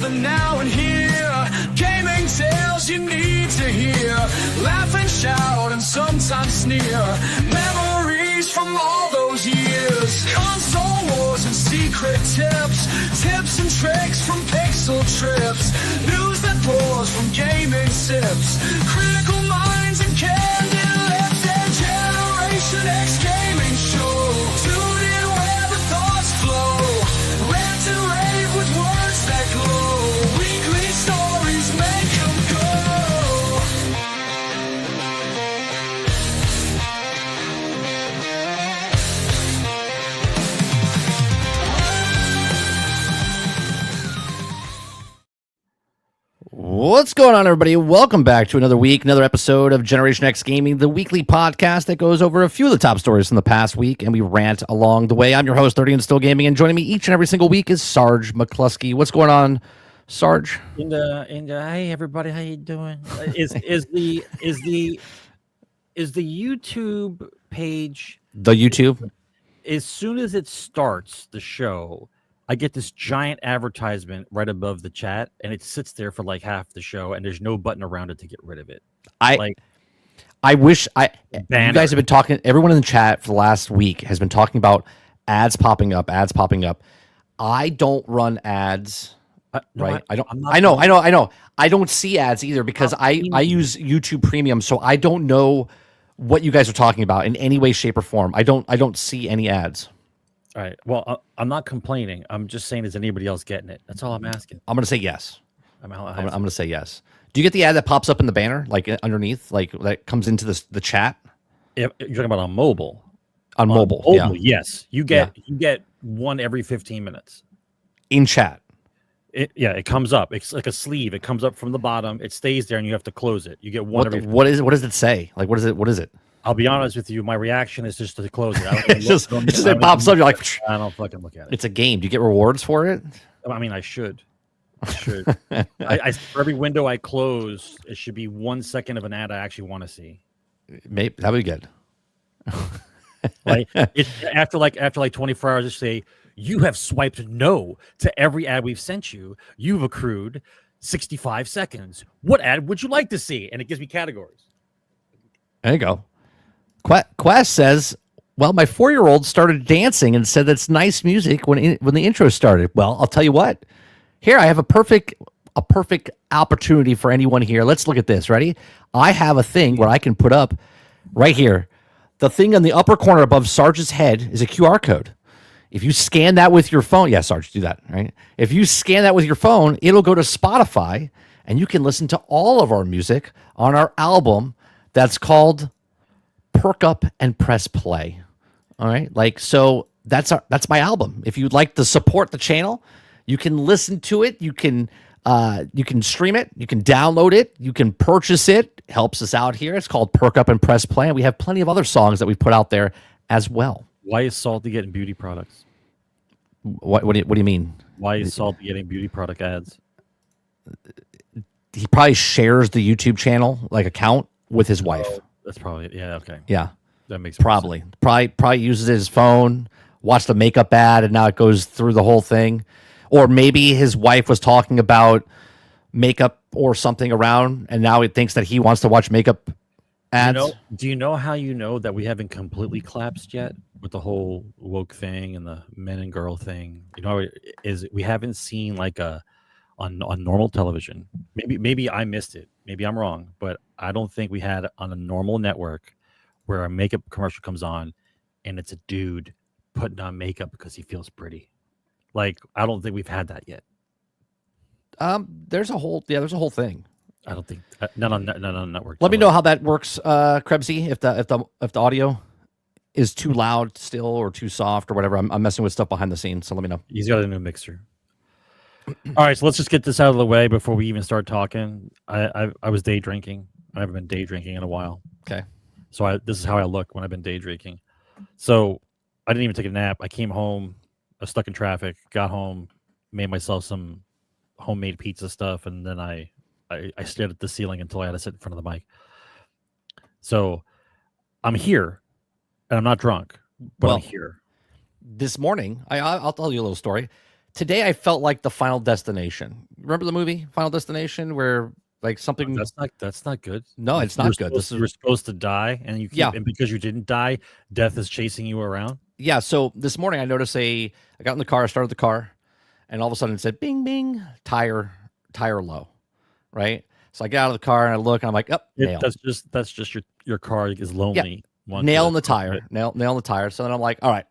the now and here. Gaming tales you need to hear. Laugh and shout and sometimes sneer. Memories from all those years. Console wars and secret tips. Tips and tricks from pixel trips. News that pours from gaming sips. Critical minds and candid lips. And Generation X Gaming Show. Tune in where the thoughts flow. Rant and rave with words that glow. Weekly stories make them go. What's going on, everybody? Welcome back to another week, another episode of Generation X Gaming, the weekly podcast that goes over a few of the top stories from the past week, and we rant along the way. I'm your host, 30 and Still Gaming, and joining me each and every single week is Sgt Mclusky. What's going on, Sarge? Hey everybody, how you doing? Is the YouTube page The YouTube? as soon as it starts the show, I get this giant advertisement right above the chat, and it sits there for like half the show, and there's no button around it to get rid of it. I wish you guys have been talking. Everyone in the chat for the last week has been talking about ads popping up. I don't run ads. Right? I know. I don't see ads either because I use YouTube Premium, so I don't know what you guys are talking about in any way, shape, or form. I don't see any ads. All right. Well, I'm not complaining. I'm just saying, is anybody else getting it? That's all I'm asking. I'm gonna say yes. I'm gonna say yes. Do you get the ad that pops up in the banner, like underneath, like that comes into the chat? If you're talking about on mobile. On mobile, yeah. Yes. You get one every 15 minutes. In chat. It comes up. It's like a sleeve. It comes up from the bottom. It stays there, and you have to close it. You get one. What does it say? Like, what is it? I'll be honest with you. My reaction is just to close it. It pops up. You're like, I don't fucking look at it. It's a game. Do you get rewards for it? I mean, I should. I for every window I close, it should be 1 second of an ad I actually want to see. Maybe that would be good. Like after 24 hours, just say you have swiped no to every ad we've sent you. You've accrued 65 seconds. What ad would you like to see? And it gives me categories. There you go. Quest says, well, my 4-year-old started dancing and said that's nice music when the intro started. Well, I'll tell you what. Here, I have a perfect opportunity for anyone here. Let's look at this. Ready? I have a thing where I can put up right here. The thing in the upper corner above Sarge's head is a QR code. If you scan that with your phone, yeah, Sarge, do that, right? If you scan that with your phone, it'll go to Spotify, and you can listen to all of our music on our album that's called Perk Up and Press Play. All right, so that's my album. If you'd like to support the channel, you can listen to it. You can stream it. You can download it. You can purchase it. Helps us out here. It's called Perk Up and Press Play. And we have plenty of other songs that we put out there as well. Why is Salty getting beauty products? What do you mean? Why is Salty getting beauty product ads? He probably shares the YouTube channel account with his wife. That's probably it. Yeah. Okay. Yeah. That makes probably sense. Probably uses his phone, watched the makeup ad, and now it goes through the whole thing. Or maybe his wife was talking about makeup or something around, and now he thinks that he wants to watch makeup ads. Do you know how you know that we haven't completely collapsed yet with the whole woke thing and the men and girl thing? You know, is we haven't seen on normal television. Maybe I missed it. Maybe I'm wrong, but I don't think we had on a normal network where a makeup commercial comes on and it's a dude putting on makeup because he feels pretty. I don't think we've had that yet. There's a whole thing. I don't think none on network. Let me know how that works, Krebsy. If the audio is too loud still or too soft or whatever, I'm messing with stuff behind the scenes. So let me know. He's got a new mixer. All right, so let's just get this out of the way before we even start talking. I was day drinking. I haven't been day drinking in a while. Okay. So this is how I look when I've been day drinking. So I didn't even take a nap. I came home. I was stuck in traffic. Got home, made myself some homemade pizza stuff, and then I stared at the ceiling until I had to sit in front of the mic. So I'm here, and I'm not drunk, but I'm here. This morning, I'll tell you a little story. Today I felt like the Final Destination. Remember the movie Final Destination, where like something? That's not good. No, it's not good. This is You're supposed to die, and you keep, and because you didn't die, death is chasing you around. Yeah. So this morning I noticed I got in the car, I started the car, and all of a sudden it said bing bing, tire low, right? So I get out of the car and I look and I'm like, oh, nail. That's just your car is lonely. Yeah. Nail in the tire. Nail in the tire. So then I'm like, all right,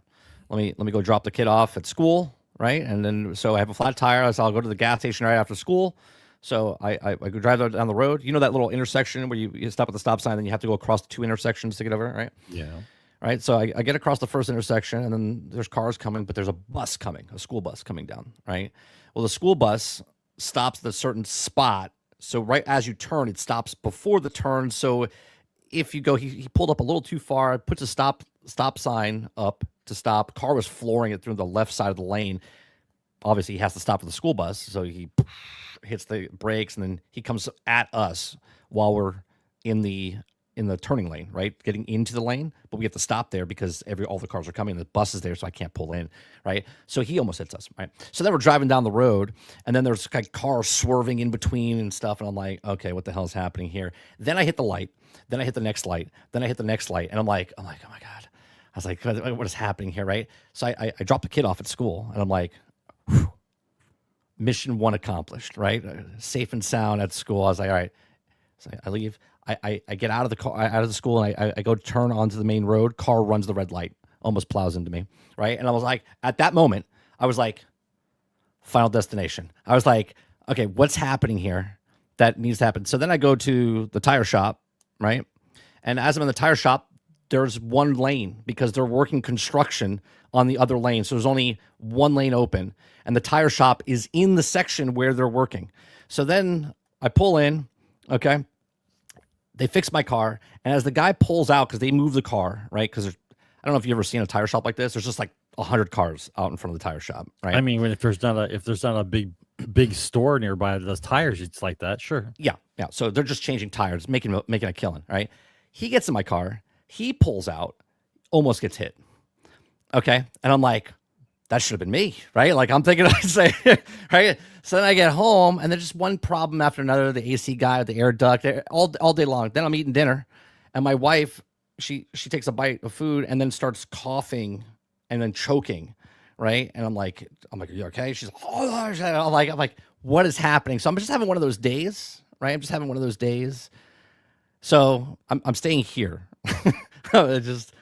let me go drop the kid off at school, right? And then so I have a flat tire, so I'll go to the gas station right after school. So I go drive down the road. You know that little intersection where you stop at the stop sign, then you have to go across the 2 intersections to get over, right? Yeah. Right. So I get across the first intersection, and then there's cars coming, but there's a bus coming, a school bus coming down, right? Well, the school bus stops at a certain spot. So right as you turn, it stops before the turn. So if you go, he pulled up a little too far, puts a stop sign up to stop. Car was flooring it through the left side of the lane. Obviously, he has to stop for the school bus. So he hits the brakes, and then he comes at us while we're in the turning lane, right? Getting into the lane, but we have to stop there because all the cars are coming. The bus is there, so I can't pull in, right? So he almost hits us, right? So then we're driving down the road, and then there's like cars swerving in between and stuff, and I'm like, okay, what the hell is happening here? Then I hit the light, then I hit the next light, then I hit the next light, and I'm like, oh my god! I was like, what is happening here, right? So I dropped the kid off at school, and I'm like, whew, mission 1 accomplished, right? Safe and sound at school. I was like, all right. So I leave. I get out of the car, out of the school, and I go turn onto the main road. Car runs the red light, almost plows into me, right? And I was like, at that moment, I was like, Final Destination. I was like, okay, what's happening here that needs to happen? So then I go to the tire shop, right? And as I'm in the tire shop, there's one lane because they're working construction on the other lane. So there's only one lane open, and the tire shop is in the section where they're working. So then I pull in, okay? They fix my car, and as the guy pulls out, because they move the car, right? Because I don't know if you've ever seen a tire shop like this. There's just like 100 cars out in front of the tire shop, right? I mean, if there's not a big store nearby that does tires, it's like that, sure. Yeah. So they're just changing tires, making a killing, right? He gets in my car, he pulls out, almost gets hit. Okay, and I'm like, that should have been me, right? Like I'm thinking, I'd say, right? So then I get home, and there's just one problem after another. The AC guy, the air duct, all day long. Then I'm eating dinner, and my wife, she takes a bite of food and then starts coughing and then choking, right? And I'm like, are you okay? She's like, oh, I'm like, what is happening? So I'm just having one of those days, right? I'm just having one of those days. So I'm staying here. Just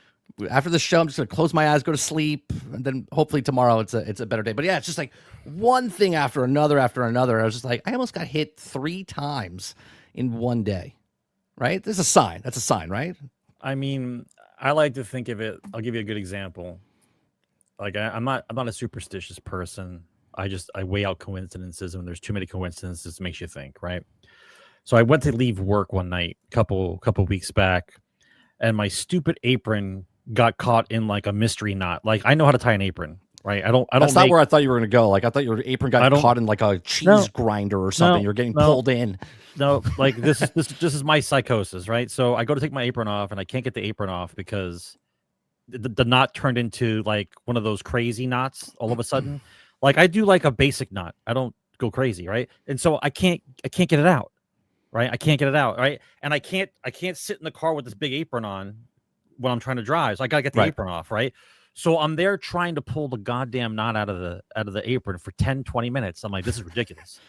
after the show, I'm just gonna close my eyes, go to sleep, and then hopefully tomorrow it's a better day. But yeah, it's just like one thing after another. I was just like, I almost got hit 3 times in one day, right? There's a sign. That's a sign, right? I mean, I like to think of it. I'll give you a good example. Like I'm not a superstitious person. I weigh out coincidences, and when there's too many coincidences, it makes you think, right? So I went to leave work one night, couple weeks back, and my stupid apron got caught in like a mystery knot. Like I know how to tie an apron, right? I don't. That's not where I thought you were going to go. Like I thought your apron got caught in like a cheese grinder or something. You're getting pulled in. No, like this is my psychosis, right? So I go to take my apron off, and I can't get the apron off because the knot turned into like one of those crazy knots all of a sudden. Like I do like a basic knot. I don't go crazy, right? And so I can't get it out. Right, I can't get it out, right, and I can't sit in the car with this big apron on when I'm trying to drive. So I gotta get the apron off, right? So I'm there trying to pull the goddamn knot out of the apron for 10-20 minutes. I'm like, this is ridiculous.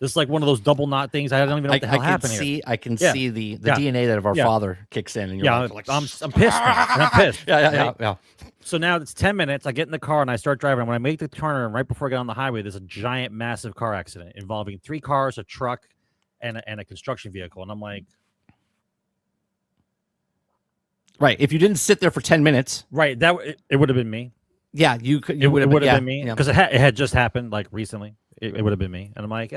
This is like one of those double knot things. I don't even know what the hell happened here. I can see the DNA that of our father kicks in, and you're like I'm pissed, man. I'm pissed. Yeah. So now it's 10 minutes. I get in the car and I start driving. When I make the turn, right before I get on the highway, there's a giant, massive car accident involving 3 cars, a truck, and a construction vehicle. And I'm like, right. If you didn't sit there for 10 minutes, right, it would have been me. Yeah, you could. It would have been me because it had just happened like recently. It would have been me, and I'm like,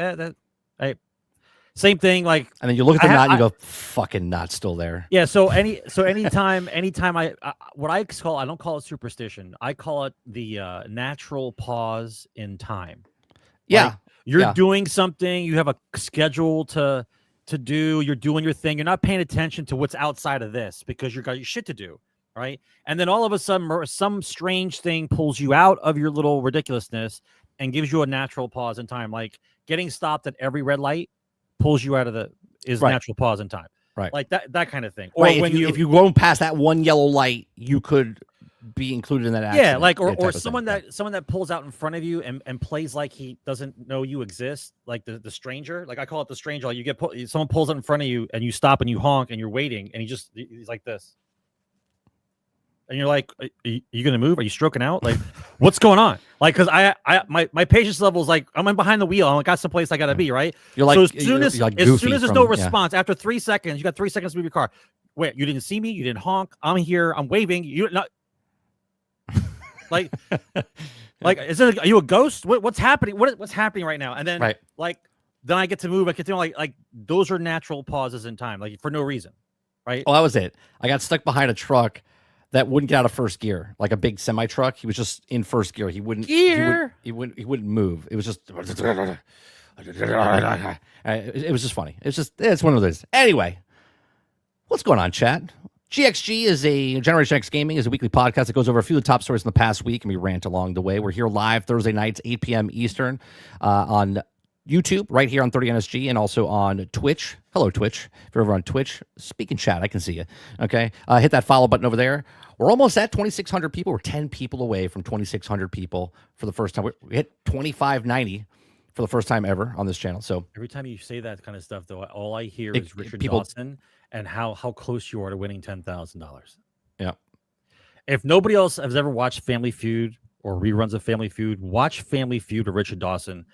same thing. Like, and then you look at the knot and you go, "Fucking knot still there." Yeah. So anytime I what I call, I don't call it superstition. I call it the natural pause in time. Yeah. Like, you're doing something. You have a schedule to do. You're doing your thing. You're not paying attention to what's outside of this because you got your shit to do, right? And then all of a sudden, some strange thing pulls you out of your little ridiculousness, and gives you a natural pause in time. Like getting stopped at every red light pulls you out of the natural pause in time. Right. Like that kind of thing. Or right. when if you go past that one yellow light, you could be included in that accident. Yeah, like or someone that pulls out in front of you and plays like he doesn't know you exist, like the stranger. Like I call it the stranger. Like you get someone pulls out in front of you and you stop and you honk and you're waiting and he's like this. And you're like, are you gonna move? Are you stroking out? Like, what's going on? Like, because my patience level is like, I'm behind the wheel. I got someplace I gotta be, right? You're like, so as soon as there's no response, yeah. after 3 seconds, you got 3 seconds to move your car. Wait, you didn't see me? You didn't honk? I'm here. I'm waving. You're not like, are you a ghost? What's happening? What's happening right now? And then then I get to move. I get to like those are natural pauses in time, like for no reason, right? Oh, that was it. I got stuck behind a truck that wouldn't get out of first gear, like a big semi truck. He was just in first gear. He wouldn't wouldn't move. It was just it was just funny. It's one of those. Anyway, what's going on, chat? GXG is Generation X Gaming is a weekly podcast that goes over a few of the top stories in the past week, and we rant along the way. We're here live Thursday nights, 8 p.m. Eastern, on YouTube, right here on 30NSG, and also on Twitch. Hello, Twitch. If you're over on Twitch, speak in chat. I can see you. Okay. Hit that follow button over there. We're almost at 2,600 people. We're 10 people away from 2,600 people for the first time. We hit 2,590 for the first time ever on this channel. So every time you say that kind of stuff, though, all I hear is Richard Dawson and how close you are to winning $10,000. Yeah. If nobody else has ever watched Family Feud or reruns of Family Feud, watch Family Feud with Richard Dawson.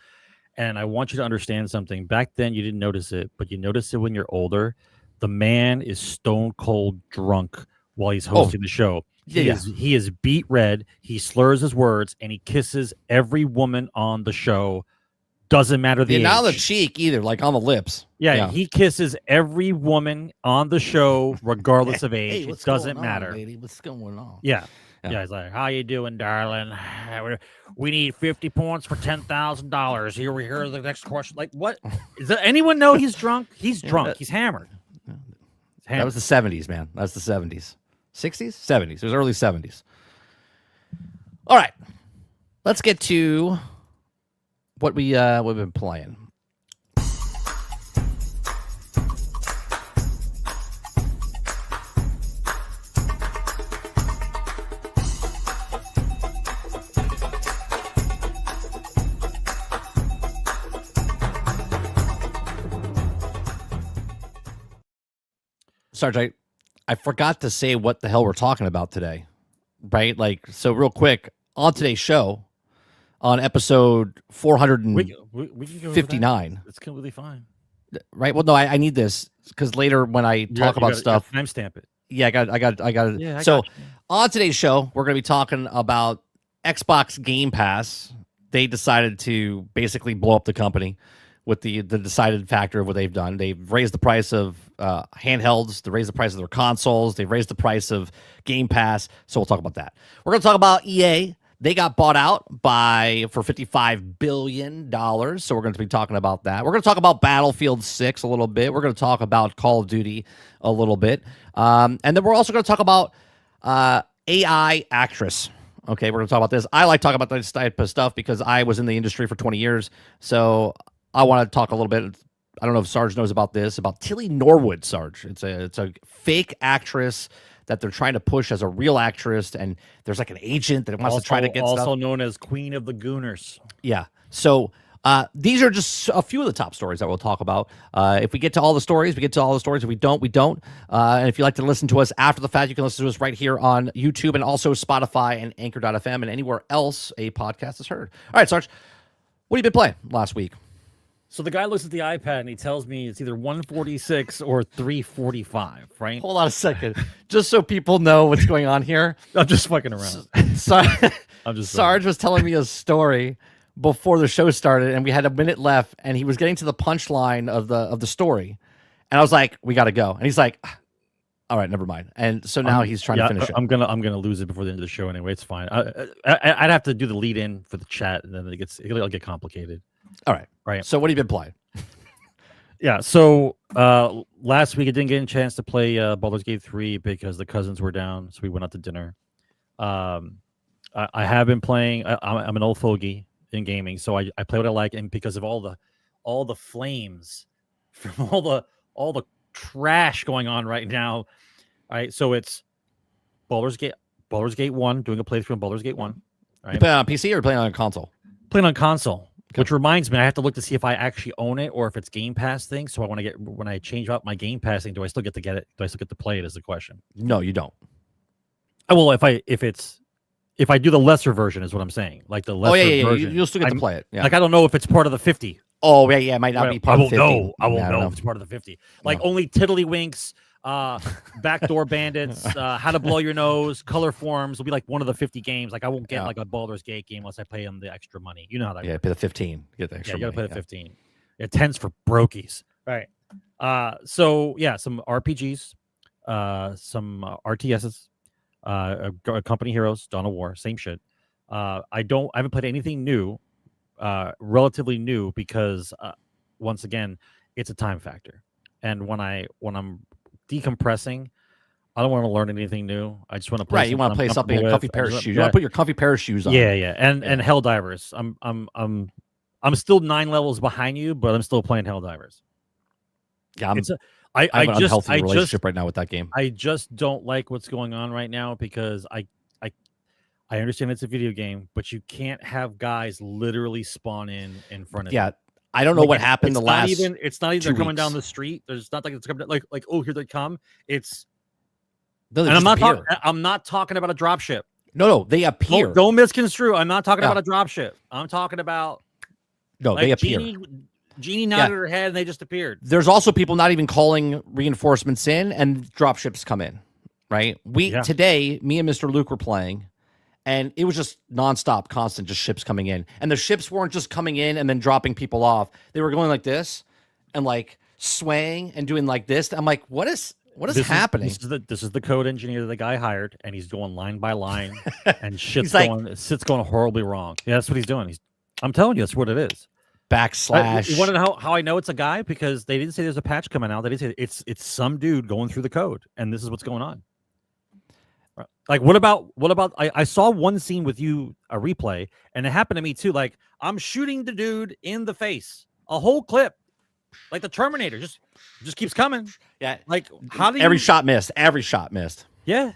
And I want you to understand something. Back then, you didn't notice it, but you notice it when you're older. The man is stone cold drunk while he's hosting the show. He is beat red. He slurs his words, and he kisses every woman on the show. Doesn't matter the age. Not on the cheek either, like on the lips. Yeah, he kisses every woman on the show, regardless of age. It doesn't matter. Lady? What's going on? Yeah. Yeah, he's like, "How you doing, darling? We need 50 points for $10,000. Here's the next question." Like, what? Does anyone know he's drunk? He's drunk. He's hammered. That was the 70s, man. That's the 70s. 60s? 70s. It was early 70s. All right. Let's get to what we've been playing. Sarge, I forgot to say what the hell we're talking about today, right? Like, so real quick, on today's show, on episode 459. It's completely fine. Right? Well, no, I need this because later when I talk about stuff, timestamp it. Yeah, I got it. Yeah, so on today's show, we're going to be talking about Xbox GamePass. They decided to basically blow up the company with the decided factor of what they've done. They've raised the price of handhelds. They raised the price of their consoles. They've raised the price of Game Pass. So we'll talk about that. We're going to talk about EA. They got bought out for $55 billion. So we're going to be talking about that. We're going to talk about Battlefield 6 a little bit. We're going to talk about Call of Duty a little bit. And then we're also going to talk about AI actress. Okay, we're going to talk about this. I like talking about this type of stuff because I was in the industry for 20 years. So I want to talk a little bit. I don't know if Sarge knows about this, about TillyNorwood, Sarge. It's a fake actress that they're trying to push as a real actress, and there's like an agent that wants to try to get stuff. Also known as Queen of the Gooners. Yeah. So these are just a few of the top stories that we'll talk about. If we get to all the stories, we get to all the stories. If we don't, we don't. And if you like to listen to us after the fact, you can listen to us right here on YouTube and also Spotify and Anchor.fm and anywhere else a podcast is heard. All right, Sarge, what have you been playing last week? So the guy looks at the iPad and he tells me it's either 146 or 345, right? Hold on a second. Just so people know what's going on here. I'm just fucking around. Sarge was telling me a story before the show started, and we had a minute left, and he was getting to the punchline of the story. And I was like, we got to go. And he's like, all right, never mind. And so now he's trying to finish it. I'm gonna lose it before the end of the show anyway. It's fine. I'd have to do the lead in for the chat, and then it'll get complicated. All right. Right. So what have you been playing? Yeah. So last week I didn't get a chance to play Baldur's Gate 3 because the cousins were down, so we went out to dinner. I have been playing. I'm an old fogey. in gaming. So I play what I like, and because of all the flames from all the trash going on right now. All right, so it's Baldur's Gate 1, doing a playthrough on Baldur's Gate 1. Right? You playing on PC or playing on a console? Playing on console. Okay. Which reminds me, I have to look to see if I actually own it or if it's Game Pass thing. So when I change out my Game Pass thing, do I still get to get it? Do I still get to play it? Is the question. No, you don't. Well, if I do the lesser version, is what I'm saying. Like the lesser version, you'll still get to play it. Yeah. Like I don't know if it's part of the 50. Oh yeah, it might not be part of the 50. I won't know if it's part of the 50. Like only Tiddlywinks, Backdoor Bandits, How to Blow Your Nose, Color Forms will be like one of the 50 games. Like I won't get like a Baldur's Gate game unless I pay them the extra money. You know how that works. Pay the 15. Get the extra. You gotta pay the 15. Yeah, 10's for brokies. Right. So yeah, some RPGs, some RTSs, Company Heroes, Dawn of War, same shit. I haven't played anything new, relatively new, because once again, it's a time factor. And when I'm decompressing, I don't want to learn anything new. I just want to play. Right, you want to play something, a comfy pair of shoes. You want to put your comfy pair of shoes on. Yeah. And Helldivers. I'm still 9 levels behind you, but I'm still playing Helldivers. Yeah, I have an unhealthy relationship right now with that game. I just don't like what's going on right now because I understand it's a video game, but you can't have guys literally spawn in front of you. Yeah, I don't know what happened it's not even they're coming down the street. There's not like it's coming like oh, here they come. It's and I'm not talking about a drop ship. No, they appear. Don't misconstrue. I'm not talking about a drop ship. I'm talking about they appear. Genie nodded her head and they just appeared. There's also people not even calling reinforcements in and drop ships come in. Right? Today, me and Mr. Luke were playing. And it was just nonstop, constant, just ships coming in. And the ships weren't just coming in and then dropping people off. They were going like this and like swaying and doing like this. I'm like, what is happening? This is the code engineer that the guy hired, and he's going line by line, and shit's going horribly wrong. Yeah, that's what he's doing. I'm telling you, that's what it is. / You want to know how I know it's a guy? Because they didn't say there's a patch coming out. They didn't say it's some dude going through the code, and this is what's going on. Like, what about I saw one scene with you, a replay, and it happened to me too. Like, I'm shooting the dude in the face, a whole clip, like the Terminator, just keeps coming. Yeah. Like, how do every shot missed? Yeah.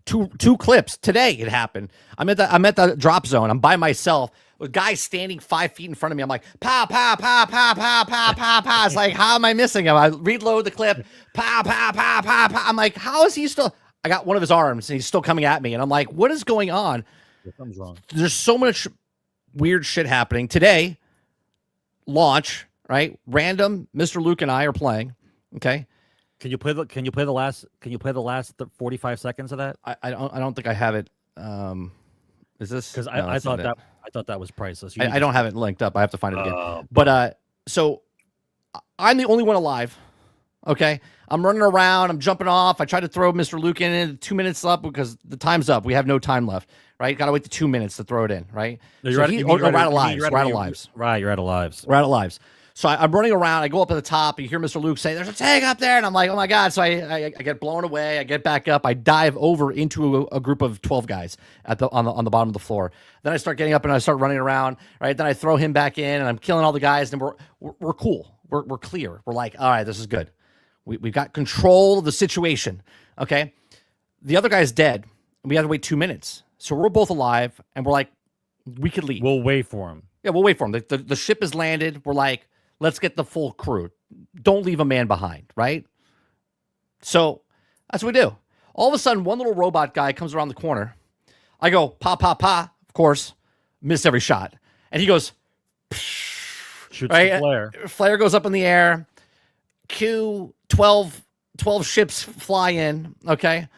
Two clips today. It happened. I'm at the drop zone. I'm by myself. A guy standing 5 feet in front of me. I'm like, pow, pow, pow, pow, pow, pow, pow, pow. It's like, how am I missing him? I reload the clip. Pow, pow, pow, pow, pow. I'm like, how is he still? I got one of his arms and he's still coming at me. And I'm like, what is going on? Something's wrong. There's so much weird shit happening. Today, launch, right? Random, Mr. Luke and I are playing. Okay. Can you play the last 45 seconds of that? I don't think I have it. Is this? Because I thought that was priceless. I don't have it linked up. I have to find it again. But so I'm the only one alive. Okay, I'm running around. I'm jumping off. I tried to throw Mr. Luke in 2 minutes up because the time's up. We have no time left. Right, got to wait the 2 minutes to throw it in. Right, no, we're out of lives. Right, you're out of lives. We're out of lives. So I'm running around. I go up at the top. You hear Mr. Luke say, "There's a tank up there," and I'm like, "Oh my god!" So I get blown away. I get back up. I dive over into a group of 12 guys on the bottom of the floor. Then I start getting up and I start running around. Right. Then I throw him back in and I'm killing all the guys. And we're cool. We're clear. We're like, all right, this is good. We've got control of the situation. Okay. The other guy's dead. We have to wait 2 minutes. So we're both alive and we're like, we could leave. We'll wait for him. Yeah, we'll wait for him. The ship is landed. We're like, let's get the full crew. Don't leave a man behind, right? So that's what we do. All of a sudden, one little robot guy comes around the corner. I go, pa, pa, pa, of course, miss every shot. And he goes, shoots the flare. Flare goes up in the air. 12 ships fly in, okay?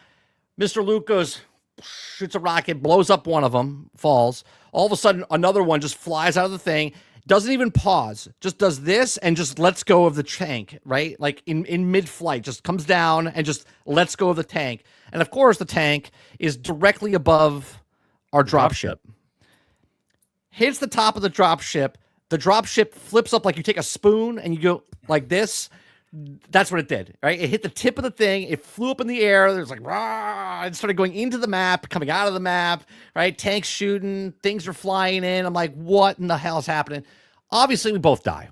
Mr. Luke goes, shoots a rocket, blows up one of them, falls. All of a sudden, another one just flies out of the thing, doesn't even pause, just does this and just lets go of the tank, right? Like in mid-flight, just comes down and just lets go of the tank. And of course, the tank is directly above our dropship. Hits the top of the dropship. The dropship flips up like you take a spoon and you go like this, That's what it did, right? It hit the tip of the thing. It flew up in the air. There's like, rah, it started going into the map, coming out of the map, right? Tanks shooting, things are flying in. I'm like, what in the hell is happening? Obviously, we both die,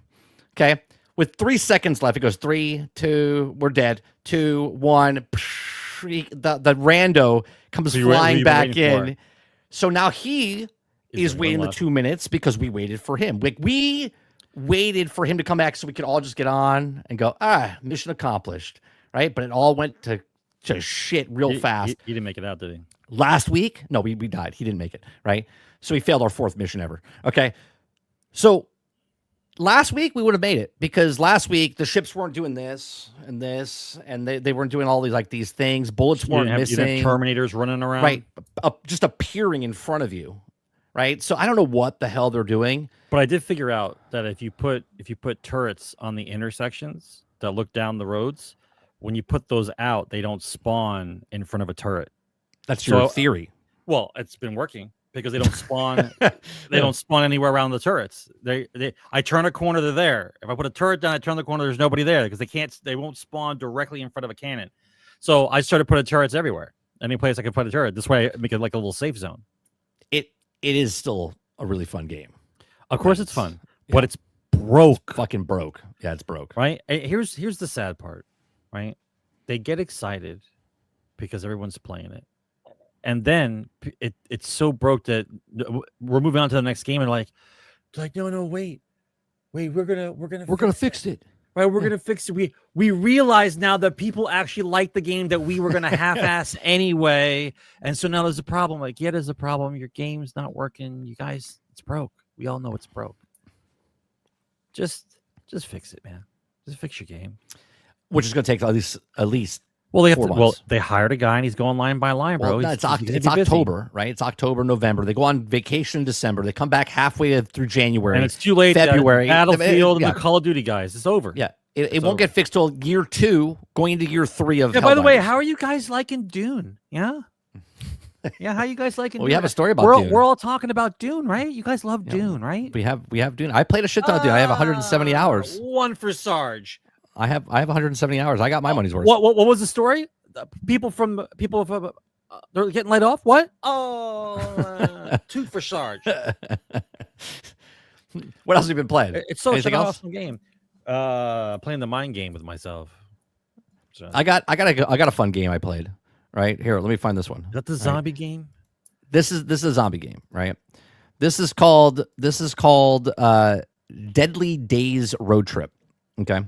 okay? With 3 seconds left, it goes 3, 2, we're dead. 2, 1, the rando comes flying back in. So now he is waiting the 2 minutes because we waited for him. We waited for him to come back so we could all just get on and go, mission accomplished, right? But it all went to shit real fast. He didn't make it out, did he? Last week? No, we died. He didn't make it, right? So we failed our 4th mission ever, okay? So last week we would have made it because last week the ships weren't doing this, and they weren't doing all these things. Bullets weren't missing. You didn't have Terminators running around. Right, just appearing in front of you, right? So I don't know what the hell they're doing. But I did figure out that if you put turrets on the intersections that look down the roads, when you put those out, they don't spawn in front of a turret. That's your theory. Well, it's been working because they don't spawn. They don't spawn anywhere around the turrets. I turn a corner, they're there. If I put a turret down, I turn the corner, there's nobody there because they won't spawn directly in front of a cannon. So I started putting turrets everywhere. Any place I could put a turret. This way, I make it like a little safe zone. It is still a really fun game. Of course, it's fun, but it's broke. It's fucking broke. Yeah, it's broke. Right. Here's the sad part. Right. They get excited because everyone's playing it, and then it's so broke that we're moving on to the next game, and like no, wait, we're gonna fix it. Right, we're gonna fix it. We realize now that people actually like the game that we were gonna half-ass anyway, and so now there's a problem. Like, yeah, there's a problem. Your game's not working. You guys, it's broke. We all know it's broke. Just fix it, man. Just fix your game. Which is going to take at least. Well, they 4 months. Well, they hired a guy and he's going line by line, bro. Well, no, it's October, right? It's October, November. They go on vacation in December. They come back halfway through January, and it's too late. February, Battlefield, and the Call of Duty guys. It's over. Yeah, it won't get fixed till year 2, going into year 3 of. Yeah. By the way, how are you guys liking Dune? Yeah. Yeah, how you guys liking? Well, we have a story about Dune. We're all talking about Dune, right? You guys love Dune, right? We have Dune. I played a shit ton of Dune. I have 170 hours. 1 for Sarge. I have 170 hours. I got my money's worth. What was the story? People from they're getting laid off. What? Oh, 2 for Sarge. What else have you been playing? It's such an awesome game. Playing the mind game with myself. So. I got a fun game I played. Right here, let me find this one. Is that the zombie game? This is a zombie game, right? This is called Deadly Days Road Trip. Okay,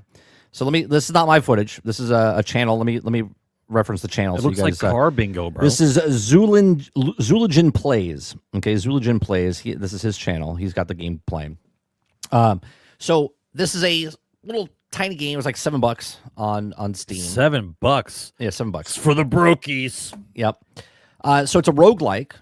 so this is not my footage. This is a channel. Let me reference the channel. It looks like car bingo, bro. This is Zulajin Plays. Okay, Zulajin Plays. This is his channel. He's got the game playing. So this is a little tiny game. It was like $7 on Steam. $7. Yeah, $7. It's for the brokies. Yep. So it's a roguelike,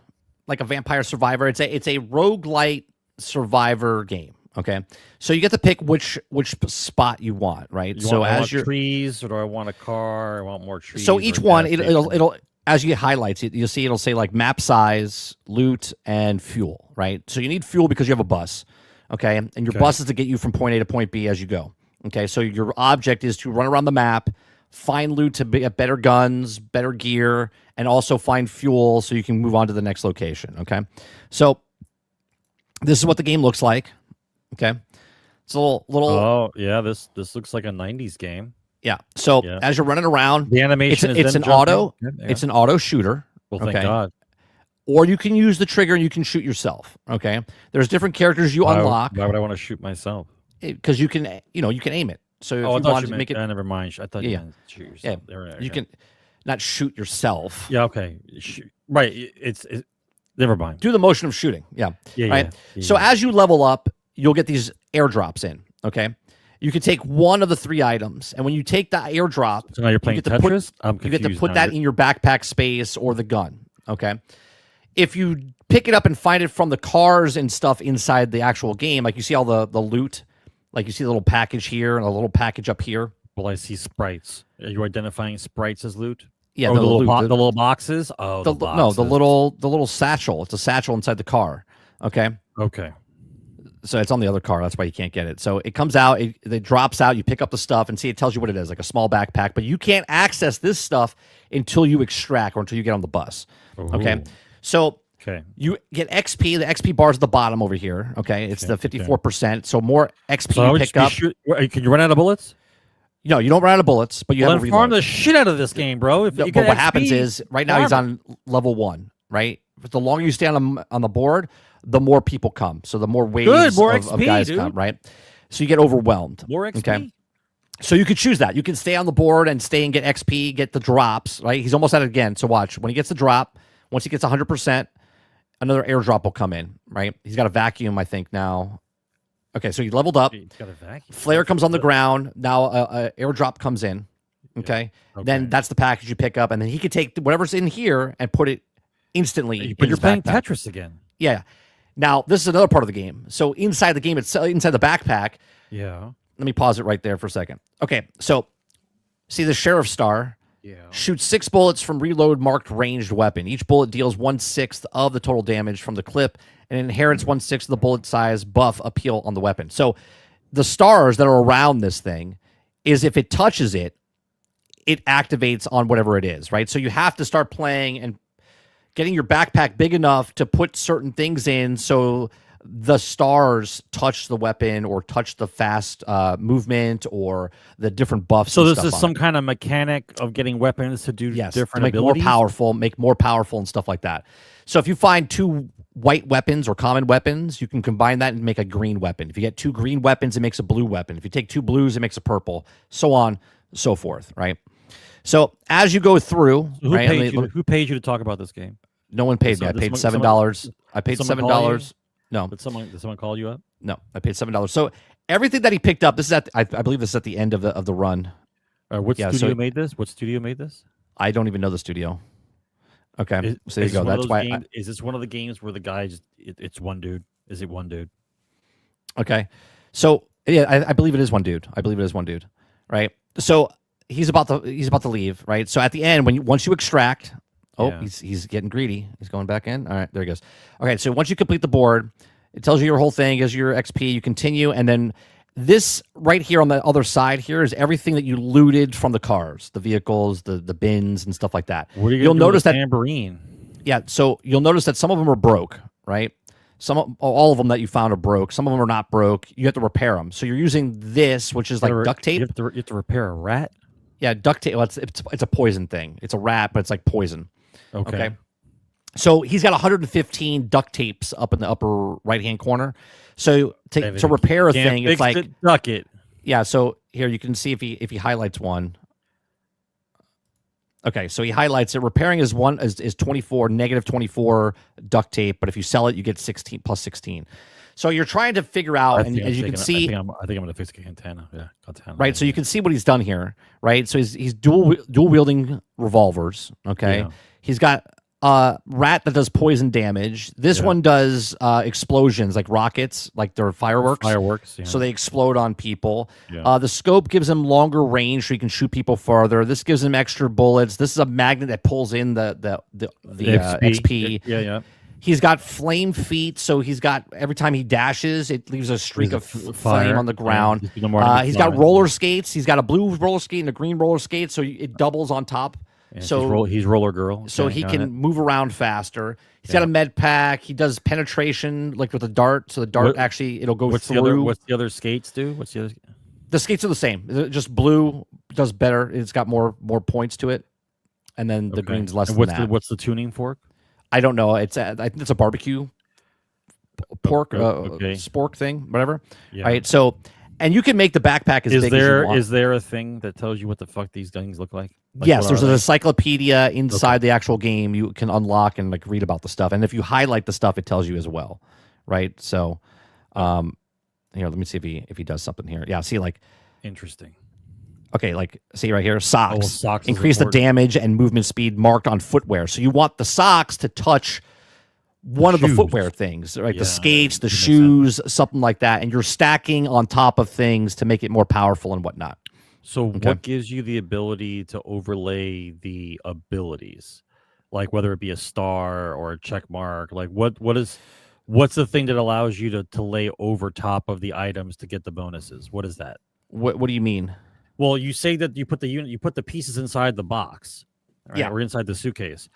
like a Vampire Survivor. It's a roguelite survivor game. Okay. So you get to pick which spot you want, right? I want trees, or do I want a car? I want more trees. So each one, it'll as you get highlights, you'll see it'll say like map size, loot, and fuel, right? So you need fuel because you have a bus. Okay. And your bus is to get you from point A to point B as you go. Okay, so your object is to run around the map, find loot to get better guns, better gear, and also find fuel so you can move on to the next location. Okay, so this is what the game looks like. Okay, it's a little. Oh yeah, this looks like a '90s game. Yeah. So as you're running around, the animation it's an auto. Yeah. It's an auto shooter. Well, thank God. Or you can use the trigger and you can shoot yourself. Okay, there's different characters you unlock. Why would I want to shoot myself? Because you can aim it. So if you want to make it, never mind. I thought you meant shoot yourself. Yeah, you can not shoot yourself. Yeah, okay, right. It's never mind. Do the motion of shooting. Yeah, right. Yeah. So as you level up, you'll get these airdrops in. Okay, you can take one of the 3 items, and when you take the airdrop, so now you're playing Tetris. You get to put that in your backpack space or the gun. Okay, if you pick it up and find it from the cars and stuff inside the actual game, like you see all the loot. Like you see the little package here and a little package up here. Well, I see sprites. Are you identifying sprites as loot? Yeah, the little boxes. Oh, no, the little satchel. It's a satchel inside the car. Okay. Okay. So it's on the other car. That's why you can't get it. So it comes out, it drops out. You pick up the stuff and see, it tells you what it is, like a small backpack. But you can't access this stuff until you extract or until you get on the bus. Okay. Ooh. So Okay. you get XP. The XP bar is at the bottom over here. Okay. It's the 54%. So more XP So I you would pick just be up. Can you run out of bullets? No, you don't run out of bullets, but you have to farm reload. the shit out of this game, bro. If No, you but get what XP, happens is right now he's on level 1, right? But the longer you stay on the board, the more people come. So the more waves more of XP, guys dude. come, right? So you get overwhelmed. More XP. Okay. So you could choose that. You can stay on the board and stay and get XP, get the drops, right? He's almost at it again. So watch. When he gets the drop, once he gets 100%, another airdrop will come in, right? He's got a vacuum, I think, now. Okay, so he leveled up. He's got a vacuum. Flare comes on the ground. Now a airdrop comes in. Okay? Then that's the package you pick up, and then he could take whatever's in here and put it instantly. But you're playing backpack. Tetris again. Yeah. Now this is another part of the game. So inside the game itself, inside the backpack. Yeah. Let me pause it right there for a second. Okay, so see the sheriff star. Yeah. Shoots 6 bullets from reload marked ranged weapon. Each bullet deals 1/6 of the total damage from the clip and inherits 1/6 of the bullet size buff appeal on the weapon. So the stars that are around this thing is if it touches it, it activates on whatever it is, right? So you have to start playing and getting your backpack big enough to put certain things in so the stars touch the weapon or touch the fast movement or the different buffs. So and this stuff is on some it. kind of mechanic of getting weapons to do Yes, different to make abilities? more powerful and stuff like that. So if you find 2 white weapons or common weapons, you can combine that and make a green weapon. If you get 2 green weapons, it makes a blue weapon. If you take 2 blues, it makes a purple, so on, so forth, right? So as you go through, So right? who paid you to talk about this game? No one paid me. I Did paid someone- $7. I paid someone call you? $7. No, Did someone call you up? no, I paid $7. So everything that he picked up, this is I believe this is at the end of the run. What Yeah, studio so- made this? What studio made this? I don't even know the studio. Okay, so there Is you go. this one of That's those why. games- is this one of the games where the guy it's one dude? Is it one dude? Okay, so yeah, I believe it is one dude. I believe it is one dude, right? So he's about to leave, right? So at the end, once you extract, Yeah. he's getting greedy. He's going back in. All right, there he goes. Okay, so once you complete the board, it tells you your whole thing, gives you your XP. You continue, and then this right here on the other side here is everything that you looted from the cars, the vehicles, the bins, and stuff like that. What are you You'll gonna do with notice a that tambourine. yeah, so you'll notice that some of them are broke, right? All of them that you found are broke. Some of them are not broke. You have to repair them. So you're using this, which is like duct tape. You have to repair a rat. Yeah, duct tape. Well, it's a poison thing. It's a rat, but it's like poison. Okay. So he's got 115 duct tapes up in the upper right hand corner. So to repair a Can't thing, fix it's like it, duck it. yeah. So here you can see if he highlights one. Okay, so he highlights it. Repairing is 24 negative 24 duct tape, but if you sell it, you get 16 plus 16. So you're trying to figure out, and as you can see, I think I'm gonna fix the antenna. Yeah, antenna. right. So you can see what he's done here, right? So he's dual wielding revolvers. Okay, Yeah. he's got rat that does poison damage. This one does explosions like rockets, like they're fireworks. Fireworks. Yeah. So they explode on people. Yeah. The scope gives him longer range, so you can shoot people farther. This gives him extra bullets. This is a magnet that pulls in the XP. Yeah. He's got flame feet, so he's got every time he dashes, it leaves a streak of flame on the ground. He's got roller skates. He's got a blue roller skate and a green roller skate, so it doubles on top. Yeah, So he's roller girl. so Okay, he got can it. move around faster. He's got a med pack. He does penetration like with a dart. So the dart it'll go through. What's the other skates do? What's the other? The skates are the same. They're just blue does better. It's got more points to it, and then the green's less And than that. What's the tuning fork? I don't know. I think it's a barbecue pork okay. spork thing, whatever. Yeah. Right. So, and you can make the backpack as big as you want. Is there a thing that tells you what the fuck these things look like? Yes, what there's are an they? encyclopedia inside the actual game. You can unlock and like read about the stuff, and if you highlight the stuff, it tells you as well, right? So, here, let me see if he does something here. Yeah, see, like, Interesting. okay, like, see right here, socks. Socks is Increase the important. damage and movement speed marked on footwear. So you want the socks to touch one of the Shoes. footwear things, right? Yeah, The skates, the that makes shoes, something like that, and you're stacking on top of things to make it more powerful and whatnot. So what gives you the ability to overlay the abilities? Like whether it be a star or a check mark, like what What's the thing that allows you to lay over top of the items to get the bonuses? What is that? What do you mean? Well, you say that you put the pieces inside the box, right? Yeah. Or inside the suitcase.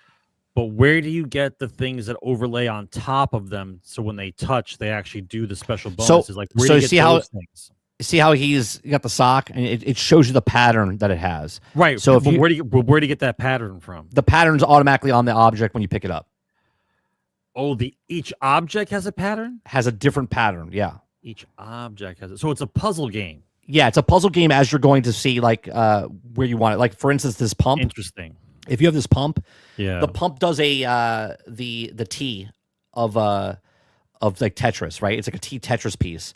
But where do you get the things that overlay on top of them so when they touch, they actually do the special bonuses? Like, where do you get those things? See how he's got the sock, and it shows you the pattern that it has. Right. So where do you get that pattern from? The pattern's automatically on the object when you pick it up. Oh, each object has a pattern? Has a different pattern, yeah. Each object has it. So it's a puzzle game. Yeah, it's a puzzle game as you're going to see, like, where you want it. Like, for instance, this pump. Interesting. If you have this pump, yeah, the pump does the T of like Tetris, right? It's like a T Tetris piece,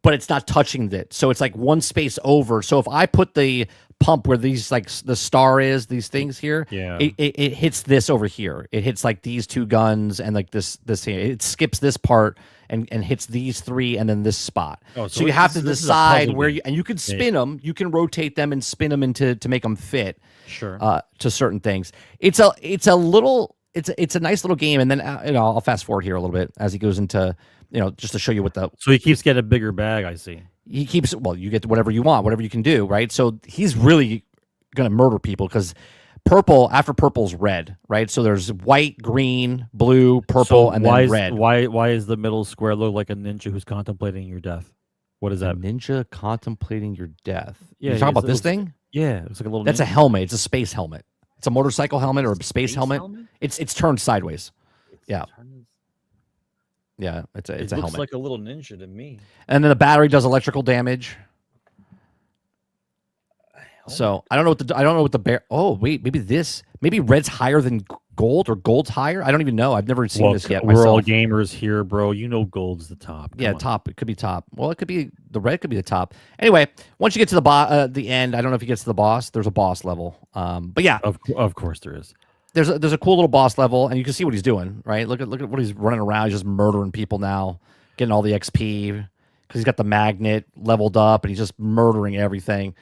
but it's not touching it. So it's like one space over. So if I put the pump where these, like, the star is, these things here, yeah, it hits this over here. It hits like these two guns and like this here. It skips this part and hits these three and then this spot. Oh, so you have to decide where you can spin them. You can rotate them and spin them to make them fit. Sure. To certain things. It's a nice little game. And then I'll fast forward here a little bit as he goes into, just to show you what the. So he keeps getting a bigger bag. I see. He keeps, well, you get whatever you want, whatever you can do, right? So he's really going to murder people because after purple's red, right? So there's white, green, blue, purple, and then red. Why is the middle square look like a ninja who's contemplating your death? What is that? A ninja contemplating your death. Yeah, you talking about this thing? Yeah, it's like a little. That's a helmet. It's a space helmet. It's a motorcycle helmet or a space helmet. It's turned sideways. Yeah. Yeah, it's a helmet. It looks like a little ninja to me. And then the battery does electrical damage. So I don't know what the bear. Oh wait, maybe red's higher than gold or gold's higher. I don't even know. I've never seen this yet. We're all gamers here, bro. You know, gold's the top. Come on. Top. It could be top. Well, it could be the red. Could be the top. Anyway, once you get to the end, I don't know if you get to the boss. There's a boss level. But yeah, of course there is. There's a cool little boss level, and you can see what he's doing. Right? Look at what he's running around. He's just murdering people now, getting all the XP because he's got the magnet leveled up, and he's just murdering everything.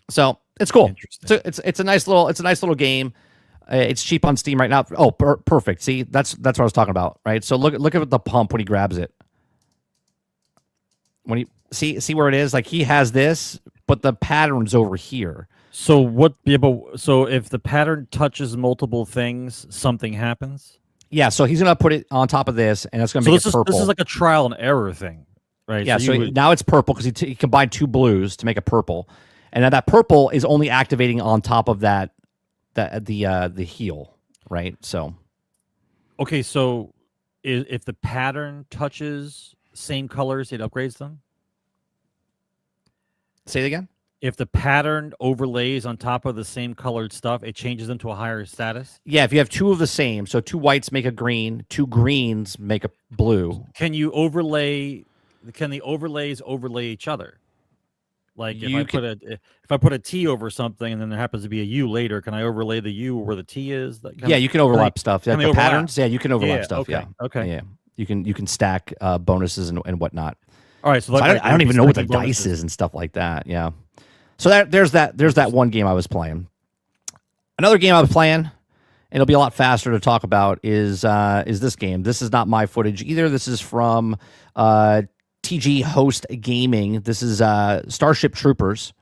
So it's cool. It's a nice little game. It's cheap on Steam right now. Oh, perfect. See, that's what I was talking about, right? So look at the pump when he grabs it. When he see where it is, like he has this, but the pattern's over here. So what? Yeah, so if the pattern touches multiple things, something happens. Yeah. So he's gonna put it on top of this, and it's gonna make it purple. This is like a trial and error thing, right? Yeah. So now it's purple because he combined two blues to make it purple. And now that purple is only activating on top of the heel, right? So, okay, so if the pattern touches same colors, it upgrades them. Say it again. If the pattern overlays on top of the same colored stuff, it changes them to a higher status. Yeah, if you have two of the same, so two whites make a green, two greens make a blue. Can the overlays overlay each other? Like if I put a T over something and then there happens to be a U later, can I overlay the U where the T is? Yeah, you can overlap stuff. Like the patterns, yeah, you can overlap stuff. Okay, yeah, okay, yeah. You can stack bonuses and whatnot. All right, so I don't even know what the dice is and stuff like that. Yeah, so there's that one game I was playing. Another game I was playing, and it'll be a lot faster to talk about, is this game. This is not my footage either. This is from TG Host Gaming. This is Starship Troopers.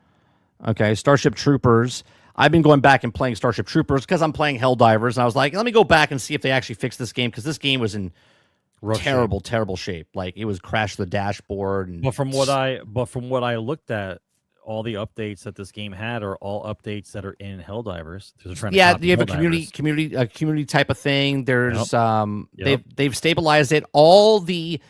Okay, Starship Troopers. I've been going back and playing Starship Troopers because I'm playing Helldivers, and I was like, let me go back and see if they actually fixed this game, because this game was in terrible shape. Like, it was crashed the dashboard. And but from what I looked at, all the updates that this game had are all updates that are in Helldivers. Yeah, you have a community type of thing. There's they've stabilized it. All the,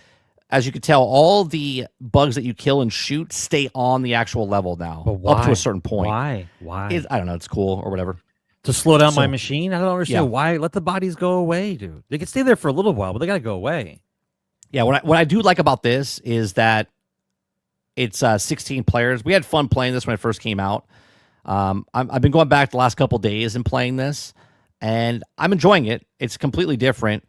as you can tell, all the bugs that you kill and shoot stay on the actual level now, up to a certain point. Why? I don't know. It's cool or whatever. To slow down my machine? I don't understand why. Let the bodies go away, dude. They can stay there for a little while, but they got to go away. Yeah, what I do like about this is that it's 16 players. We had fun playing this when it first came out. I've been going back the last couple days and playing this, and I'm enjoying it. It's completely different.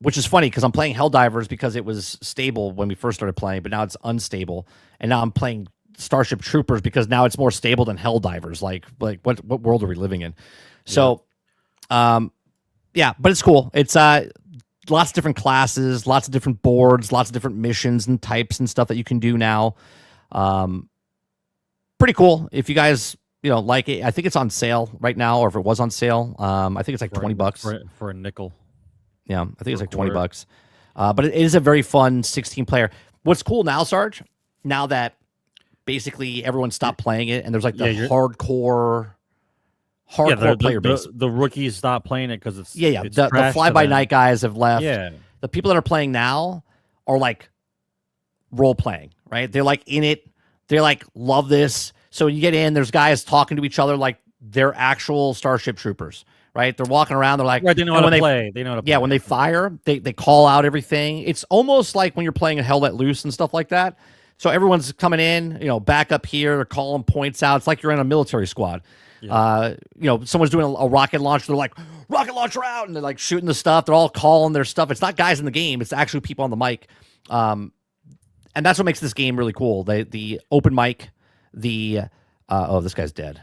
Which is funny because I'm playing Helldivers because it was stable when we first started playing, but now it's unstable. And now I'm playing Starship Troopers because now it's more stable than Helldivers. Like what world are we living in? So, but it's cool. It's lots of different classes, lots of different boards, lots of different missions and types and stuff that you can do now. Pretty cool. If you guys, like it, I think it's on sale right now, or if it was on sale, I think it's like $20 for a nickel. Yeah, I think it's like $20. But it is a very fun 16 player. What's cool now, Sarge, now that basically everyone stopped playing it and there's like the hardcore player base. The rookies stopped playing it because it's the fly-by-night guys have left. Yeah. The people that are playing now are like role-playing, right? They're like in it. They're like, love this. So when you get in, there's guys talking to each other like they're actual Starship Troopers, right? They're walking around. They're like, they know how to play. They know how to play. Yeah, when they fire, they call out everything. It's almost like when you're playing a Hell Let Loose and stuff like that. So everyone's coming in, back up here. They're calling points out. It's like you're in a military squad. Yeah. Someone's doing a rocket launch. They're like, rocket launcher out, and they're like shooting the stuff. They're all calling their stuff. It's not guys in the game. It's actually people on the mic. And that's what makes this game really cool. The open mic, this guy's dead.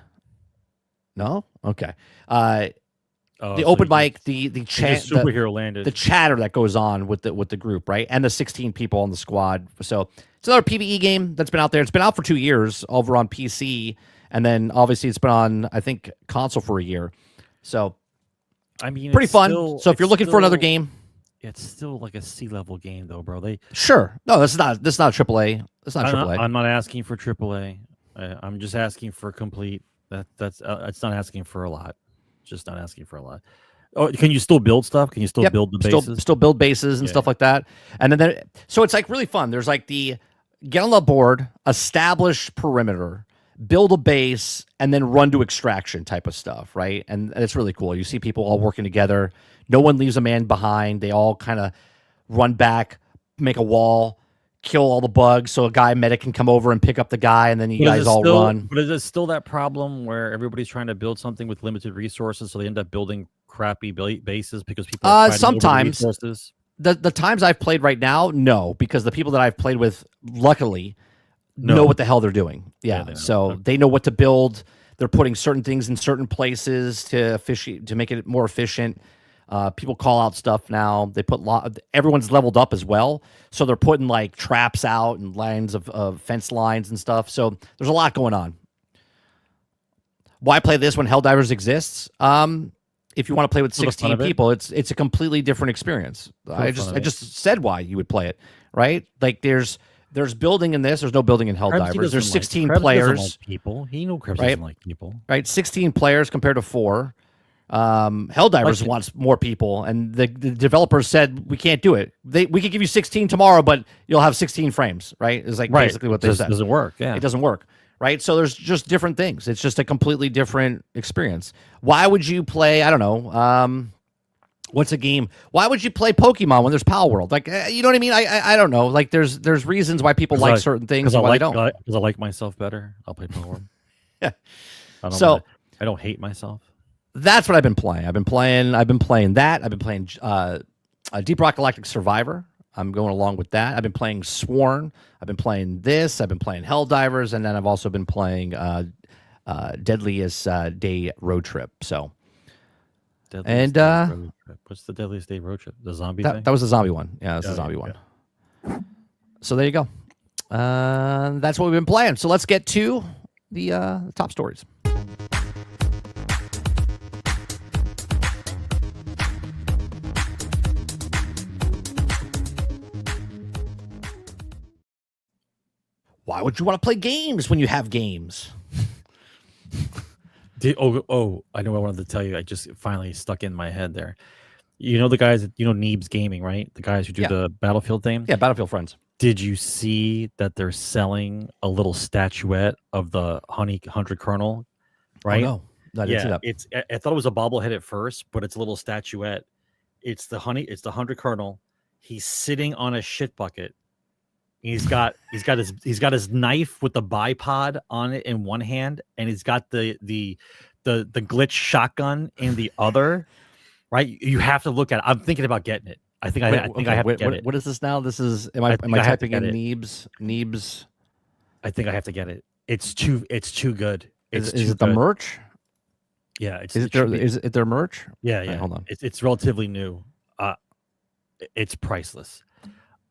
No? Okay. The open mic, the superhero landed. The chatter that goes on with the group, right? And the 16 people on the squad. So it's another PvE game that's been out there. It's been out for 2 years over on PC, and then obviously it's been on, I think, console for a year. So I mean, pretty fun. So if you're looking for another game, it's still like a C-level game, though, bro. Sure. No, this is not AAA. It's not AAA. I'm not asking for AAA. I'm just asking for complete. That's it's not asking for a lot. Just not asking for a lot. Oh, can you still build stuff? Can you still build the bases? Still build bases and stuff like that. And then so it's like really fun. There's like the get on the board, establish perimeter, build a base, and then run to extraction type of stuff, right? And it's really cool. You see people all working together. No one leaves a man behind. They all kind of run back, make a wall, kill all the bugs, so a guy medic can come over and pick up the guy, and then you guys all run. But is it still that problem where everybody's trying to build something with limited resources, so they end up building crappy bases because people are sometimes over the resources? The times I've played right now, no, because the people that I've played with, luckily, know what the hell they're doing. Yeah, they know what to build. They're putting certain things in certain places to make it more efficient. People call out stuff now. They put everyone's leveled up as well, so they're putting like traps out and lines of fence lines and stuff. So there's a lot going on. Why play this when Helldivers exists? If you want to play with 16 people, it's a completely different experience. I just said why you would play it, right? Like there's building in this. There's no building in Helldivers. There's 16 players. Like people. He knows Krebs doesn't like people. Right, 16 players compared to 4. Helldivers wants more people, and the developers said we can't do it. We could give you 16 tomorrow, but you'll have 16 frames. Right? It's like basically what they said. It doesn't work. Yeah, it doesn't work. Right? So there's just different things. It's just a completely different experience. Why would you play? I don't know. What's a game? Why would you play Pokemon when there's Pal World? Like, you know what I mean? I don't know. Like, there's reasons why people like certain things and why they don't. Because I like myself better. I'll play Pal World. Yeah. I don't hate myself. That's what I've been playing. I've been playing that. I've been playing Deep Rock Galactic Survivor. I'm going along with that. I've been playing Sworn. I've been playing this. I've been playing Helldivers, and then I've also been playing Deadliest Day Road Trip. So, what's the Deadliest Day Road Trip? The zombie thing? That was the zombie one. Yeah, that's the zombie one. So there you go. That's what we've been playing. So let's get to the top stories. Why would you want to play games when you have games? I know I wanted to tell you. I just finally stuck in my head there. You know the guys, Neebs Gaming, right? The guys who do the Battlefield thing? Yeah, Battlefield Friends. Did you see that they're selling a little statuette of the 100 Colonel, right? Oh, no. I didn't see that. I thought it was a bobblehead at first, but it's a little statuette. It's the 100 Colonel. He's sitting on a shit bucket. He's got his knife with the bipod on it in one hand, and he's got the glitch shotgun in the other. Right? You have to look at it. I'm thinking about getting it. I think I have to get it. What is this now? This is am I typing in Neebs? I think I have to get it. It's too good. Is it the merch? Yeah, is it their merch? Yeah, Right, hold on. It's relatively new. it's priceless.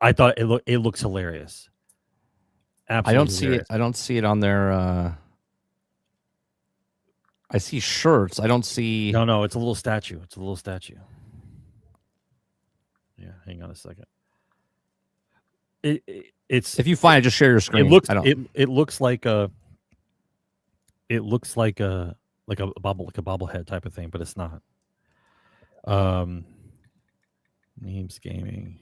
I thought it looks hilarious. Absolutely I don't see hilarious. it. I don't see it on their. I see shirts. I don't see. No, it's a little statue. It's a little statue. Yeah, hang on a second. It's if you find it, just share your screen. It looks I don't. it looks like a bobblehead type of thing, but it's not. Names Gaming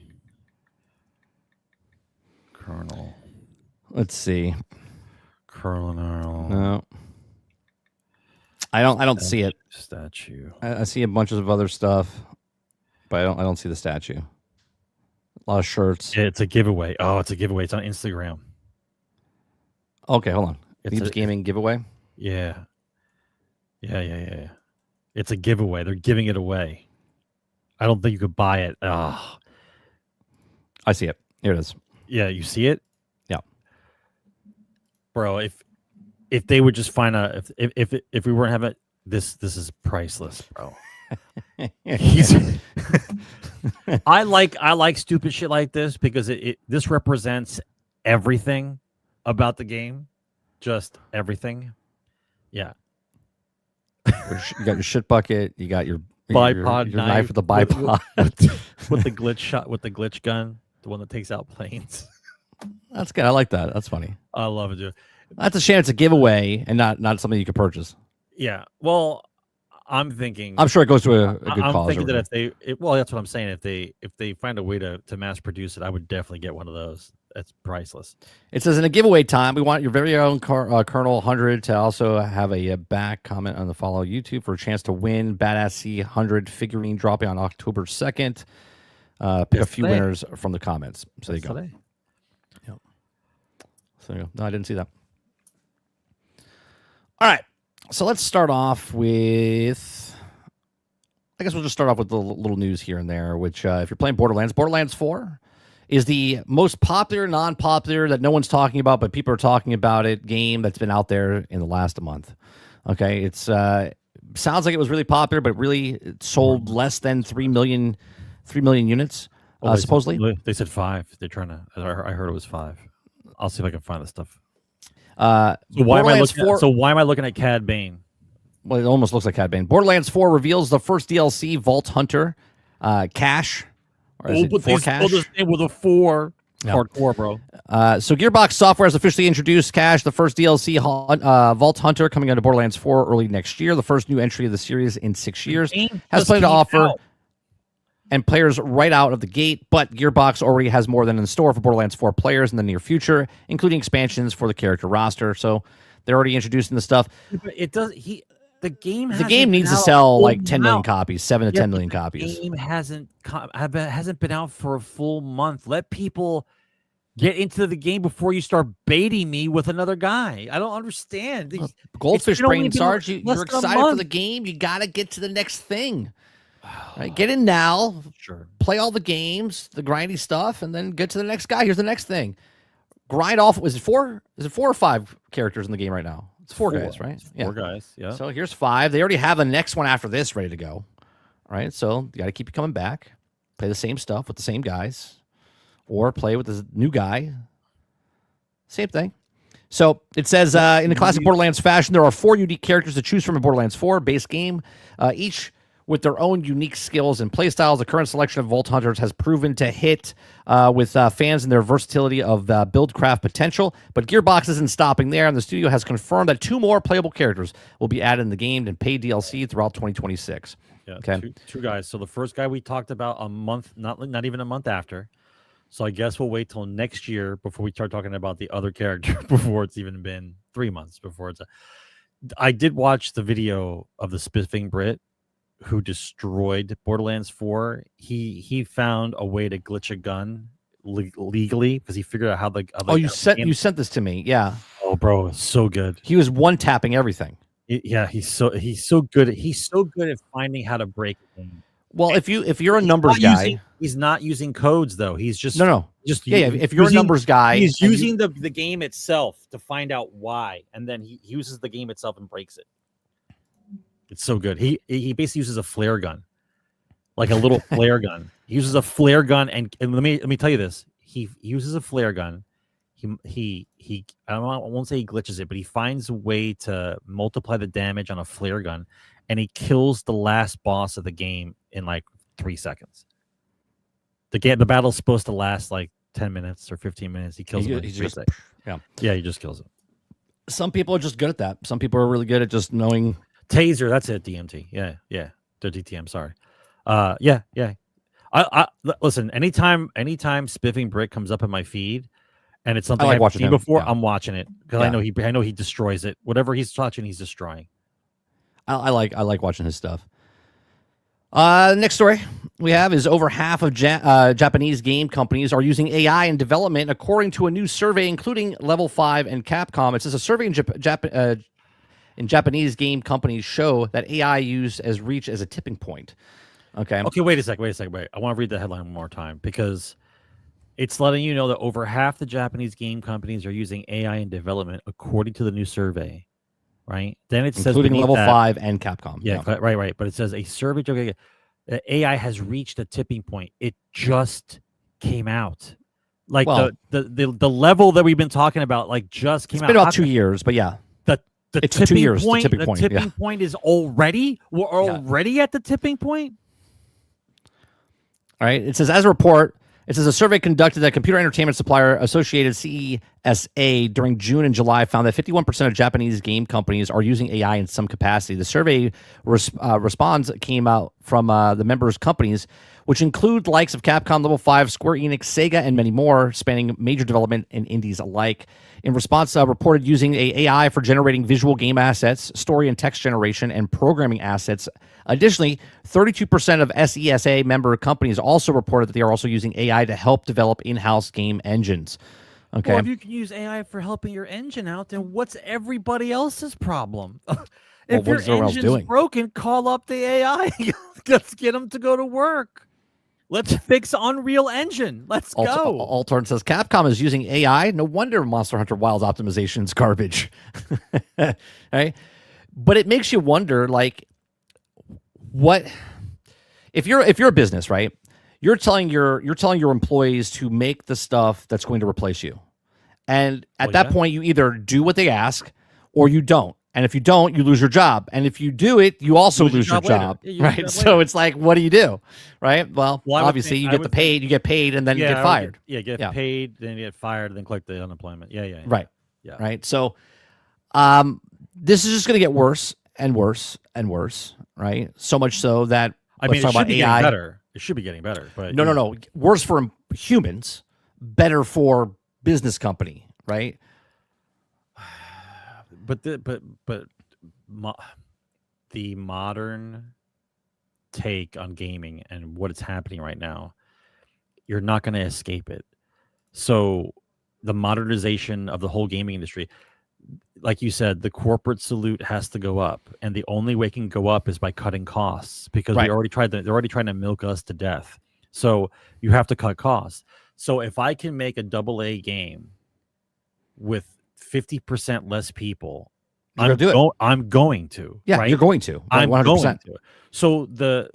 Colonel. Let's see. Colonel. No. I don't see it. Statue. I see a bunch of other stuff, but I don't see the statue. A lot of shirts. It's a giveaway. Oh, it's a giveaway. It's on Instagram. Okay, hold on. It's It's Gaming giveaway. Yeah. It's a giveaway. They're giving it away. I don't think you could buy it. Oh. I see it. Here it is. Yeah, you see it? Yeah. Bro, if they would just find a if we weren't having this is priceless, bro. I like stupid shit like this because this represents everything about the game. Just everything. Yeah. You got your shit bucket. You got your bipod your knife with the bipod. with the glitch shot, with the glitch gun, the one that takes out planes. That's good. I like that. That's funny. I love it, dude. That's a shame. It's a giveaway and not something you could purchase. Yeah. Well, I'm thinking. I'm sure it goes to a good cause. I'm thinking that well, that's what I'm saying. If they find a way to mass produce it, I would definitely get one of those. That's priceless. It says in a giveaway time, we want your very own Colonel 100 to also have a back comment on the follow YouTube for a chance to win Badass C 100 figurine dropping on October 2nd. Pick a few winners from the comments. So there you go. Today. Yep. So there you go. No, I didn't see that. All right. So let's start off with, I guess we'll just start off with the little news here and there, which if you're playing Borderlands 4 is the most popular, non-popular that no one's talking about, but people are talking about it game that's been out there in the last month. Okay. It's sounds like it was really popular, but really it sold less than 3 million units, supposedly. They said 5. They're trying to, I heard it was 5. I'll see if I can find the stuff. So why am I looking at Cad Bane? Well, it almost looks like Cad Bane. Borderlands 4 reveals the first DLC, Vault Hunter, Cash. Or is it please spell this name with a 4. No. Hardcore, bro. So Gearbox Software has officially introduced Cash, the first DLC, Vault Hunter, coming out of Borderlands 4 early next year. The first new entry of the series in 6 years. Has plenty to offer. And players right out of the gate, but Gearbox already has more than in store for Borderlands 4 players in the near future, including expansions for the character roster. So they're already introducing the stuff. It does. The game needs to sell like 10 million copies, 7 to 10 million copies. The game hasn't been out for a full month. Let people get into the game before you start baiting me with another guy. I don't understand. Goldfish Brain, Sarge, you're excited for the game. You got to get to the next thing. Right, get in now. Sure. Play all the games, the grindy stuff, and then get to the next guy. Here's the next thing. Grind off. Is it 4? Is it 4 or 5 characters in the game right now? It's 4 guys, right? Yeah. 4 guys. Yeah. So here's 5. They already have the next one after this ready to go. All right. So you got to keep you coming back. Play the same stuff with the same guys, or play with this new guy. Same thing. So it says in the classic Borderlands fashion, there are 4 unique characters to choose from in Borderlands 4 base game, each with their own unique skills and playstyles. The current selection of Vault Hunters has proven to hit with fans and their versatility of buildcraft potential. But Gearbox isn't stopping there, and the studio has confirmed that 2 more playable characters will be added in the game and paid DLC throughout 2026. Yeah, okay. 2 guys. So the first guy we talked about a month, not even a month after. So I guess we'll wait till next year before we start talking about the other character before it's even been 3 months before it's. I did watch the video of the Spiffing Brit who destroyed Borderlands 4. He found a way to glitch a gun legally because he figured out how the you sent this to me. Yeah. Oh, bro, it's so good. He was one-tapping everything. Yeah, he's so good. He's so good at finding how to break a game. Well, if you're a numbers guy, he's not using codes though. He's just just if you're a numbers guy, he's using the game itself to find out why, and then he uses the game itself and breaks it. It's so good. He basically uses a flare gun, like a little flare gun, He uses a flare gun, and let me tell you this. He uses a flare gun. He I won't say he glitches it, but he finds a way to multiply the damage on a flare gun, and he kills the last boss of the game in like 3 seconds. The battle's supposed to last like 10 minutes or 15 minutes. He kills him in 3 seconds. Yeah, he just kills him. Some people are just good at that. Some people are really good at just knowing. Taser, that's it. DMT. Yeah. The DTM. Sorry. Yeah. I listen. Anytime Spiffing Brick comes up in my feed, and it's something I like I've watching seen him. before, Yeah. I'm watching it because I know he destroys it. Whatever he's touching, he's destroying. I like watching his stuff. Next story we have is over half of Japanese game companies are using AI in development, according to a new survey, including Level 5 and Capcom. It says a survey in Japanese game companies show that AI use has reached as a tipping point. Okay. Wait a second. I want to read the headline one more time because it's letting you know that over half the Japanese game companies are using AI in development, according to the new survey. Right? Then it says including Level 5 and Capcom. Yeah, right. But it says a survey that AI has reached a tipping point. It just came out. Like the level that we've been talking about, like just came out. It's been about 2 years, but yeah. It's 2 years. The tipping point is already. We're already at the tipping point. All right. It says, as a report, it says a survey conducted at computer entertainment supplier Associated CESA during June and July found that 51% of Japanese game companies are using AI in some capacity. The survey response came out from the members' companies, which include likes of Capcom, Level 5, Square Enix, Sega, and many more, spanning major development and indies alike. In response, reported using AI for generating visual game assets, story and text generation, and programming assets. Additionally, 32% of SESA member companies also reported that they are also using AI to help develop in-house game engines. Okay. Well, if you can use AI for helping your engine out, then what's everybody else's problem? If your engine's broken, call up the AI. Let's get them to go to work. Let's fix Unreal Engine. Let's go. Altorn says Capcom is using AI. No wonder Monster Hunter Wilds optimization is garbage. Right? But it makes you wonder, like, what if you're a business, right? You're telling your employees to make the stuff that's going to replace you. And at that point, you either do what they ask or you don't. And if you don't, you lose your job. And if you do it, you also lose your job. Right? So it's like, what do? Right? Well, obviously you get paid, and then you get fired. Get paid, then you get fired, and then collect the unemployment. Yeah. Right. Yeah. Right. So this is just going to get worse and worse and worse. Right? So much so that it should be getting better. It should be getting better. But no. Worse for humans, better for business company. Right? But the modern take on gaming and what is happening right now, you're not going to escape it. So the modernization of the whole gaming industry, like you said, the corporate salute has to go up, and the only way it can go up is by cutting costs, because they're already trying to milk us to death. So you have to cut costs. So if I can make a AA game with 50% less people, I'm going to. Yeah, right? you're going to. 100%. I'm going to. So the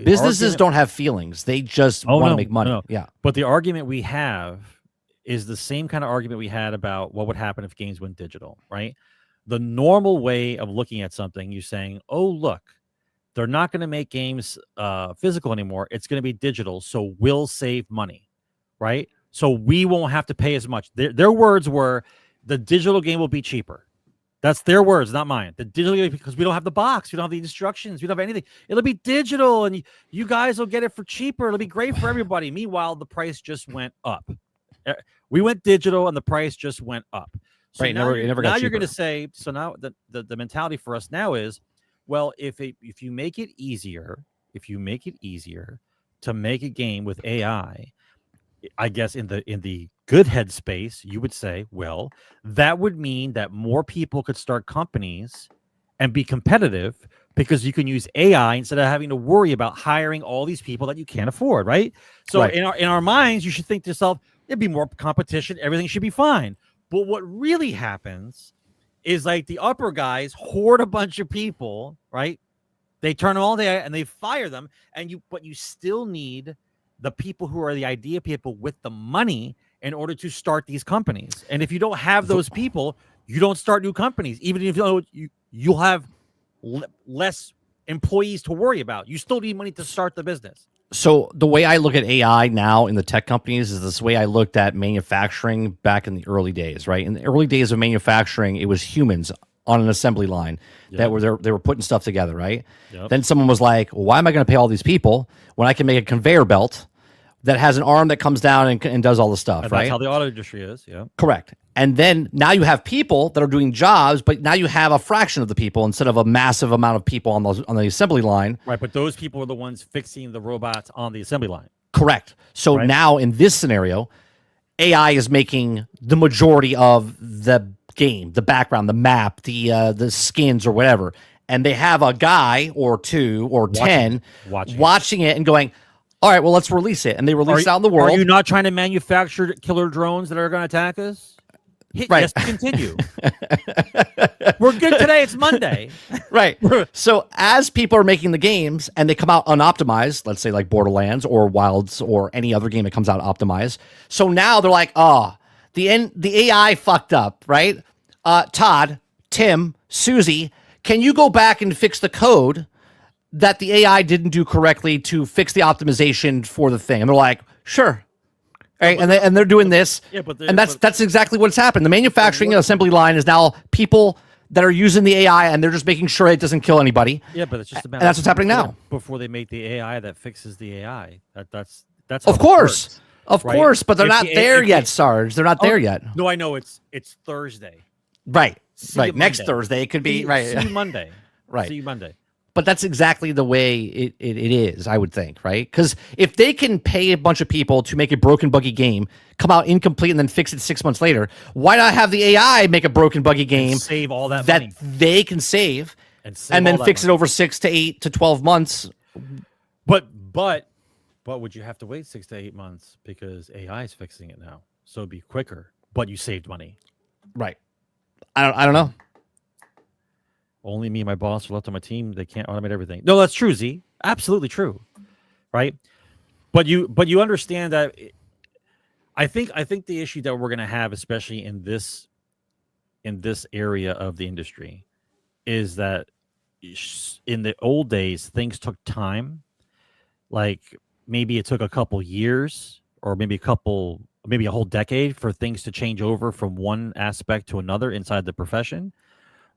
businesses don't have feelings; they just want to make money. No. Yeah, but the argument we have is the same kind of argument we had about what would happen if games went digital, right? The normal way of looking at something, you're saying, "Oh, look, they're not going to make games physical anymore. It's going to be digital, so we'll save money, right? So we won't have to pay as much." Their words were, "The digital game will be cheaper." That's their words, not mine. The digital game, because we don't have the box, we don't have the instructions, we don't have anything. It'll be digital, and you guys will get it for cheaper. It'll be great for everybody. Meanwhile, the price just went up. We went digital, and the price just went up. So right. Now You're going to say, so now the mentality for us now is, well, if you make it easier to make a game with AI, I guess in the good headspace, you would say, well, that would mean that more people could start companies and be competitive, because you can use AI instead of having to worry about hiring all these people that you can't afford, right? So in our minds, you should think to yourself, there'd be more competition, everything should be fine. But what really happens is, like, the upper guys hoard a bunch of people, right? They turn them all day and they fire them, but you still need the people who are the idea people with the money in order to start these companies. And if you don't have those people, you don't start new companies. Even if you'll have less employees to worry about, you still need money to start the business. So the way I look at AI now in the tech companies is this way I looked at manufacturing back in the early days, right? In the early days of manufacturing, it was humans on an assembly line that were there. They were putting stuff together, right? Yep. Then someone was like, well, why am I going to pay all these people when I can make a conveyor belt that has an arm that comes down and does all the stuff, And right? that's how the auto industry is. Yeah. Correct. And then now you have people that are doing jobs, but now you have a fraction of the people instead of a massive amount of people on the assembly line. Right, but those people are the ones fixing the robots on the assembly line. Correct. So now in this scenario, AI is making the majority of the game, the background, the map, the skins or whatever, and they have a guy or two or 10 watching it and going, all right, well, let's release it. And they release it out in the world. Are you not trying to manufacture killer drones that are going to attack us? Right. Yes, continue. We're good today. It's Monday. Right. So as people are making the games and they come out unoptimized, let's say like Borderlands or Wilds or any other game that comes out optimized. So now they're like, the AI fucked up, right? Todd, Tim, Susie, can you go back and fix the code that the AI didn't do correctly to fix the optimization for the thing? And they're like, sure. Right, and they're doing this, and that's exactly what's happened. The manufacturing and assembly line is now people that are using the AI, and they're just making sure it doesn't kill anybody. Yeah, but it's just about and that's what's happening now. Before they make the AI that fixes the AI, that's of course, but they're not there yet, Sarge. They're not there yet. No, I know it's Thursday. Right. Next Thursday it could be See you Monday. Right. See you Monday. But that's exactly the way it is, I would think, right? Because if they can pay a bunch of people to make a broken, buggy game, come out incomplete, and then fix it 6 months later, why not have the AI make a broken, buggy game and save all that that money. They can save and then fix it over 6 to 8 to 12 months? But would you have to wait 6 to 8 months because AI is fixing it now? So it'd be quicker, but you saved money. Right. I don't know. Only me and my boss are left on my team. They can't automate everything. No, that's true, Z. Absolutely true. Right? But you understand that I think the issue that we're going to have, especially in this area of the industry, is that in the old days things took time. Like maybe it took a couple years or maybe a whole decade for things to change over from one aspect to another inside the profession.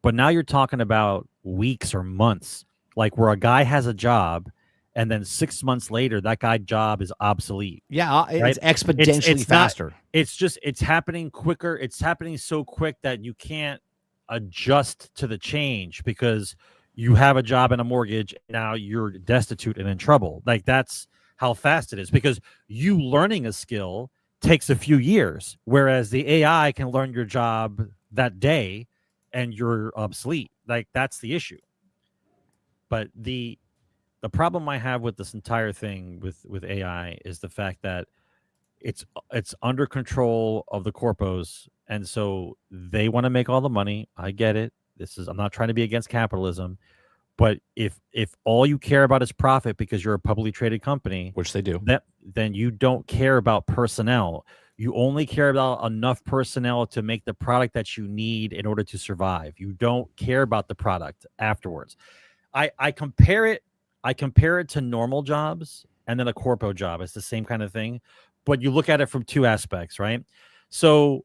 But now you're talking about weeks or months, like where a guy has a job and then 6 months later, that guy's job is obsolete. Yeah, it's exponentially faster. It's happening quicker. It's happening so quick that you can't adjust to the change because you have a job and a mortgage. Now you're destitute and in trouble. Like that's how fast it is because you learning a skill takes a few years, whereas the AI can learn your job that day and you're obsolete. Like that's the issue. But the problem I have with this entire thing with AI is the fact that it's under control of the corpos, and so they want to make all the money. I get it. I'm not trying to be against capitalism, but if all you care about is profit because you're a publicly traded company, which they do, then you don't care about personnel. You only care about enough personnel to make the product that you need in order to survive. You don't care about the product afterwards. I compare it to normal jobs and then a corpo job. It's the same kind of thing, but you look at it from two aspects, right? So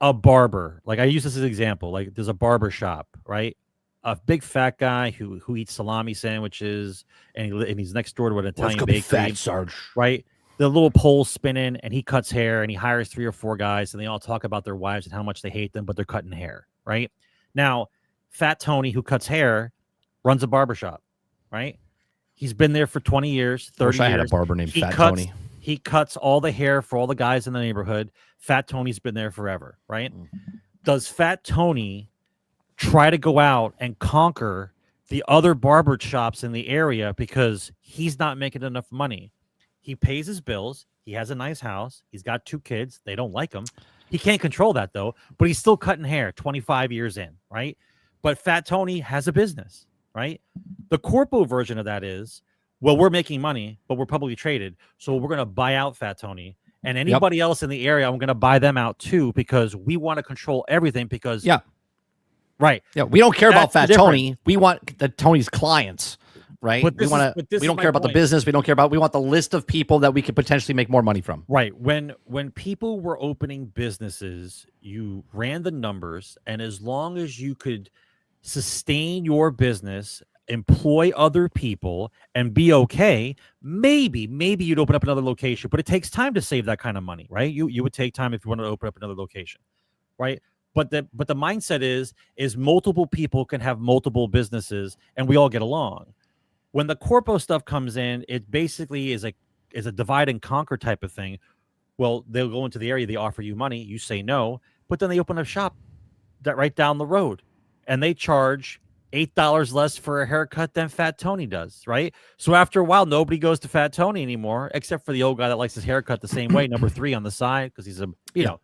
a barber, like I use this as an example, like there's a barber shop, right? A big fat guy who eats salami sandwiches and he's next door to an Italian bakery, fat, Sarge. Right? The little pole spinning, and he cuts hair, and he hires 3 or 4 guys, and they all talk about their wives and how much they hate them, but they're cutting hair, right? Now, Fat Tony, who cuts hair, runs a barbershop, right? He's been there for 20 years, 30 years. I had a barber named Fat Tony. He cuts all the hair for all the guys in the neighborhood. Fat Tony's been there forever, right? Does Fat Tony try to go out and conquer the other barber shops in the area because he's not making enough money? He pays his bills. He has a nice house. He's got 2 kids. They don't like him. He can't control that, though, but he's still cutting hair 25 years in, right? But Fat Tony has a business, right? The corpo version of that is well, we're making money, but we're publicly traded, so we're going to buy out Fat Tony. And anybody else in the area, I'm going to buy them out too, because we want to control everything. Because right, we don't care about That's Fat Tony. We want Tony's clients, right? But We don't care about the business. We want the list of people that we could potentially make more money from. Right. When people were opening businesses, you ran the numbers, and as long as you could sustain your business, employ other people, and be okay, maybe you'd open up another location. But it takes time to save that kind of money, right? You would take time if you want to open up another location, right? But the mindset is multiple people can have multiple businesses, and we all get along. When the corpo stuff comes in, it basically is a divide and conquer type of thing. Well, they'll go into the area, they offer you money, you say no, but then they open a shop that right down the road, and they charge $8 less for a haircut than Fat Tony does, right? So after a while, nobody goes to Fat Tony anymore, except for the old guy that likes his haircut the same way, number 3 on the side, because he's you know.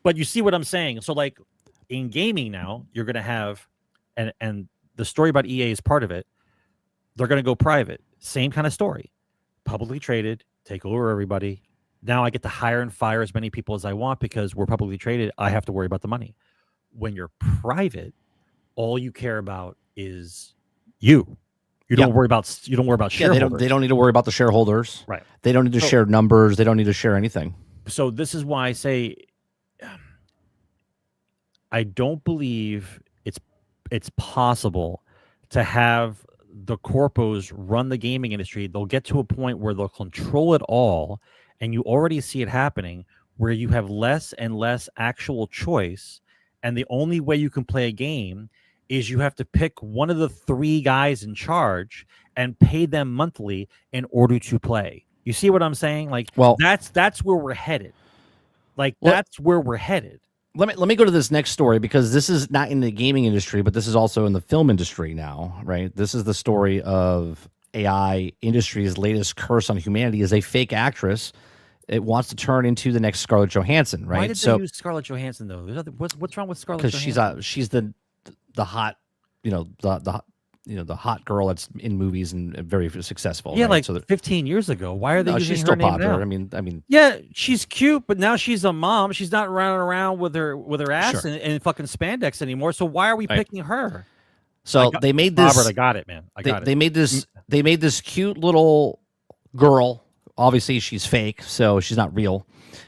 But you see what I'm saying? So like in gaming now, you're going to have, and the story about EA is part of it. They're going to go private. Same kind of story. Publicly traded, take over everybody. Now I get to hire and fire as many people as I want because we're publicly traded. I have to worry about the money. When you're private, all you care about is you. You don't worry about shareholders. Yeah, they don't need to worry about the shareholders. Right. They don't need to share numbers. They don't need to share anything. So this is why I say I don't believe it's possible to have the corpos run the gaming industry. They'll get to a point where they'll control it all, and you already see it happening, where you have less and less actual choice, and the only way you can play a game is you have to pick one of the 3 guys in charge and pay them monthly in order to play. You see what I'm saying? Like, well, that's where we're headed. That's where we're headed. Let me go to this next story, because this is not in the gaming industry, but this is also in the film industry now, right? This is the story of AI industry's latest curse on humanity is a fake actress. It wants to turn into the next Scarlett Johansson, right? Why did they use Scarlett Johansson though? What's wrong with Scarlett Johansson? Because she's the hot, the hot girl that's in movies and very successful. Yeah, right? like 15 years ago. Why are they using she's her still name popular. now? I mean, yeah, she's cute, but now she's a mom. She's not running around with her ass in fucking spandex anymore. So why are we picking her? So they made this. Robert, I got it, man. They made this. They made this cute little girl. Obviously, she's fake, so she's not real.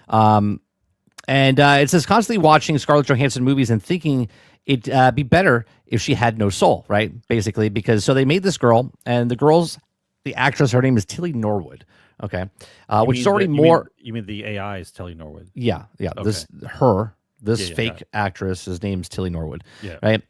And it says constantly watching Scarlett Johansson movies and thinking it'd be better if she had no soul, right? Basically, because so they made this girl, and the actress, her name is TillyNorwood. Okay, which is already more. You mean the AI is TillyNorwood? Yeah. Okay. This fake actress, his name's TillyNorwood. Yeah. Right.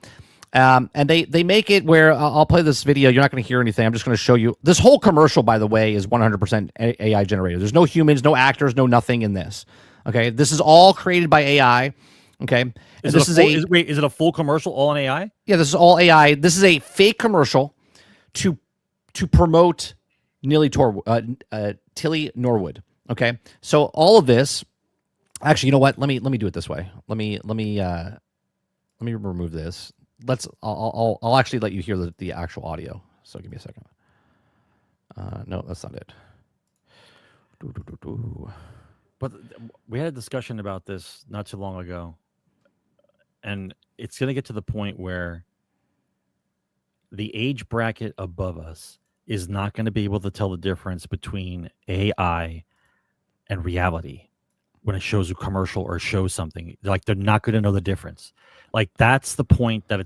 And they make it where I'll play this video. You're not going to hear anything. I'm just going to show you. This whole commercial, by the way, is 100% AI generated. There's no humans, no actors, no nothing in this. Okay, this is all created by AI. Okay, is it a full commercial all on AI? Yeah, this is all AI. This is a fake commercial to promote TillyNorwood. Okay, so all of this. Actually, you know what? Let me do it this way. Let me remove this. I'll actually let you hear the actual audio. So give me a second. No, that's not it. But we had a discussion about this not too long ago, and it's going to get to the point where the age bracket above us is not going to be able to tell the difference between AI and reality when it shows a commercial or shows something. Like, they're not going to know the difference. Like, that's the point that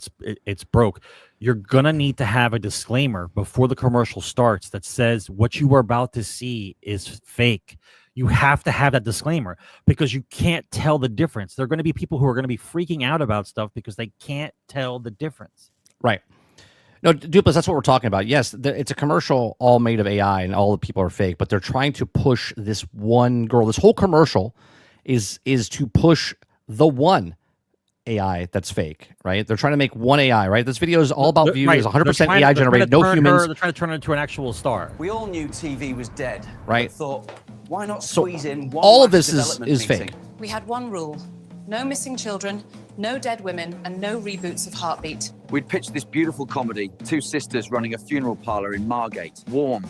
it's broke. You're going to need to have a disclaimer before the commercial starts that says what you are about to see is fake. You have to have that disclaimer because you can't tell the difference. There are going to be people who are going to be freaking out about stuff because they can't tell the difference. Right. No, Dupless, that's what we're talking about. Yes, it's a commercial all made of AI and all the people are fake, but they're trying to push this one girl. This whole commercial is to push the one AI that's fake, right? They're trying to make one AI, right? This video is all about views, 100% AI generated, no humans. They're trying to turn her into an actual star. We all knew TV was dead, right? Thought, why not squeeze in one all of this is fake. We had one rule: no missing children, No dead women and no reboots of Heartbeat. We'd pitched this beautiful comedy, two sisters running a funeral parlour in Margate. Warm,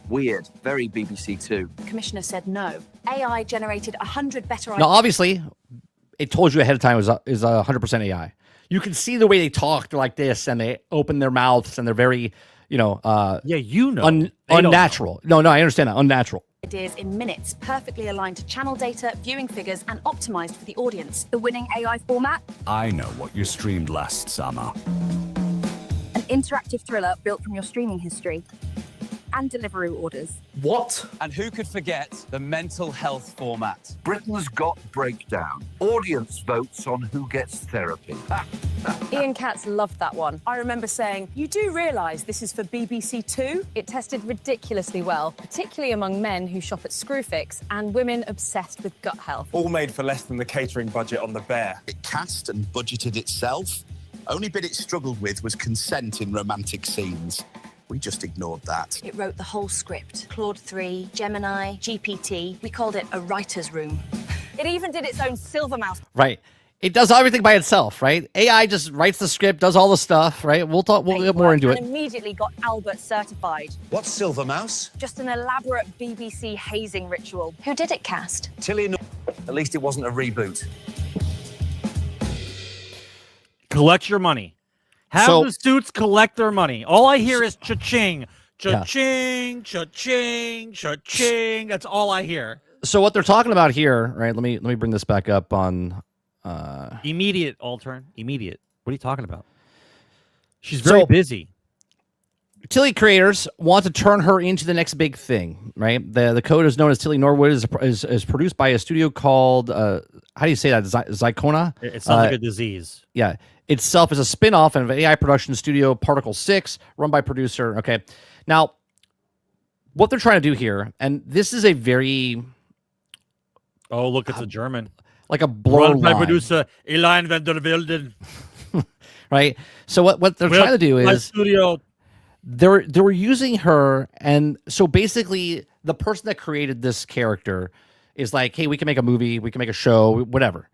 weird, very BBC Two. Commissioner said no. AI generated 100 better Now, obviously, it told you ahead of time it was 100% AI. You can see the way they talk. They're like this, and they open their mouths, and they're very, unnatural. No, I understand that. Unnatural. ideas in minutes, perfectly aligned to channel data, viewing figures, and optimized for the audience. The winning AI format? I know what you streamed last summer. An interactive thriller built from your streaming history and Deliveroo orders. What? And who could forget the mental health format? Britain's Got Breakdown. Audience votes on who gets therapy. Ian Katz loved that one. I remember saying, you do realise this is for BBC Two? It tested ridiculously well, particularly among men who shop at Screwfix and women obsessed with gut health. All made for less than the catering budget on The Bear. It cast and budgeted itself. Only bit it struggled with was consent in romantic scenes. We just ignored that. It wrote the whole script. Claude 3, Gemini, GPT. We called it a writer's room. It even did its own Silver Mouse. Right. It does everything by itself, right? AI just writes the script, does all the stuff, right? We'll get more into it. And immediately got Albert certified. What's Silver Mouse? Just an elaborate BBC hazing ritual. Who did it cast? TillyNorwood. At least it wasn't a reboot. Collect your money. Have the suits collect their money. All I hear is cha-ching, cha-ching, cha-ching, cha-ching. That's all I hear. So what they're talking about here, right? Let me bring this back up on immediate, Altern. Immediate. What are you talking about? She's very busy. Tilly creators want to turn her into the next big thing, right? The code is known as TillyNorwood, is produced by a studio called how do you say that? Zycona? It sounds like a disease. Yeah. Itself is a spin-off of AI production studio Particle 6, run by producer. Okay. Now, what they're trying to do here, and this is a very... Oh, look, it's a German. Like a blur run by line. producer Elin van der Wilden. Right? So what they're trying to do is... Studio. They were using her, and so basically the person that created this character is like, hey, we can make a movie, we can make a show, whatever.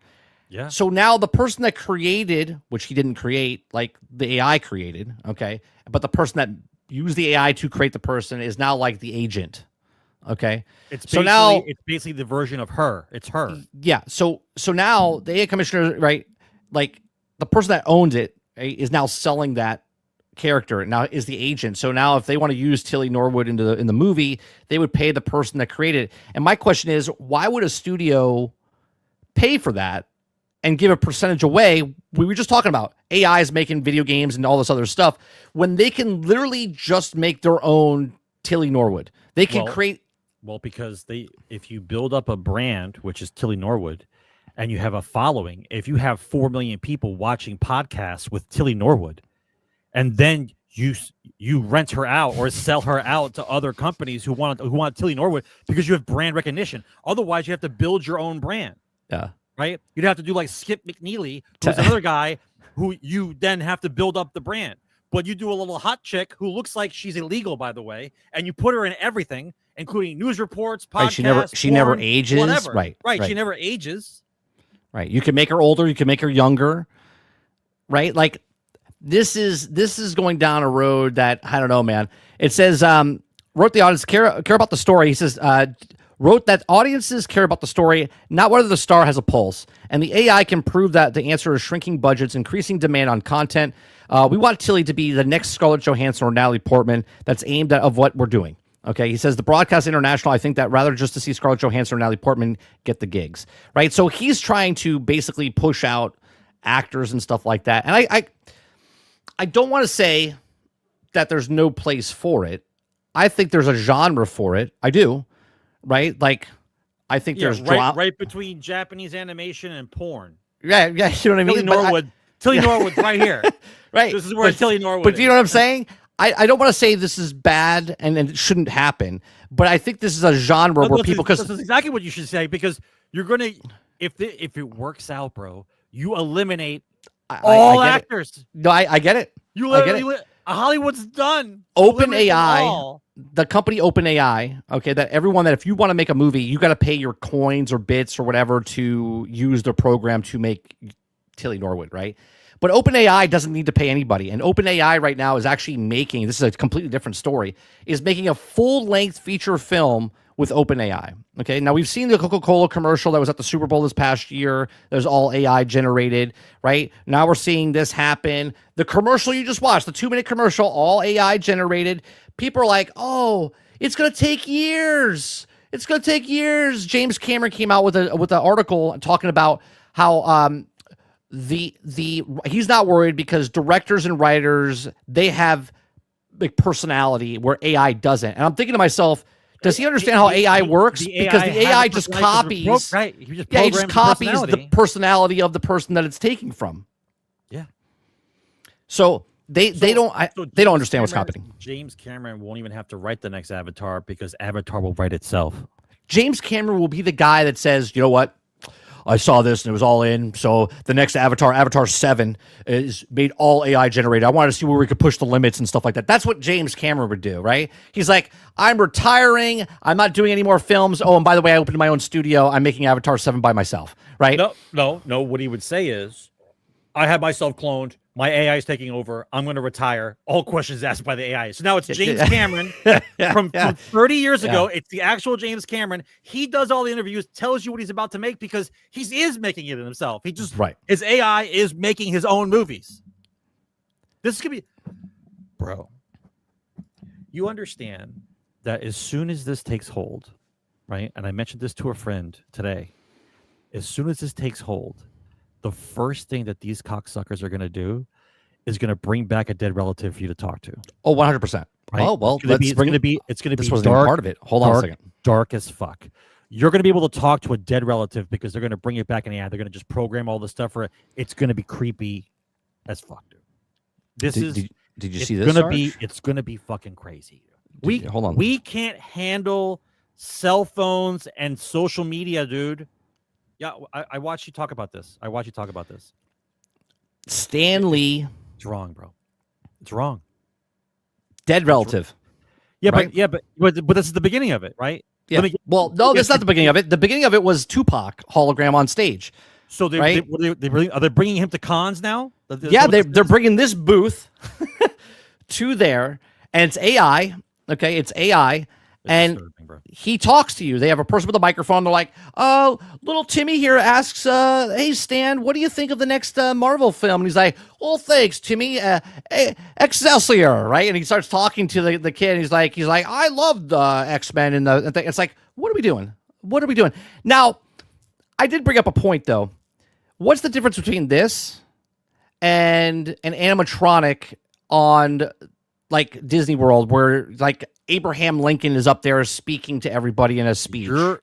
Yeah. So now the person that created, which he didn't create, like the AI created, okay, but the person that used the AI to create the person is now like the agent, okay. It's basically the version of her. It's her. Yeah. So now the AI commissioner, right, like the person that owned it, right, is now selling that character now is the agent. So now if they want to use TillyNorwood in the movie, they would pay the person that created it. And my question is, why would a studio pay for that and give a percentage away? We were just talking about AI is making video games and all this other stuff when they can literally just make their own TillyNorwood. They can create. Well, because if you build up a brand, which is TillyNorwood, and you have a following, if you have 4 million people watching podcasts with TillyNorwood, and then you rent her out or sell her out to other companies who want TillyNorwood because you have brand recognition. Otherwise, you have to build your own brand. Yeah. Right? You'd have to do like Skip McNeely, who's another guy who you then have to build up the brand. But you do a little hot chick who looks like she's illegal, by the way, and you put her in everything, including news reports, podcasts, Right, she never ages. Whatever. Right. She never ages. Right. You can make her older. You can make her younger. Right. Like this is going down a road that I don't know, man. It says wrote the audience care about the story. He says wrote that audiences care about the story, not whether the star has a pulse. And the AI can prove that the answer is shrinking budgets, increasing demand on content. We want Tilly to be the next Scarlett Johansson or Natalie Portman that's aimed at of what we're doing. Okay, he says the Broadcast International, I think that rather just to see Scarlett Johansson or Natalie Portman get the gigs. Right? So he's trying to basically push out actors and stuff like that. And I don't want to say that there's no place for it. I think there's a genre for it. I do. Right? Like, I think there's right between Japanese animation and porn. Yeah, you know what I mean? TillyNorwood's right here. Right. This is where TillyNorwood But do you know what I'm saying? I don't want to say this is bad and it shouldn't happen, but I think this is a genre where people... This is exactly what you should say, because you're going to... If it works out, bro, you eliminate all actors. No, I get it. You literally... Hollywood's done. OpenAI, the company OpenAI, okay, that everyone that if you want to make a movie, you got to pay your coins or bits or whatever to use the program to make TillyNorwood, right? But OpenAI doesn't need to pay anybody. And OpenAI right now is actually making, this is a completely different story, is making a full-length feature film with OpenAI. Okay, now we've seen the Coca-Cola commercial that was at the Super Bowl this past year. That was all AI generated, right? Now we're seeing this happen. The commercial you just watched, the 2-minute commercial, all AI generated. People are like, oh, it's going to take years. It's going to take years. James Cameron came out with an article talking about how he's not worried because directors and writers, they have like personality where AI doesn't. And I'm thinking to myself, does he understand how AI works? Because the AI just copies, right? He just copies the personality of the person that it's taking from. Yeah. So they don't understand what's happening. James Cameron won't even have to write the next Avatar because Avatar will write itself. James Cameron will be the guy that says, you know what? I saw this and it was all in. So the next Avatar 7, is made all AI generated. I wanted to see where we could push the limits and stuff like that. That's what James Cameron would do, right? He's like, I'm retiring. I'm not doing any more films. Oh, and by the way, I opened my own studio. I'm making Avatar 7 by myself, right? No. What he would say is, I have myself cloned. My AI is taking over. I'm going to retire. All questions asked by the AI. So now it's James Cameron from 30 years ago. It's the actual James Cameron. He does all the interviews, tells you what he's about to make because he is making it himself. He just his AI is making his own movies. This could be, bro. You understand that as soon as this takes hold, right? And I mentioned this to a friend today. As soon as this takes hold, the first thing that these cocksuckers are going to do is going to bring back a dead relative for you to talk to. Oh, 100%. Right? Oh, well, it's going to be this wasn't even part of it. Hold on a second. Dark as fuck. You're going to be able to talk to a dead relative because they're going to bring it back in the ad. They're going to just program all the stuff for it. It's going to be creepy as fuck, dude. Did you see this? It's going to be fucking crazy. Hold on. We can't handle cell phones and social media, dude. Yeah, I watched you talk about this. Stan Lee. It's wrong, bro. It's wrong. Dead relative. Yeah, right? but this is the beginning of it, right? Yeah. No, that's not the beginning of it. The beginning of it was Tupac hologram on stage. So are they bringing him to cons now? They're bringing this booth to there, and it's AI. Okay, it's AI. And he talks to you. They have a person with a microphone. They're like, oh, little Timmy here asks, hey, Stan, what do you think of the next Marvel film? And he's like, oh, thanks, Timmy. Excelsior, right? And he starts talking to the kid. And he's like, I love the X-Men. And it's like, what are we doing? Now, I did bring up a point, though. What's the difference between this and an animatronic on, like, Disney World where, like, Abraham Lincoln is up there speaking to everybody in a speech? You're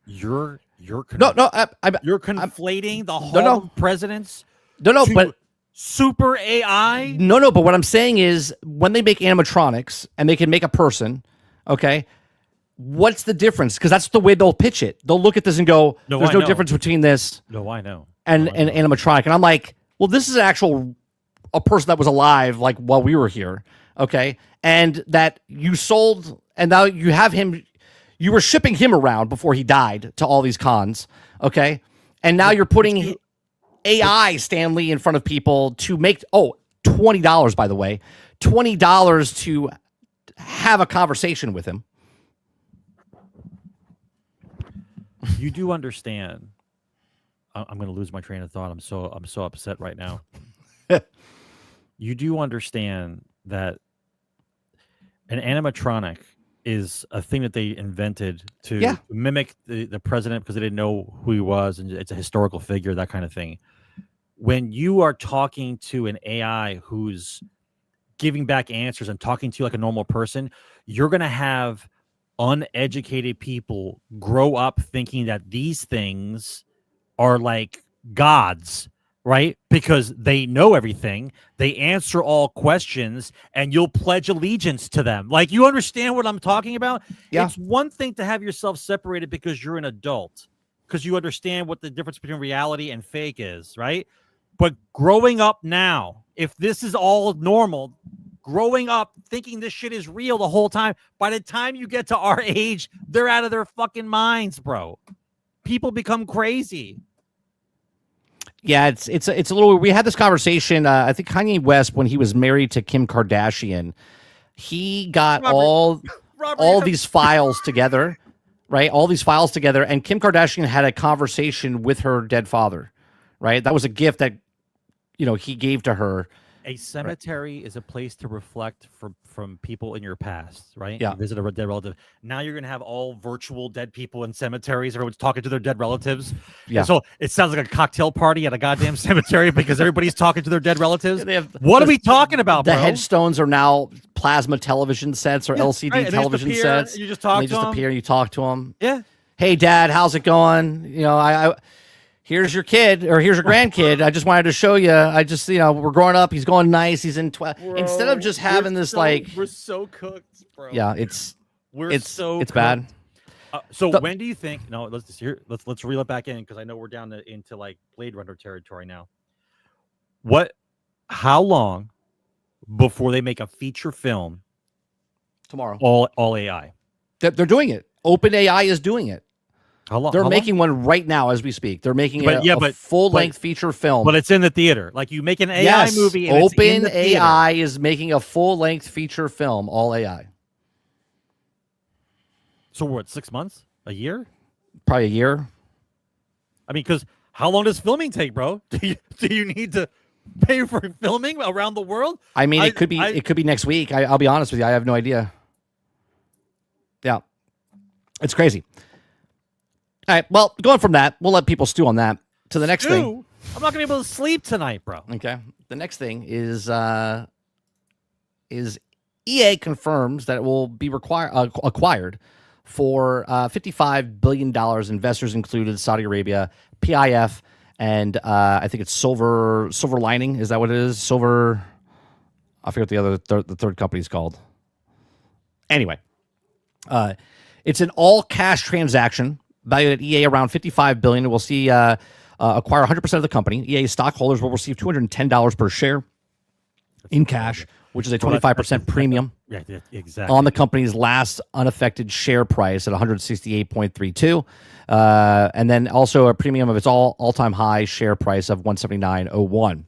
conflating the Hall of Presidents. But super AI. No, but what I'm saying is when they make animatronics and they can make a person, okay, what's the difference? Because that's the way they'll pitch it. They'll look at this and go, "There's no difference between this." No, I know. And animatronic, and I'm like, well, this is a person that was alive like while we were here, okay, and that you sold. And now you have him, you were shipping him around before he died to all these cons, okay? And now you're putting AI Stan Lee in front of people to make, $20, by the way, $20 to have a conversation with him. You do understand. I'm going to lose my train of thought. I'm so upset right now. You do understand that an animatronic is a thing that they invented to mimic the president because they didn't know who he was, and it's a historical figure, that kind of thing. When you are talking to an AI who's giving back answers and talking to you like a normal person, you're going to have uneducated people grow up thinking that these things are like gods, right? Because they know everything, they answer all questions, and you'll pledge allegiance to them. Like, you understand what I'm talking about? Yeah. It's one thing to have yourself separated because you're an adult, because you understand what the difference between reality and fake is, right? But growing up now, if this is all normal, growing up thinking this shit is real the whole time, by the time you get to our age, they're out of their fucking minds, bro. People become crazy. Yeah, it's a little. We had this conversation. I think Kanye West, when he was married to Kim Kardashian, he got all these files together, right? All these files together, and Kim Kardashian had a conversation with her dead father, right? That was a gift that he gave to her. A cemetery is a place to reflect from people in your past, right? Yeah. You visit a dead relative. Now you're gonna have all virtual dead people in cemeteries. Everyone's talking to their dead relatives. Yeah. And so it sounds like a cocktail party at a goddamn cemetery because everybody's talking to their dead relatives. They have, what are we talking about, the bro? headstones are now plasma television sets or LCD right, and they television just appear, sets. you just talk and they to just them. appear and you talk to them. Yeah. Hey, Dad, how's it going? I here's your kid or here's your grandkid. I just wanted to show you. I just, we're growing up. He's going nice. He's in 12. Instead of just having this we're so cooked, bro. Yeah, it's cooked. bad. So when do you think? No, let's reel it back in because I know we're down into like Blade Runner territory now. How long before they make a feature film? Tomorrow. All AI. They're doing it. OpenAI is doing it. How long? They're making one right now as we speak. They're making a full-length feature film. But it's in the theater. Like you make an AI movie. And OpenAI is making a full-length feature film, all AI. So what? 6 months? A year? Probably a year. I mean, because how long does filming take, bro? Do you need to pay for filming around the world? I mean, it could be next week. I'll be honest with you. I have no idea. Yeah, it's crazy. All right. Well, going from that, we'll let people stew on that to the next thing. I'm not gonna be able to sleep tonight, bro. Okay. The next thing is EA confirms that it will be acquired for $55 billion. Investors included Saudi Arabia, PIF, and I think it's Silver Lining. Is that what it is? Silver. I forget what the third company is called. Anyway, it's an all-cash transaction valued at EA around $55 billion. We'll see acquire 100% of the company. EA stockholders will receive $210 per share in cash, which is a 25% premium exactly on the company's last unaffected share price at 168.32, and then also a premium of its all-time high share price of 179.01.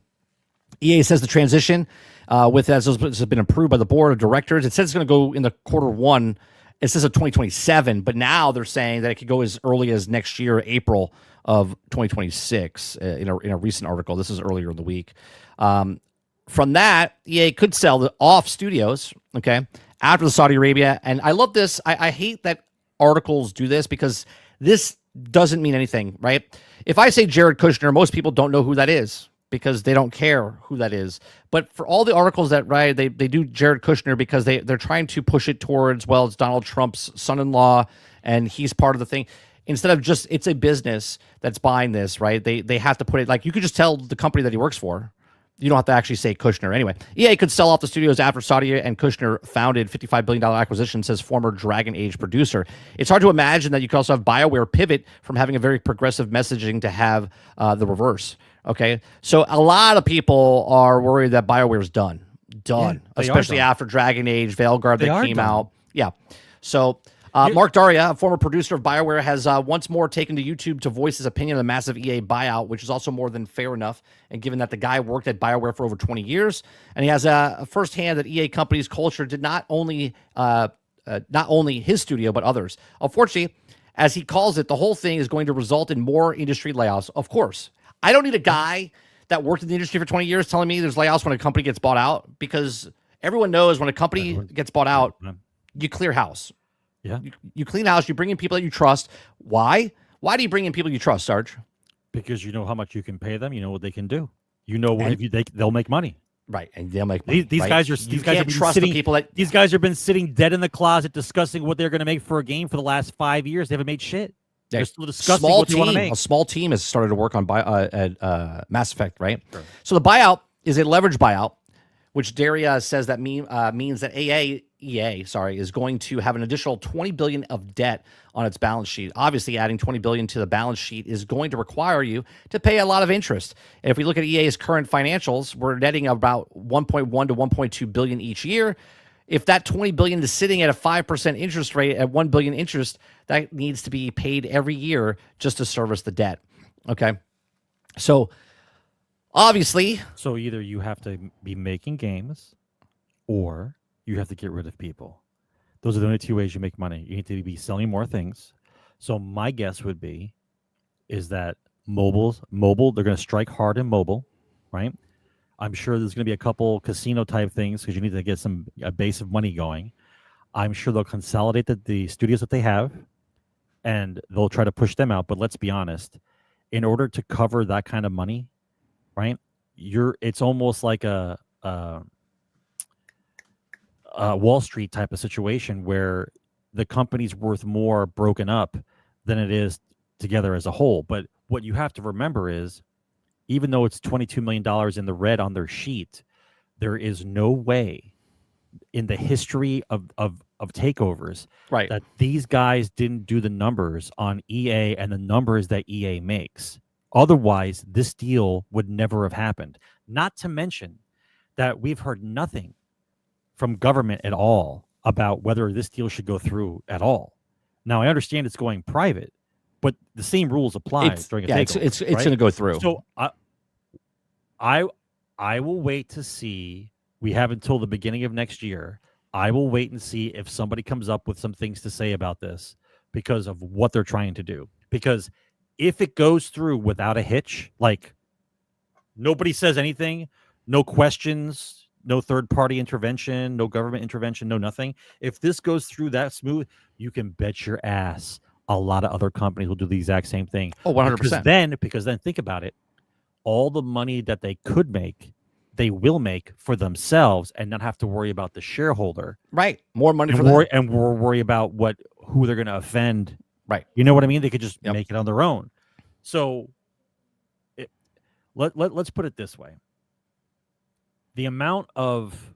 EA says the transition, has been approved by the board of directors. It says it's going to go in the Q1. It says of 2027, but now they're saying that it could go as early as next year, April of 2026. In a recent article, this is earlier in the week. From that, EA could sell off studios, okay, after the Saudi Arabia. And I love this. I hate that articles do this because this doesn't mean anything, right? If I say Jared Kushner, most people don't know who that is because they don't care who that is. But for all the articles that they do Jared Kushner because they're trying to push it towards, well, it's Donald Trump's son-in-law and he's part of the thing. Instead of just, it's a business that's buying this, right? They have to put it, like, you could just tell the company that he works for. You don't have to actually say Kushner. Anyway, EA could sell off the studios after Saudi and Kushner founded $55 billion acquisition, says former Dragon Age producer. It's hard to imagine that you could also have BioWare pivot from having a very progressive messaging to have the reverse. Okay, so a lot of people are worried that BioWare's done, especially after Dragon Age, Veilguard that came out. Yeah, so Mark Daria, a former producer of BioWare, has once more taken to YouTube to voice his opinion on the massive EA buyout, which is also more than fair enough. And given that the guy worked at BioWare for over 20 years, and he has a firsthand that EA company's culture did not only his studio but others. Unfortunately, as he calls it, the whole thing is going to result in more industry layoffs. Of course, I don't need a guy that worked in the industry for 20 years telling me there's layoffs when a company gets bought out, because everyone knows when a company gets bought out, you clear house. Yeah, you clean house. You bring in people that you trust. Why? Why do you bring in people you trust, Sarge? Because you know how much you can pay them. You know what they can do. You know they'll make money. Right, and they'll make money. These guys have been sitting dead in the closet discussing what they're going to make for a game for the last 5 years. They haven't made shit. They're still discussing what they want to make. A small team has started to work on Mass Effect, right? Sure. So the buyout is a leverage buyout, which Daria says that means that EA is going to have an additional $20 billion of debt on its balance sheet. Obviously, adding $20 billion to the balance sheet is going to require you to pay a lot of interest. And if we look at EA's current financials, we're netting about $1.1 to $1.2 billion each year. If that $20 billion is sitting at a 5% interest rate at $1 billion interest, that needs to be paid every year just to service the debt. Okay, so Obviously. So either you have to be making games, or you have to get rid of people. Those are the only two ways you make money. You need to be selling more things. So my guess would be is that mobile, they're going to strike hard in mobile, right? I'm sure there's going to be a couple casino type things because you need to get a base of money going. I'm sure they'll consolidate the studios that they have, and they'll try to push them out. But let's be honest, in order to cover that kind of money, right? It's almost like a Wall Street type of situation where the company's worth more broken up than it is together as a whole. But what you have to remember is, even though it's $22 million in the red on their sheet, there is no way in the history of takeovers that these guys didn't do the numbers on EA and the numbers that EA makes. Otherwise, this deal would never have happened. Not to mention that we've heard nothing from government at all about whether this deal should go through at all. Now, I understand it's going private, but the same rules apply during a takeover. It's going to go through. So I will wait to see. We have until the beginning of next year. I will wait and see if somebody comes up with some things to say about this because of what they're trying to do. Because if it goes through without a hitch, like nobody says anything, no questions, no third-party intervention, no government intervention, no nothing. If this goes through that smooth, you can bet your ass a lot of other companies will do the exact same thing. Oh, 100%. Because then think about it. All the money that they could make, they will make for themselves and not have to worry about the shareholder. Right. More money for them. And we'll worry about who they're going to offend. Right. You know what I mean? They could just make it on their own. So let's put it this way. The amount of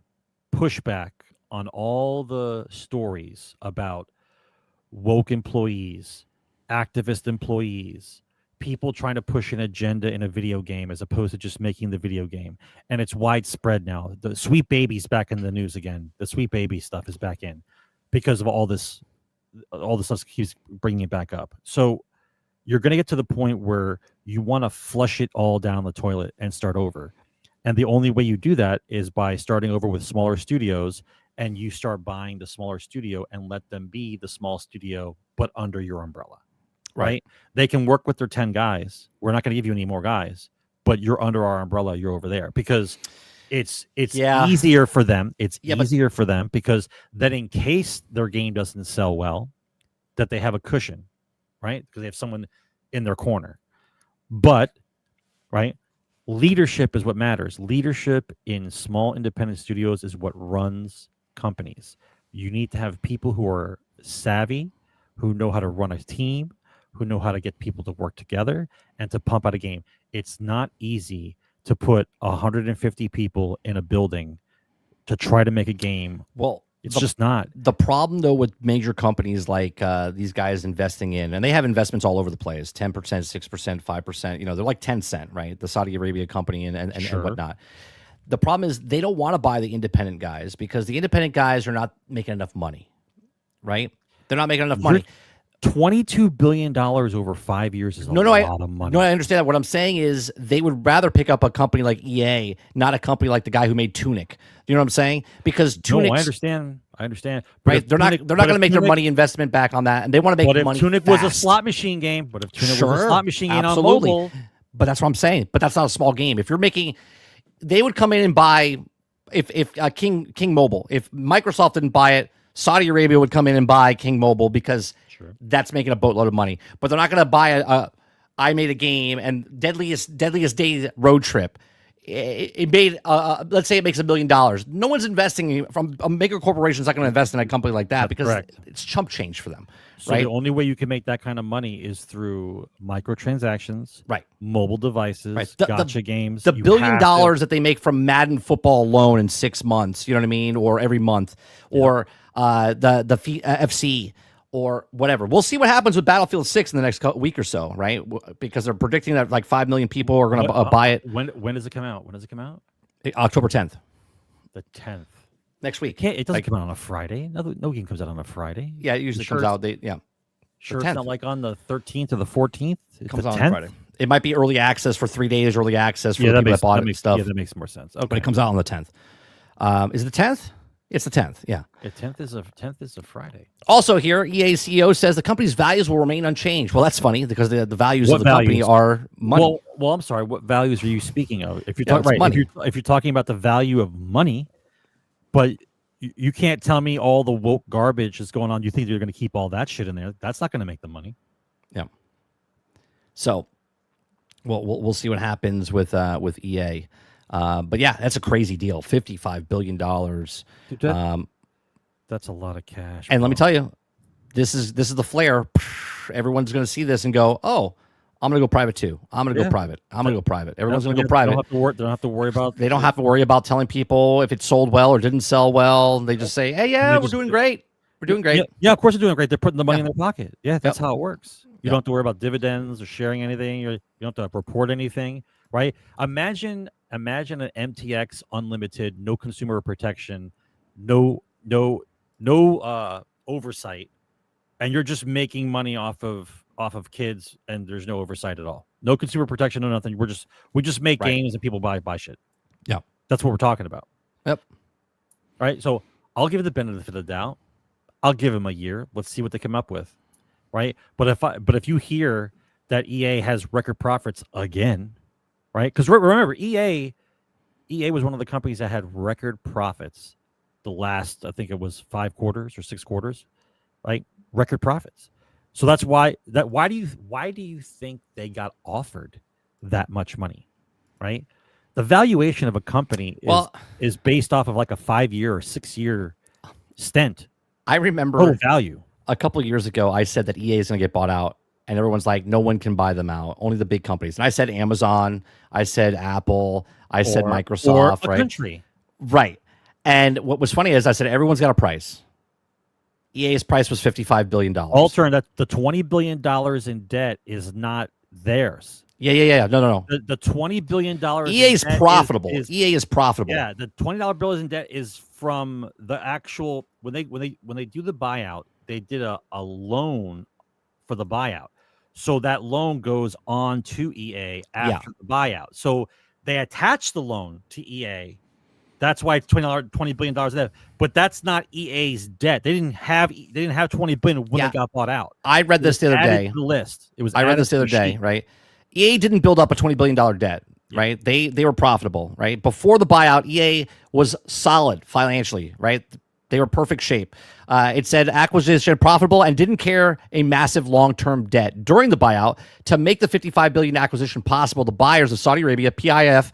pushback on all the stories about woke employees, activist employees, people trying to push an agenda in a video game as opposed to just making the video game. And it's widespread now. The Sweet Baby's back in the news again. The Sweet Baby stuff is back in because of all the stuff keeps bringing it back up. So you're going to get to the point where you want to flush it all down the toilet and start over. And the only way you do that is by starting over with smaller studios, and you start buying the smaller studio and let them be the small studio, but under your umbrella. Right? They can work with their 10 guys. We're not going to give you any more guys, but you're under our umbrella. You're over there because it's easier for them. It's easier for them because then in case their game doesn't sell well, that they have a cushion, right? Because they have someone in their corner. But, right, leadership is what matters. Leadership in small independent studios is what runs companies. You need to have people who are savvy, who know how to run a team, who know how to get people to work together and to pump out a game. It's not easy to put 150 people in a building to try to make a game. Well, it's just not. The problem, though, with major companies like these guys investing in, and they have investments all over the place, 10%, 6%, 5%, you know, they're like Tencent, right? The Saudi Arabia company and whatnot. The problem is they don't want to buy the independent guys because the independent guys are not making enough money, right? They're not making enough money. $22 billion over 5 years is a lot of money. No, I understand that. What I'm saying is they would rather pick up a company like EA, not a company like the guy who made Tunic. Do you know what I'm saying? Because Tunic. No, I understand. Right? They're not going to make their money investment back on that, and they want to make money. But if Tunic was a slot machine game, was a slot machine game on mobile? But that's what I'm saying. But that's not a small game. If you're making, they would come in and buy. If King Mobile, if Microsoft didn't buy it, Saudi Arabia would come in and buy King Mobile because that's making a boatload of money. But they're not going to buy I made a game and Deadliest Day Road Trip. It made let's say it makes $1 million. No one's investing from a bigger corporation is not going to invest in a company like that because it's chump change for them. So the only way you can make that kind of money is through microtransactions, mobile devices, gotcha games. The $1 billion that they make from Madden football alone in 6 months, you know what I mean, or every month, or the FC. Or whatever. We'll see what happens with Battlefield 6 in the next week or so, right? Because they're predicting that like 5 million people are going to buy it. When does it come out? October 10th. The 10th. Next week. It doesn't come out on a Friday. No game comes out on a Friday. Yeah, it usually comes out. Sure, it's not like on the 13th or the 14th. It comes out on Friday. It might be early access for 3 days, early access for the people that bought it and stuff. Yeah, that makes more sense. Okay. But it comes out on the 10th. Is it the 10th? It's the 10th. Yeah. The 10th is a Friday. Also here, EA CEO says the company's values will remain unchanged. Well, that's funny because the values of the company are money. Well, I'm sorry. What values are you speaking of? If you're talking money. If you're talking about the value of money, but you can't tell me all the woke garbage is going on. You think you're going to keep all that shit in there? That's not going to make the money. Yeah. So, we'll see what happens with EA. But yeah, that's a crazy deal. $55 billion. Dude, that's a lot of cash. And let me tell you, this is the flare. Everyone's going to see this and go, "Oh, I'm going to go private too. I'm going to go private. I'm going to go private." Everyone's going to go private. They don't have to worry about. They don't have to worry about telling people if it sold well or didn't sell well. They just say, "Hey, yeah, we're doing great. We're doing great." Yeah, of course they're doing great. They're putting the money in their pocket. Yeah, that's how it works. You don't have to worry about dividends or sharing anything. You don't have to report anything, right? Imagine an MTX unlimited, no consumer protection, no oversight, and you're just making money off of kids, and there's no oversight at all. No consumer protection, no nothing. We just make games and people buy shit. Yeah, that's what we're talking about. Yep. All right, so I'll give the benefit of the doubt. I'll give them a year. Let's see what they come up with, right? But if you hear that EA has record profits again, right? Because remember, EA was one of the companies that had record profits the last, I think it was 5 quarters or 6 quarters, right? Record profits. So that's why do you think they got offered that much money, right? The valuation of a company is based off of like a 5-year or 6-year stint. I remember value. A couple of years ago, I said that EA is going to get bought out, and everyone's like, no one can buy them out, only the big companies. And I said Amazon, I said Apple, I said Microsoft, or a country. Right. And what was funny is I said everyone's got a price. EA's price was $55 billion. Alter, that the $20 billion in debt is not theirs. Yeah. No. The $20 billion EA is profitable. EA is profitable. Yeah, the $20 bill in debt is from the actual when they do the buyout, they did a loan for the buyout. So that loan goes on to EA after the buyout. So they attach the loan to EA. That's why it's $20 billion in debt. But that's not EA's debt. They didn't have $20 billion when they got bought out. I read this the other day. To the list. I read this the other day, right? EA didn't build up a $20 billion debt, right? They were profitable, right? Before the buyout, EA was solid financially, right? They were perfect shape. It said acquisition profitable and didn't care a massive long-term debt. During the buyout, to make the $55 billion acquisition possible, the buyers of Saudi Arabia, PIF,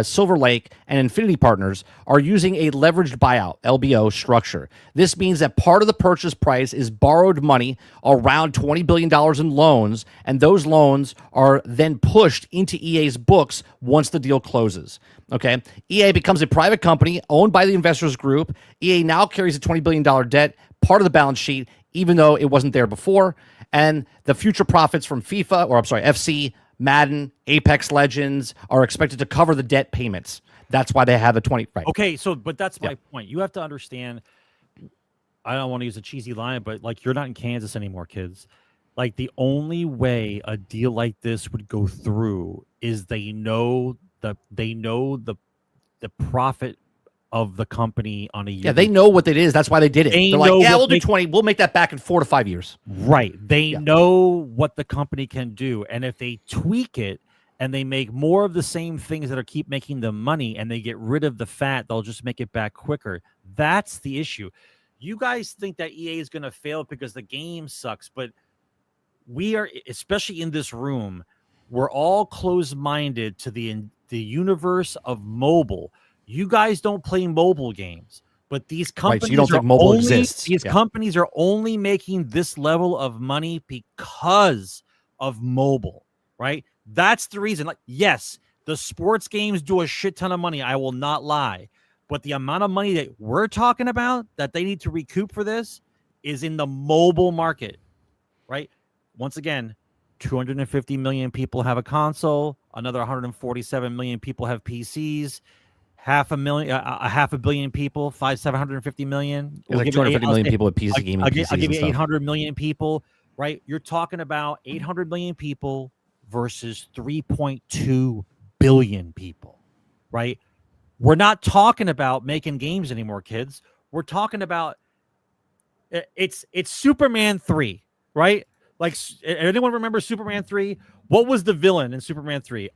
Silver Lake, and Infinity Partners are using a leveraged buyout, LBO, structure. This means that part of the purchase price is borrowed money, around $20 billion in loans, and those loans are then pushed into EA's books once the deal closes. Okay, EA becomes a private company owned by the investors group. EA now carries a $20 billion debt, part of the balance sheet, even though it wasn't there before. And the future profits from FC, Madden, Apex Legends are expected to cover the debt payments. That's why they have a 20. Right. Okay, but that's my point. You have to understand. I don't want to use a cheesy line, but like, you're not in Kansas anymore, kids. Like, the only way a deal like this would go through is they know the profit of the company on a year. Yeah, they know what it is. That's why they did it. They're like, we'll do 20. We'll make that back in 4 to 5 years. Right. They know what the company can do. And if they tweak it and they make more of the same things that keep making them money and they get rid of the fat, they'll just make it back quicker. That's the issue. You guys think that EA is going to fail because the game sucks, but we are, especially in this room, we're all closed-minded to the universe of mobile. You guys don't play mobile games, but these companies so you don't think mobile exists. These companies are only making this level of money because of mobile, right? That's the reason. Like, yes, the sports games do a shit ton of money. I will not lie, but the amount of money that we're talking about that they need to recoup for this is in the mobile market, right? Once again, 250 million people have a console. Another 147 million people have PCs. Half a billion people, 750 million. There's like 250 million people with PC gaming. I'll give you 800 million people, right? You're talking about 800 million people versus 3.2 billion people, right? We're not talking about making games anymore, kids. We're talking about it's Superman 3, right? Like, anyone remember Superman 3? What was the villain in Superman 3?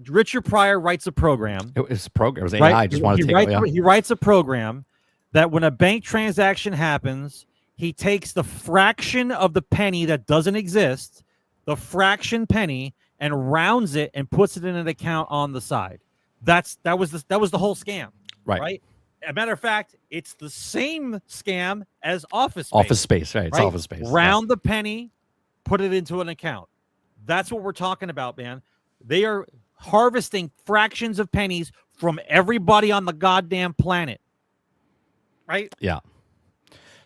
Richard Pryor writes a program. It was a program. It was AI. Right? Just wanted to take it. He writes a program that when a bank transaction happens, he takes the fraction of the penny that doesn't exist, the fraction penny, and rounds it and puts it in an account on the side. That was the whole scam. Right? As a matter of fact, it's the same scam as Office Space. Office Space, right? It's Office Space. Round the penny, put it into an account. That's what we're talking about, man. They are harvesting fractions of pennies from everybody on the goddamn planet. Right? Yeah.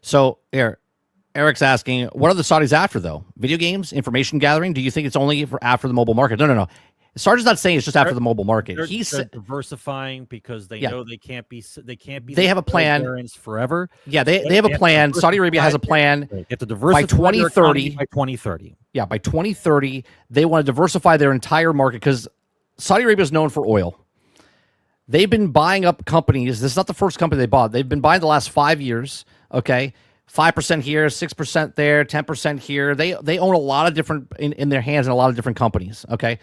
So Eric's asking, what are the Saudis after, though? Video games, information gathering? Do you think it's only for after the mobile market? No. Sarge's not saying it's just after the mobile market. They're diversifying because they know they can't be. They have a plan forever. Yeah, they have a plan. Saudi Arabia has a plan. They have to diversify by 2030. By 2030. Yeah, by 2030, they want to diversify their entire market because Saudi Arabia is known for oil. They've been buying up companies. This is not the first company they bought. They've been buying the last 5 years. Okay, 5% here, 6% there, 10% here. They own a lot of different in their hands in a lot of different companies. Okay.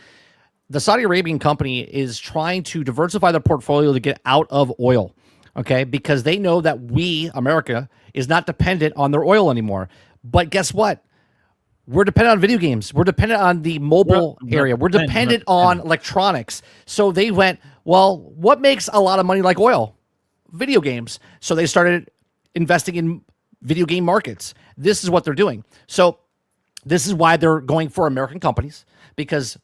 The Saudi Arabian company is trying to diversify their portfolio to get out of oil, okay? Because they know that America, is not dependent on their oil anymore. But guess what? We're dependent on video games. We're dependent on the mobile area. We're dependent on electronics. So they went, well, what makes a lot of money like oil? Video games. So they started investing in video game markets. This is what they're doing. So this is why they're going for American companies, because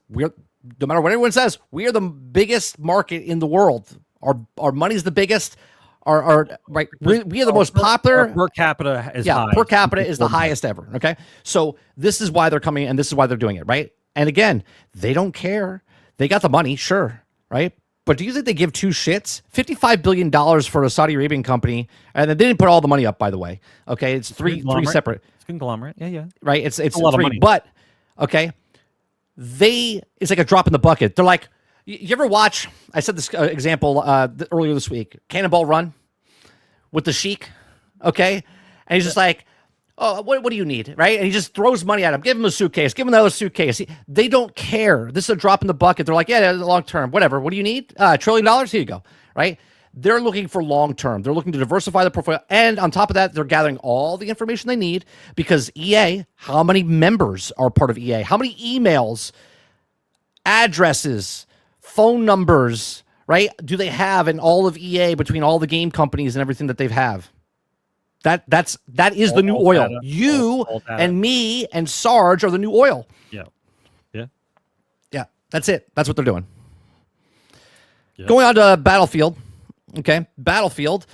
no matter what anyone says, we are the biggest market in the world. Our money's the biggest. We are the most popular. Per capita is high. Per capita is the highest ever. Okay, so this is why they're coming, and this is why they're doing it, right? And again, they don't care. They got the money, sure, right? But do you think they give two shits? $55 billion for a Saudi Arabian company, and they didn't put all the money up, by the way. Okay, it's three separate. It's conglomerate. Yeah. Right. It's a lot of money. But okay. It's like a drop in the bucket. They're like, you ever watch, I said this example earlier this week, Cannonball Run with the Sheik, okay? And he's just like, oh, what do you need, right? And he just throws money at him. Give him a suitcase. Give him another suitcase. They don't care. This is a drop in the bucket. They're like, yeah, long term, whatever. What do you need? $1 trillion? Here you go, right? They're looking for long term. They're looking to diversify the portfolio. And on top of that, they're gathering all the information they need because EA, how many members are part of EA? How many emails, addresses, phone numbers, right, do they have in all of EA between all the game companies and everything that they have? That is the new oil. Data. You and me and Sarge are the new oil. Yeah. That's it. That's what they're doing. Yep. Going on to Battlefield. Okay, Battlefield.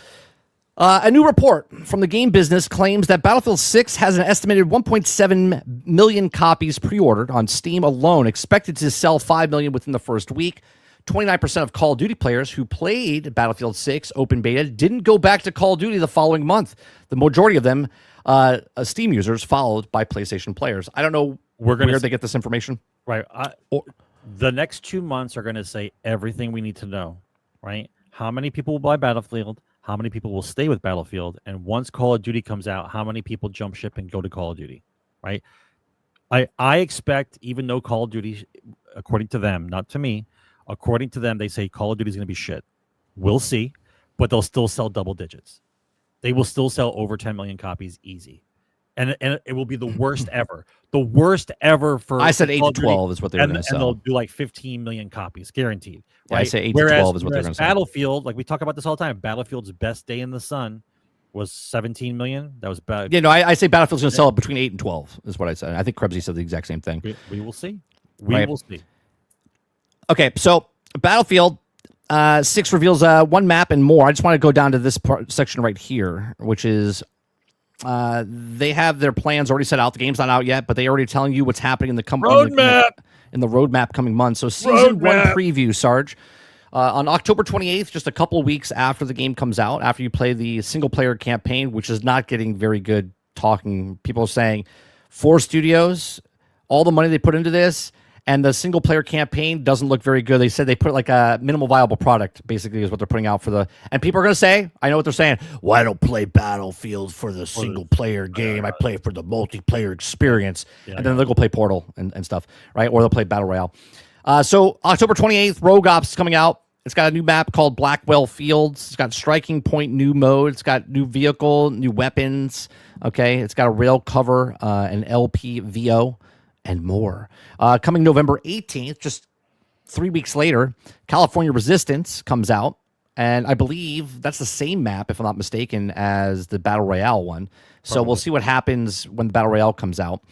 A new report from the game business claims that Battlefield 6 has an estimated 1.7 million copies pre-ordered on Steam alone, expected to sell 5 million within the first week. 29% of Call of Duty players who played Battlefield 6 open beta didn't go back to Call of Duty the following month. The majority of them, Steam users, followed by PlayStation players. I don't know where they get this information. Right. The next 2 months are going to say everything we need to know, right? How many people will buy Battlefield? How many people will stay with Battlefield? And once Call of Duty comes out, how many people jump ship and go to Call of Duty, right? I expect, even though Call of Duty, according to them, not to me, according to them, they say Call of Duty is going to be shit. We'll see, but they'll still sell double digits. They will still sell over 10 million copies easy. And it will be the worst ever. The worst ever for... I said 8 to 12 is what they're going to sell. And they'll do like 15 million copies, guaranteed. Right? Yeah, I say 8 to 12 is what they're going to sell. Battlefield, like we talk about this all the time, Battlefield's best day in the sun was 17 million. That was bad. Yeah, no, I say Battlefield's going to sell between 8 and 12 is what I said. I think Krebsy said the exact same thing. We will see. We will see. Okay, so Battlefield 6 reveals one map and more. I just want to go down to this section right here, which is... they have their plans already set out. The game's not out yet, but they already telling you what's happening in the roadmap in the roadmap coming months. So season 1 preview, Sarge, on October 28th, just a couple weeks after the game comes out, after you play the single player campaign, which is not getting very good talking. People are saying 4 studios, all the money they put into this, And the single player campaign doesn't look very good. They said they put like a minimal viable product, basically, is what they're putting out for the. And people are going to say, I know what they're saying. Well, I don't play Battlefield for the single player game. I play for the multiplayer experience. And then they'll go play Portal and stuff, right? Or they'll play Battle Royale. So October 28th, Rogue Ops is coming out. It's got a new map called Blackwell Fields. It's got Striking Point new mode. It's got new vehicle, new weapons. Okay, it's got a rail cover, an LPVO, and more. Coming November 18th, just 3 weeks later, California Resistance comes out. And I believe that's the same map, if I'm not mistaken, as the Battle Royale one. So we'll see what happens when the Battle Royale comes out.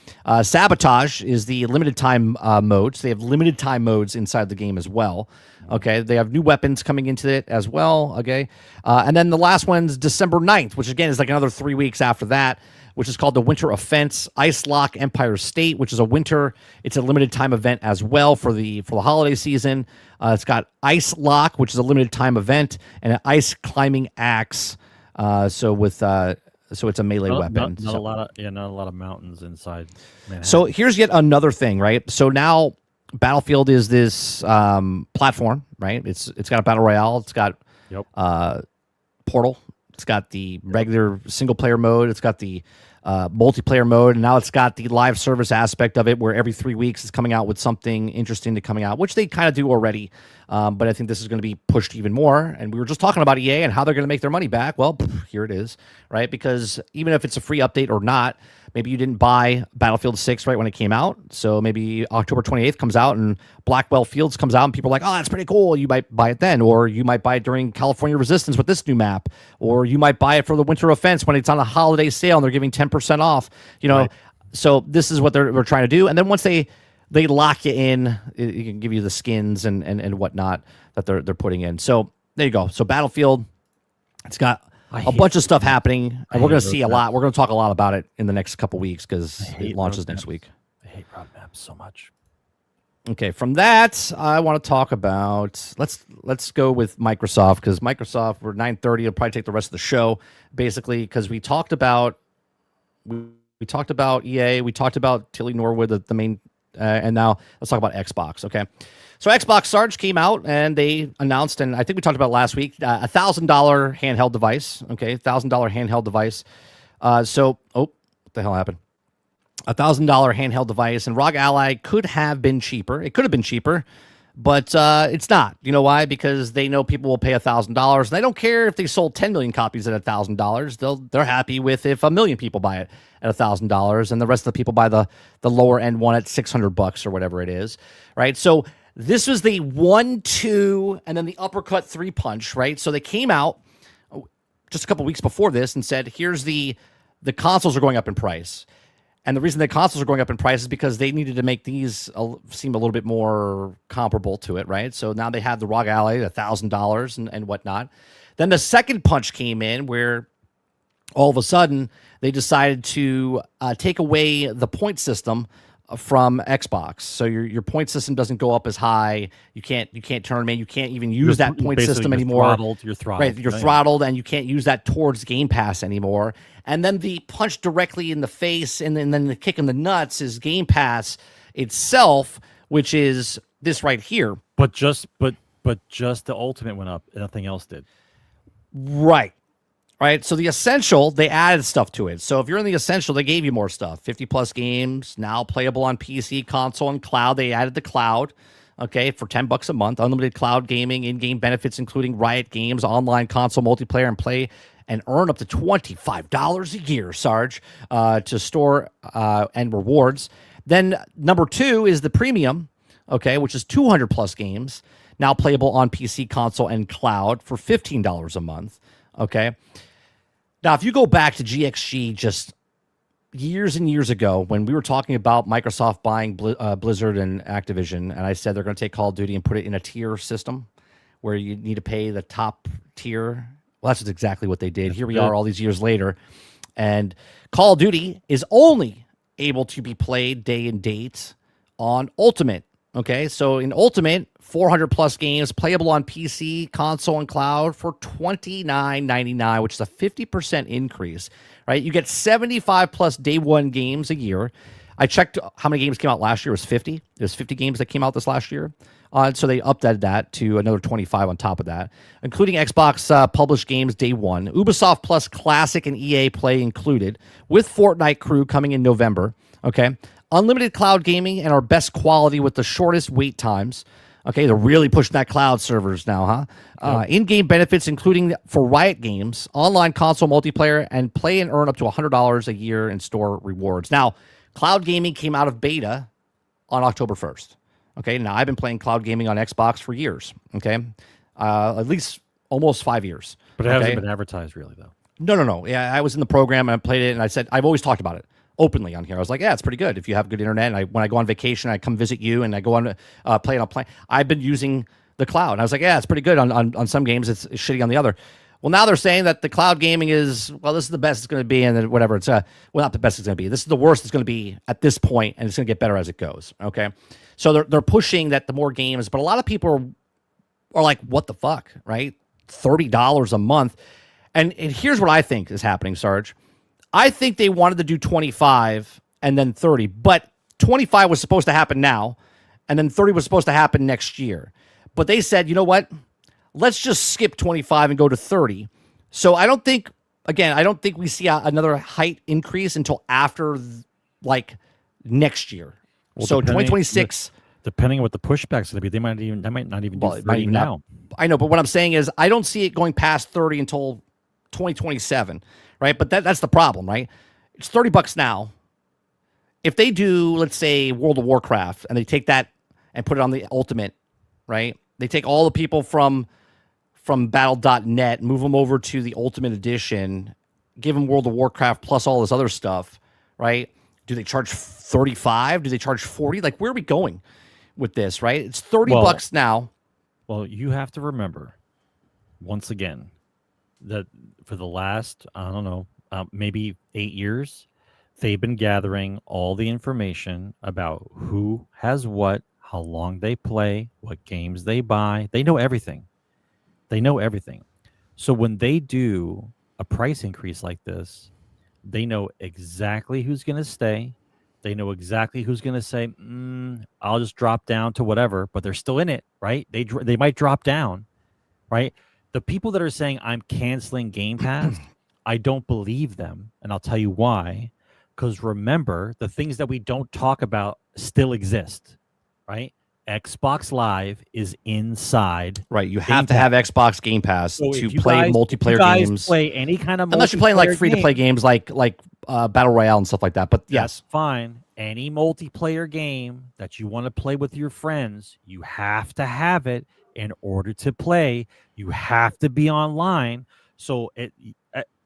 Sabotage is the limited time mode. So they have limited time modes inside the game as well. Okay, they have new weapons coming into it as well. Okay, and then the last one's December 9th, which again is like another 3 weeks after that, which is called the Winter Offense Ice Lock Empire State, which is it's a limited time event as well for the holiday season. It's got Ice Lock, which is a limited time event, and an Ice Climbing Axe. So it's a melee weapon. Not a lot of mountains inside Manhattan. So here's yet another thing, right? So now Battlefield is this platform, right? It's got a Battle Royale. It's got Portal. It's got the regular single player mode. It's got the multiplayer mode, and now it's got the live service aspect of it, where every 3 weeks it's coming out with something interesting coming out, which they kind of do already. But I think this is going to be pushed even more. And we were just talking about EA and how they're going to make their money back. Well, here it is, right? Because even if it's a free update or not, maybe you didn't buy Battlefield 6 right when it came out. So maybe October 28th comes out and Blackwell Fields comes out and people are like, oh, that's pretty cool. You might buy it then. Or you might buy it during California Resistance with this new map. Or you might buy it for the Winter Offense when it's on a holiday sale and they're giving 10% off. Right. So this is what they're trying to do. And then once they lock you in, it can give you the skins and whatnot that they're putting in. So there you go. So Battlefield, it's got a bunch of stuff happening, and we're going to see a lot. We're going to talk a lot about it in the next couple weeks because it launches next week. I hate roadmaps so much. Okay, from that, I want to talk about let's go with Microsoft, because Microsoft, we're 9:30. It'll probably take the rest of the show, basically, because we talked about EA, we talked about TillyNorwood, the main, and now let's talk about Xbox. Okay. So Xbox Sarge came out and they announced, and I think we talked about last week, $1,000 handheld device. Okay, $1,000 handheld device. What the hell happened? $1,000 handheld device, and ROG Ally could have been cheaper. It could have been cheaper, but it's not. You know why? Because they know people will pay $1,000, and they don't care if they sold 10 million copies at $1,000. They're happy with if 1 million people buy it at $1,000, and the rest of the people buy the lower end one at $600 or whatever it is, right? So this was the 1-2 and then the uppercut 3-punch, right? So they came out just a couple weeks before this and said, here's the consoles are going up in price. And the reason the consoles are going up in price is because they needed to make these seem a little bit more comparable to it, right? So now they have the ROG Ally, $1,000 and whatnot. Then the second punch came in where all of a sudden they decided to take away the point system from Xbox. So your point system doesn't go up as high. You can't tournament. You can't even use that point system anymore. You're throttled. Right, you're throttled, and you can't use that towards Game Pass anymore. And then the punch directly in the face and then the kick in the nuts is Game Pass itself, which is this right here. But just the Ultimate went up, and nothing else did. Right. So the Essential, they added stuff to it. So if you're in the Essential, they gave you more stuff. 50-plus games, now playable on PC, console, and cloud. They added the cloud, okay, for $10 a month. Unlimited cloud gaming, in-game benefits, including Riot Games, online console multiplayer, and play and earn up to $25 a year, Sarge, to store and rewards. Then number 2 is the Premium, okay, which is 200-plus games, now playable on PC, console, and cloud for $15 a month, okay? Now, if you go back to GXG just years and years ago when we were talking about Microsoft buying Blizzard and Activision, and I said they're going to take Call of Duty and put it in a tier system where you need to pay the top tier. Well, that's exactly what they did. Here we are all these years later, and Call of Duty is only able to be played day and date on Ultimate. Okay, so in Ultimate, 400-plus games playable on PC, console, and cloud for $29.99, which is a 50% increase, right? You get 75-plus day one games a year. I checked how many games came out last year. It was 50. There's 50 games that came out this last year. So they updated that to another 25 on top of that, including Xbox published games day one, Ubisoft Plus Classic and EA Play included, with Fortnite Crew coming in November. Okay. Unlimited cloud gaming and our best quality with the shortest wait times. Okay, they're really pushing that cloud servers now, huh? In-game benefits, including for Riot Games, online console multiplayer, and play and earn up to $100 a year in store rewards. Now, cloud gaming came out of beta on October 1st. Okay, now I've been playing cloud gaming on Xbox for years. Okay, at least almost 5 years. But it hasn't been advertised really, though. No. Yeah, I was in the program and I played it, and I said I've always talked about it openly on here. I was like, yeah, it's pretty good if you have good internet. And when I go on vacation, I come visit you, and I go on play it on play. I've been using the cloud. And I was like, yeah, it's pretty good on some games. It's shitty on the other. Well, now they're saying that the cloud gaming is, well, this is the best it's going to be, and then whatever. It's well, not the best it's going to be. This is the worst it's going to be at this point, and it's going to get better as it goes. Okay, so they're pushing that the more games, but a lot of people are like, what the fuck, right? $30 a month, and here's what I think is happening, Sarge. I think they wanted to do 25 and then 30, but 25 was supposed to happen now, and then 30 was supposed to happen next year. But they said, you know what? Let's just skip 25 and go to 30. So I don't think we see another height increase until after like next year. Well, so 2026. Depending on what the pushback's going to be, they might not even do 30 now. I know, but what I'm saying is I don't see it going past 30 until 2027, right? But that's the problem, right? It's $30 now. If they do, let's say, World of Warcraft, and they take that and put it on the Ultimate, right? They take all the people from Battle.net, move them over to the Ultimate Edition, give them World of Warcraft plus all this other stuff, right? Do they charge 35? Do they charge 40? Like, where are we going with this, right? It's $30 now. Well, you have to remember, once again, that for the last, I don't know, maybe 8 years, they've been gathering all the information about who has what, how long they play, what games they buy. They know everything. So when they do a price increase like this, they know exactly who's going to stay. They know exactly who's going to say, I'll just drop down to whatever, but they're still in it, right? They might drop down, right? The people that are saying, I'm canceling Game Pass, I don't believe them, and I'll tell you why. Because remember, the things that we don't talk about still exist, right? Xbox Live is inside. Right, you have to have Xbox Game Pass to play multiplayer games. Play any kind of unless you're playing like free-to-play games like Battle Royale and stuff like that. But yes, fine. Any multiplayer game that you want to play with your friends, you have to have it in order to play. You have to be online. So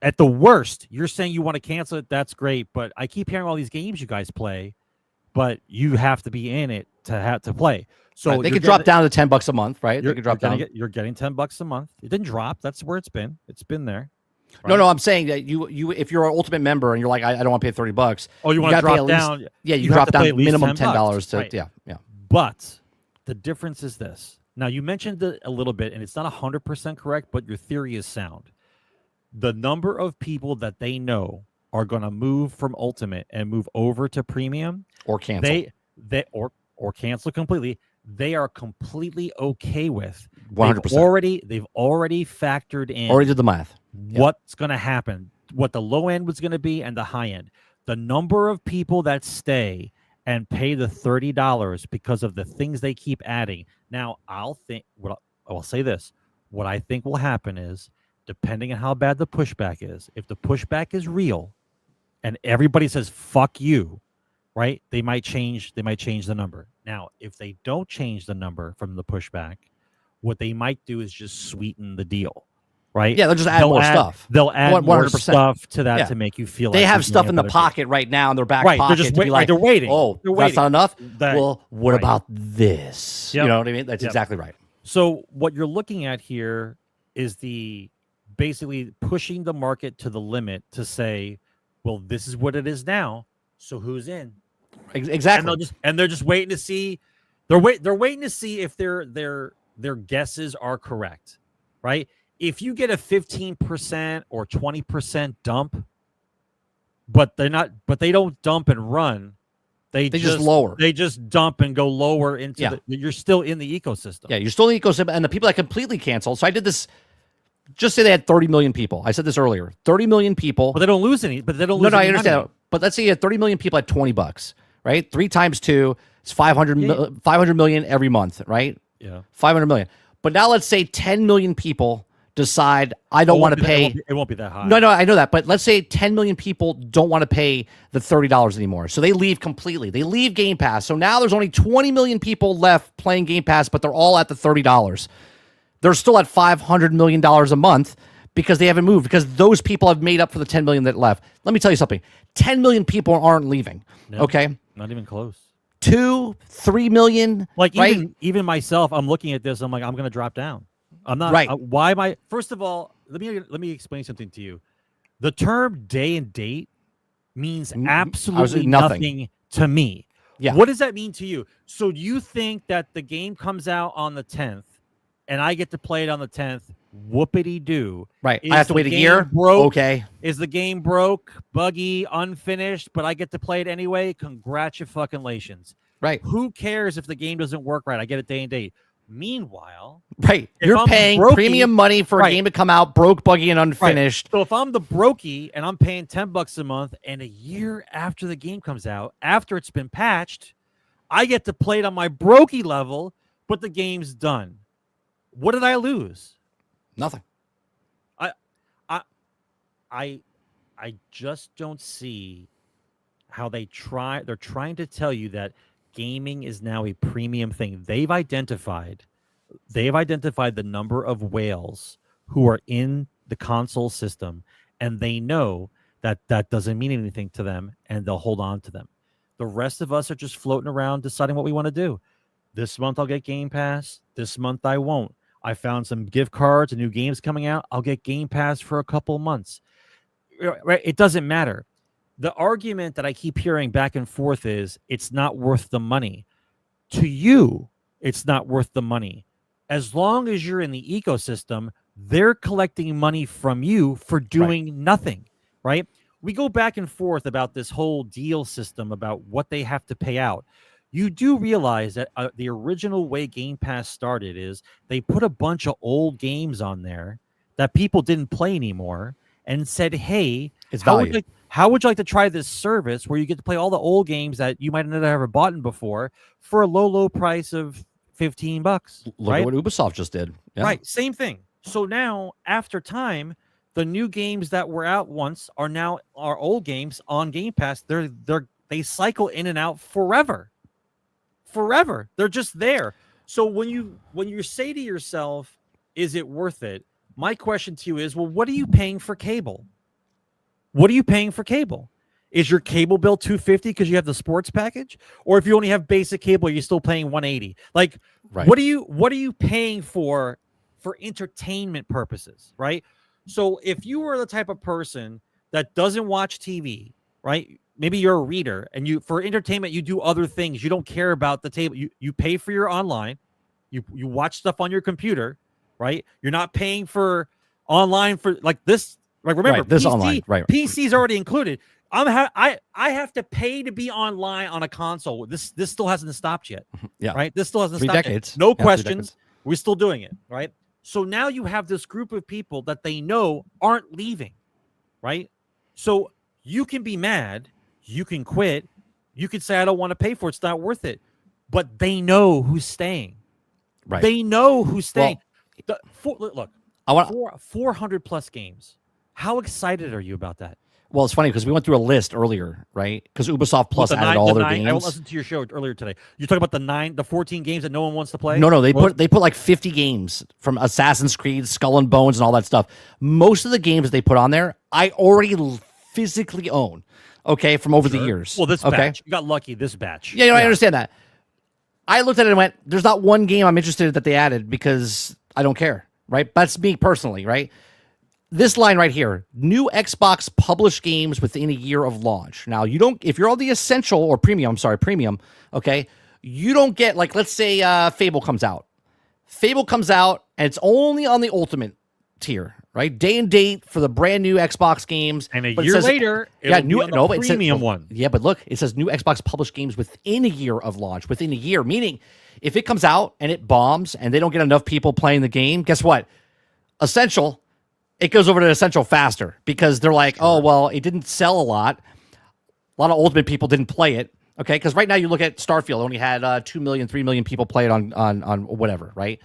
at the worst, you're saying you want to cancel it. That's great, but I keep hearing all these games you guys play, but you have to be in it to have to play. So right, they could drop down to $10 a month, right? They could drop down. You're getting $10 a month. It didn't drop. That's where it's been. It's been there. Right? No, I'm saying that you if you're an Ultimate member and you're like, I don't want to pay $30. Oh, you want to drop down? Yeah, you drop down minimum $10 to right. Yeah. But the difference is this. Now you mentioned it a little bit, and it's not 100% correct, but your theory is sound. The number of people that they know are going to move from Ultimate and move over to Premium or cancel, or cancel completely. They are completely okay with 100%. They've already factored in. Already did the math. What's going to happen? What the low end was going to be and the high end. The number of people that stay and pay the $30 because of the things they keep adding. Now, I'll say this. What I think will happen is, depending on how bad the pushback is, if the pushback is real and everybody says fuck you, right? They might change the number. Now, if they don't change the number from the pushback, what they might do is just sweeten the deal. Right? Yeah, they'll just add more stuff. They'll add 100%. More stuff to that to make you feel like they have stuff in the pocket right now in their back pocket. They're just like, they're waiting. Oh, that's not enough? Well, what right. about this? Yep. You know what I mean? That's exactly right. So what you're looking at here is basically pushing the market to the limit to say, well, this is what it is now. So who's in? Exactly. And they're just waiting to see. They're waiting to see if their guesses are correct, right? If you get a 15% or 20% dump, but they don't dump and run, They just lower. They just dump and go lower into you're still in the ecosystem. Yeah, you're still in the ecosystem. And the people that completely canceled. So I did this. Just say they had 30 million people. I said this earlier. 30 million people. But they don't lose any. But they don't. No, lose no, any I understand. money. But let's say you had 30 million people at $20, right? 3 times 2 is 500 million every month, right? Yeah. 500 million. But now let's say 10 million people decide I don't want to pay. It won't be that high. No, I know that. But let's say 10 million people don't want to pay the $30 anymore. So they leave completely. They leave Game Pass. So now there's only 20 million people left playing Game Pass, but they're all at the $30. They're still at $500 million a month because they haven't moved, because those people have made up for the 10 million that left. Let me tell you something. 10 million people aren't leaving. No, okay? Not even close. 2-3 million. Like right? even myself, I'm looking at this. I'm like, I'm going to drop down. I'm not. Right. Why am I? First of all, let me explain something to you. The term day and date means absolutely nothing to me. Yeah. What does that mean to you? So do you think that the game comes out on the 10th and I get to play it on the 10th? Whoopity doo. Right. I have to wait a year. Broke? Okay. Is the game broke, buggy, unfinished, but I get to play it anyway? Congratulations. Right. Who cares if the game doesn't work right? I get it day and date. Meanwhile, right, you're paying premium money for a game to come out broke, buggy, and unfinished. Right. So if I'm the brokey and I'm paying $10 a month, and a year after the game comes out, after it's been patched, I get to play it on my brokey level, but the game's done. What did I lose? Nothing. I just don't see how they're trying to tell you that gaming is now a premium thing. They've identified the number of whales who are in the console system, and they know that that doesn't mean anything to them, and they'll hold on to them. The rest of us are just floating around deciding what we want to do. This month I'll get Game Pass. This month I won't. I found some gift cards and new games coming out. I'll get Game Pass for a couple months. Right? It doesn't matter. The argument that I keep hearing back and forth is it's not worth the money. To you, it's not worth the money. As long as you're in the ecosystem, they're collecting money from you for doing nothing, right? We go back and forth about this whole deal system about what they have to pay out. You do realize that the original way Game Pass started is they put a bunch of old games on there that people didn't play anymore and said, hey, how would you like to try this service where you get to play all the old games that you might not have ever bought before for a low price of $15? Look at what Ubisoft just did. Yeah. Right. Same thing. So now, after time, the new games that were out once are now our old games on Game Pass. They cycle in and out forever. They're just there. So when you say to yourself, is it worth it? My question to you is, well, what are you paying for cable? What are you paying for cable? Is your cable bill $250 because you have the sports package? Or if you only have basic cable, you're still paying $180? Like, what are you paying for entertainment purposes, right? So if you are the type of person that doesn't watch TV, right? Maybe you're a reader and for entertainment, you do other things. You don't care about the table. You pay for your online. You watch stuff on your computer, right? You're not paying for online for like this. Like, remember, this online, right? PC's already included. I have to pay to be online on a console. This still hasn't stopped yet. Yeah. Right. This still hasn't 3 stopped decades. Yet. No yeah, questions. We're still doing it. Right. So now you have this group of people that they know aren't leaving. Right. So you can be mad. You can quit. You can say, I don't want to pay for it. It's not worth it. But they know who's staying. Right. They know who's staying. Look, I want 400 plus games. How excited are you about that? Well, it's funny because we went through a list earlier, right? Because Ubisoft Plus added all their games. I listened to your show earlier today. You talking about the 14 games that no one wants to play? No, they put like 50 games from Assassin's Creed, Skull and Bones, and all that stuff. Most of the games they put on there, I already physically own. Okay, from over the years. Well, this batch, you got lucky. This batch. Yeah, I understand that. I looked at it and went, "There's not one game I'm interested in that they added because I don't care." Right? That's me personally, right? This line right here, new Xbox published games within a year of launch. Now, you don't, if you're on the essential or premium, okay, you don't get, like, let's say Fable comes out. Fable comes out, and it's only on the ultimate tier, right? Day and date for the brand new Xbox games. And a but it year says- later, yeah, it'll new be on the no, it says- premium one. Yeah, but look, it says new Xbox published games within a year of launch. Within a year, meaning if it comes out and it bombs and they don't get enough people playing the game, guess what? Essential, it goes over to Essential faster because they're like, oh well, it didn't sell a lot. A lot of Ultimate people didn't play it. Okay, because right now you look at Starfield, only had 2 million, 3 million people play it on whatever, right?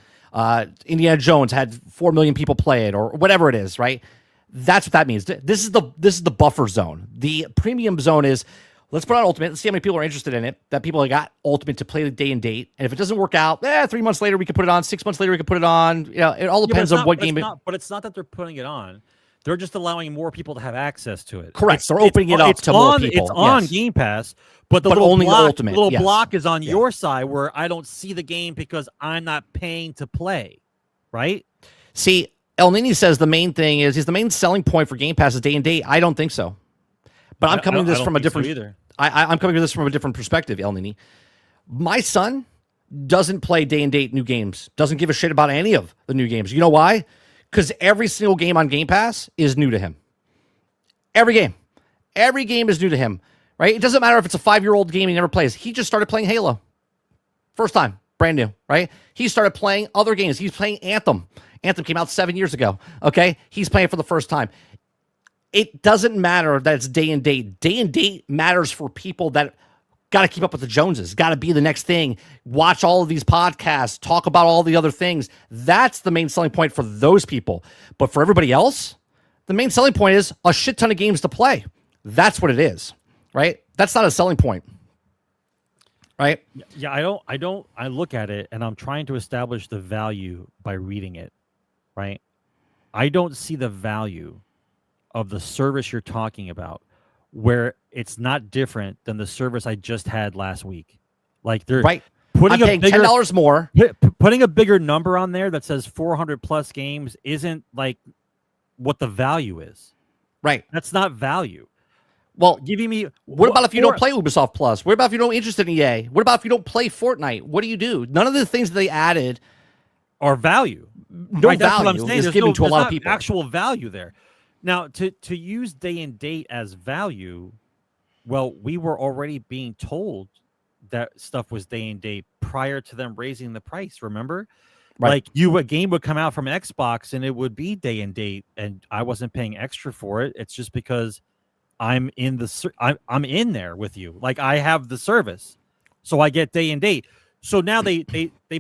Indiana Jones had 4 million people play it, or whatever it is, right? That's what that means. This is the buffer zone. The premium zone is, let's put on Ultimate, let's see how many people are interested in it, that people got Ultimate to play the day and date. And if it doesn't work out, 3 months later we could put it on, 6 months later we could put it on. You know, it all depends on what game But it's not that they're putting it on. They're just allowing more people to have access to it. Correct. They're opening it up to more people. It's on Yes. Game Pass, but the But little only the block, Ultimate, little yes. block is on your side where I don't see the game because I'm not paying to play, right? See, El Nini says the main thing is the main selling point for Game Pass is day and date. I don't think so. But I'm coming to this from a different either. I'm coming to this from a different perspective, El Nini. My son doesn't play day and date new games. Doesn't give a shit about any of the new games. You know why? Because every single game on Game Pass is new to him. Every game is new to him, right? It doesn't matter if it's a 5-year-old game he never plays. He just started playing Halo. First time, brand new, right? He started playing other games. He's playing Anthem. Anthem came out 7 years ago, okay? He's playing it for the first time. It doesn't matter that it's day and date. Day and date matters for people that got to keep up with the Joneses, got to be the next thing, watch all of these podcasts, talk about all the other things. That's the main selling point for those people. But for everybody else, the main selling point is a shit ton of games to play. That's what it is, right? That's not a selling point, right? Yeah, I look at it and I'm trying to establish the value by reading it, right? I don't see the value of the service you're talking about where it's not different than the service I just had last week. Like they're right. Putting I'm paying $10 more. Putting a bigger number on there that says 400 plus games isn't like what the value is. Right. That's not value. Well, giving me what about if you don't play Ubisoft Plus? What about if you're not interested in EA? What about if you don't play Fortnite? What do? None of the things that they added are value. No Right, that's what I'm value saying. is There's given no- to a there's lot of not people. Actual value there. Now, to use day and date as value, well, we were already being told that stuff was day and date prior to them raising the price. Remember, Right. like a game would come out from Xbox and it would be day and date, and I wasn't paying extra for it. It's just because I'm in I'm in there with you. Like I have the service, so I get day and date. So now they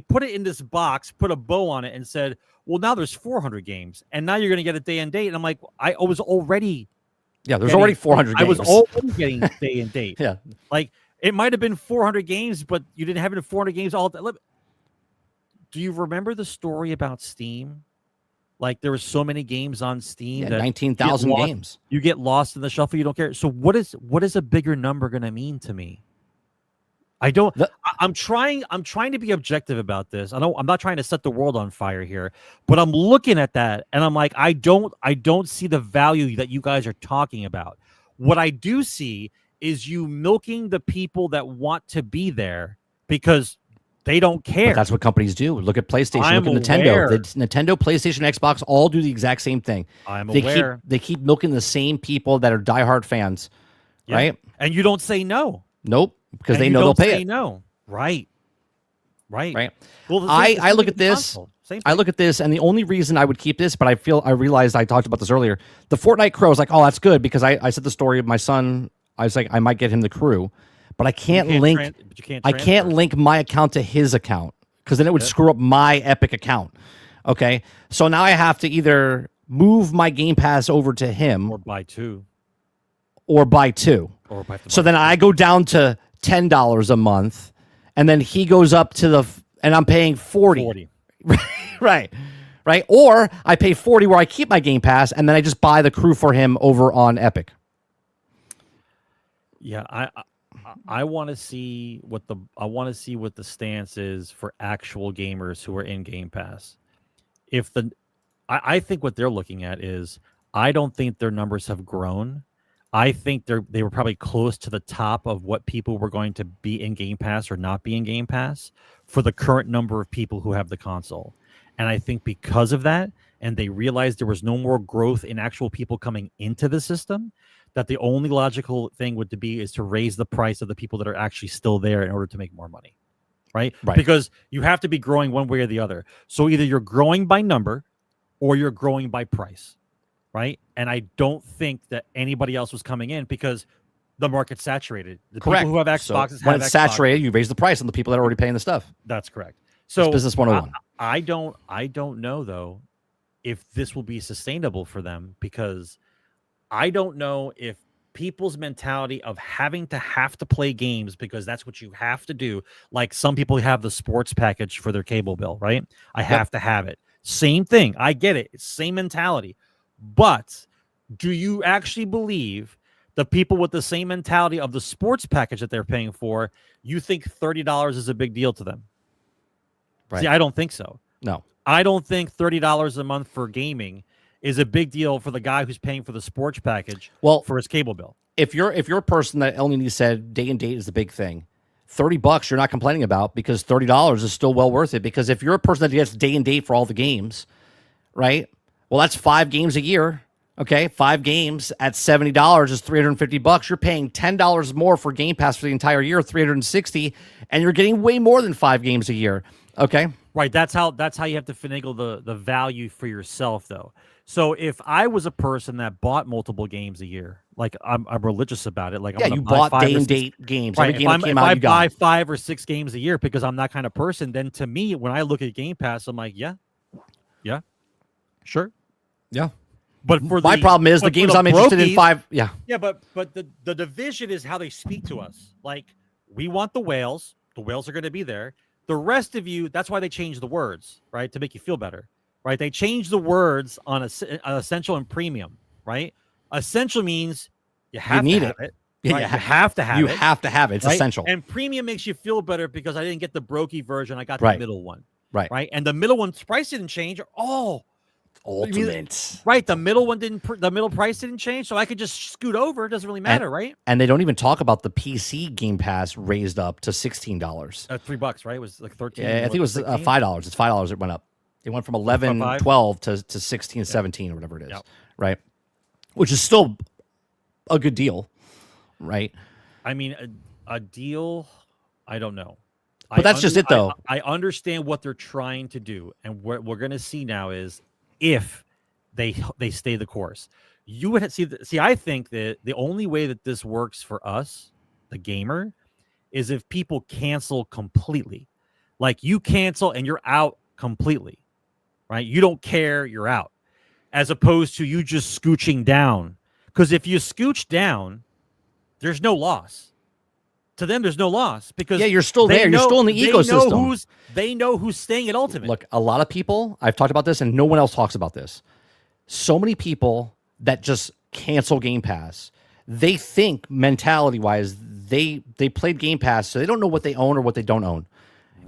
put it in this box, put a bow on it, and said, well, now there's 400 games, and now you're going to get a day and date. And I'm like, I was already. Yeah, there's already 400 I was games. already getting day and date. Yeah. Like it might have been 400 games, but you didn't have it in 400 games all. Do you remember the story about Steam? Like there were so many games on Steam. Yeah, that 19,000 games. You get lost in the shuffle. You don't care. So what is a bigger number going to mean to me? I don't. I'm trying to be objective about this. I'm not trying to set the world on fire here, but I'm looking at that and I'm like, I don't see the value that you guys are talking about. What I do see is you milking the people that want to be there because they don't care. But that's what companies do. Look at PlayStation. I'm look at Nintendo. aware. The Nintendo, PlayStation, Xbox all do the exact same thing. I'm they aware. They keep milking the same people that are diehard fans, Yeah. right? And you don't say no. Nope, because And they you know they'll don't pay say it. no. Right. Right. Well, I look at this. I look at this, and the only reason I would keep this, but I realized I talked about this earlier. The Fortnite crew, I was like, oh, that's good because I said the story of my son. I was like, I might get him the crew, but I can't link. I can't link my account to his account because then it would screw up my Epic account. Okay, so now I have to either move my Game Pass over to him or buy two. So then I go down to $10 a month, and then he goes up to and I'm paying 40. Right. Or I pay 40 where I keep my Game Pass, and then I just buy the crew for him over on Epic. Yeah, I want to see what the stance is for actual gamers who are in Game Pass. I think what they're looking at is I don't think their numbers have grown. I think they were probably close to the top of what people were going to be in Game Pass or not be in Game Pass for the current number of people who have the console. And I think because of that, and they realized there was no more growth in actual people coming into the system, that the only logical thing would be is to raise the price of the people that are actually still there in order to make more money. Right? Because you have to be growing one way or the other. So either you're growing by number or you're growing by price. Right? And I don't think that anybody else was coming in because the market's saturated. The Correct. people who have Xboxes So when have it's Xbox. saturated, you raise the price on the people that are already paying the stuff. That's correct. So it's business 101. I don't know though if this will be sustainable for them, because I don't know if people's mentality of having to play games because that's what you have to do. Like some people have the sports package for their cable bill, right? I have to have it. Same thing. I get it. It's same mentality. But do you actually believe the people with the same mentality of the sports package that they're paying for, you think $30 is a big deal to them? Right. See, I don't think so. No. I don't think $30 a month for gaming is a big deal for the guy who's paying for the sports package for his cable bill. If you're a person that only said day and date is the big thing, $30 you're not complaining about because $30 is still well worth it. Because if you're a person that gets day and date for all the games, right? Well, that's 5 games a year. Okay, 5 games at $70 is $350. You're paying $10 more for Game Pass for the entire year, $360, and you're getting way more than 5 games a year. Okay, right. That's how you have to finagle the value for yourself, though. So if I was a person that bought multiple games a year, like I'm religious about it, like yeah, I'm you bought day and date games. Every game that came out, you got. If I buy 5 or 6 games a year because I'm that kind of person, then to me, when I look at Game Pass, I'm like, yeah, sure, yeah. But for my problem is the games I'm interested in 5. Yeah, yeah, but the division is how they speak to us. Like we want the whales. The whales are going to be there. The rest of you, that's why they change the words, right, to make you feel better, right? They change the words on essential and premium, right? Essential means you have to have it. Yeah, right? You have to have it. You have to have it. It's right? essential. And premium makes you feel better because I didn't get the brokey version. I got the Right. middle one. Right. Right. And the middle one's price didn't change. Oh, Ultimate. Right. The middle one didn't. The middle price didn't change, so I could just scoot over. It doesn't really matter, right? And they don't even talk about the PC Game Pass raised up to $16. $3, right? It was like 13. Yeah, I think it was $5. It's $5. It went up. It went from 11, 12 to 16, 17 or whatever it is. Yep. Right. Which is still a good deal. Right. I mean, a deal. I don't know. But that's just it, though. I understand what they're trying to do, and what we're going to see now is if they stay the course. You would see. I think that the only way that this works for us, the gamer, is if people cancel completely. Like you cancel and you're out completely, right? You don't care, you're out, as opposed to you just scooching down. Because if you scooch down, there's no loss. To them, there's no loss because you're still there. You're still in the ecosystem. They know who's staying at Ultimate. Look, a lot of people, I've talked about this and no one else talks about this. So many people that just cancel Game Pass, they think mentality-wise, they played Game Pass, so they don't know what they own or what they don't own.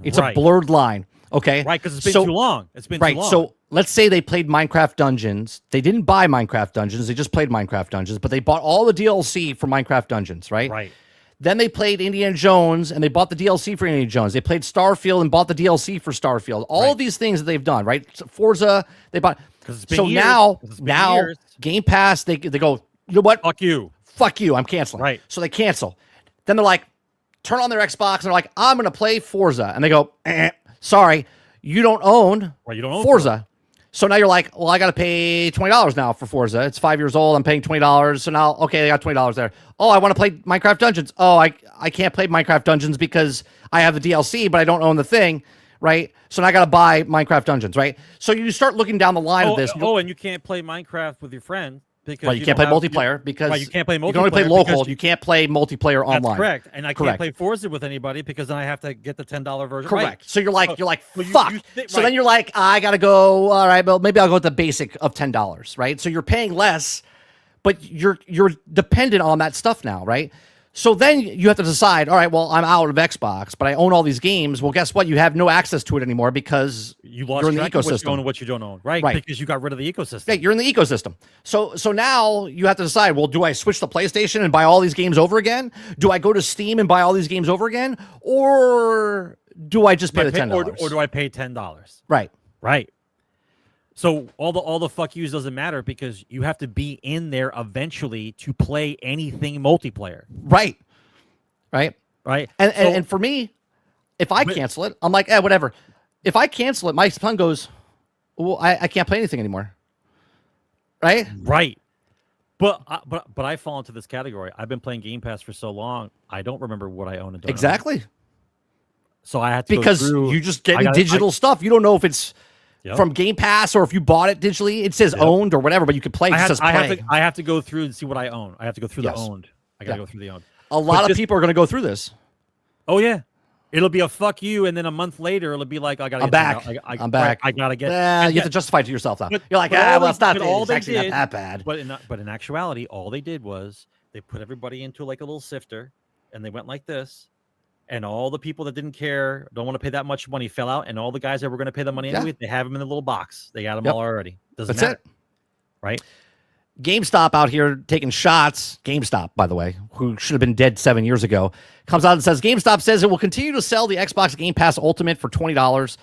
It's a blurred line, okay? Right, because it's been too long. It's been too long. So let's say they played Minecraft Dungeons. They didn't buy Minecraft Dungeons. They just played Minecraft Dungeons, but they bought all the DLC for Minecraft Dungeons, right? Right. Then they played Indiana Jones, and they bought the DLC for Indiana Jones. They played Starfield and bought the DLC for Starfield. All of these things that they've done, right? Forza, they bought. So now Game Pass, they go, you know what? Fuck you, I'm canceling. Right. So they cancel. Then they're like, turn on their Xbox, and they're like, I'm going to play Forza. And they go, sorry, you don't own Forza. So now you're like, well, I got to pay $20 now for Forza. It's 5 years old. I'm paying $20. So now, okay, I got $20 there. Oh, I want to play Minecraft Dungeons. Oh, I can't play Minecraft Dungeons because I have the DLC, but I don't own the thing, right? So now I got to buy Minecraft Dungeons, right? So you start looking down the line of this. Oh, and you can't play Minecraft with your friend. Because you can't play multiplayer because you can't play multiplayer. You can only play local. You can't play multiplayer online. That's correct. And I can't play Forza with anybody because then I have to get the $10 version. Correct. Right. So you're like, fuck. So then you're like, I gotta go. All right, well, maybe I'll go with the basic of $10, right? So you're paying less, but you're dependent on that stuff now, right? So then you have to decide, all right, well, I'm out of Xbox, but I own all these games. Well, guess what? You have no access to it anymore because you're in the ecosystem. What you own and what you don't own, right? Because you got rid of the ecosystem. Yeah, you're in the ecosystem. So now you have to decide, well, do I switch to PlayStation and buy all these games over again? Do I go to Steam and buy all these games over again? Or do I just pay the $10? Or do I pay $10? Right. Right. So all the fuck yous doesn't matter because you have to be in there eventually to play anything multiplayer. Right. Right. Right. And for me, if I cancel it, I'm like, whatever. If I cancel it, my son goes, well, I can't play anything anymore. Right. Right. But I fall into this category. I've been playing Game Pass for so long, I don't remember what I own and don't Exactly. own. So I had to because go through, you just get digital stuff. You don't know if it's from Game Pass or if you bought it digitally. It says owned or whatever, but you can play. It says play. I have to go through and see what I own. I have to go through the owned. I gotta go through the owned. A lot of people are going to go through this. Oh yeah, it'll be a fuck you, and then a month later it'll be like I gotta. I'm back. I'm back. I gotta get. You have to justify it to yourself now. You're like, well, it's not. It's actually not that bad. But in actuality, all they did was they put everybody into like a little sifter, and they went like this. And all the people that didn't care, don't want to pay that much money, fell out. And all the guys that were going to pay the money anyway, they have them in a little box. They got them all already. Doesn't matter. It. Right? GameStop out here taking shots. GameStop, by the way, who should have been dead 7 years ago, comes out and says, GameStop says it will continue to sell the Xbox Game Pass Ultimate for $20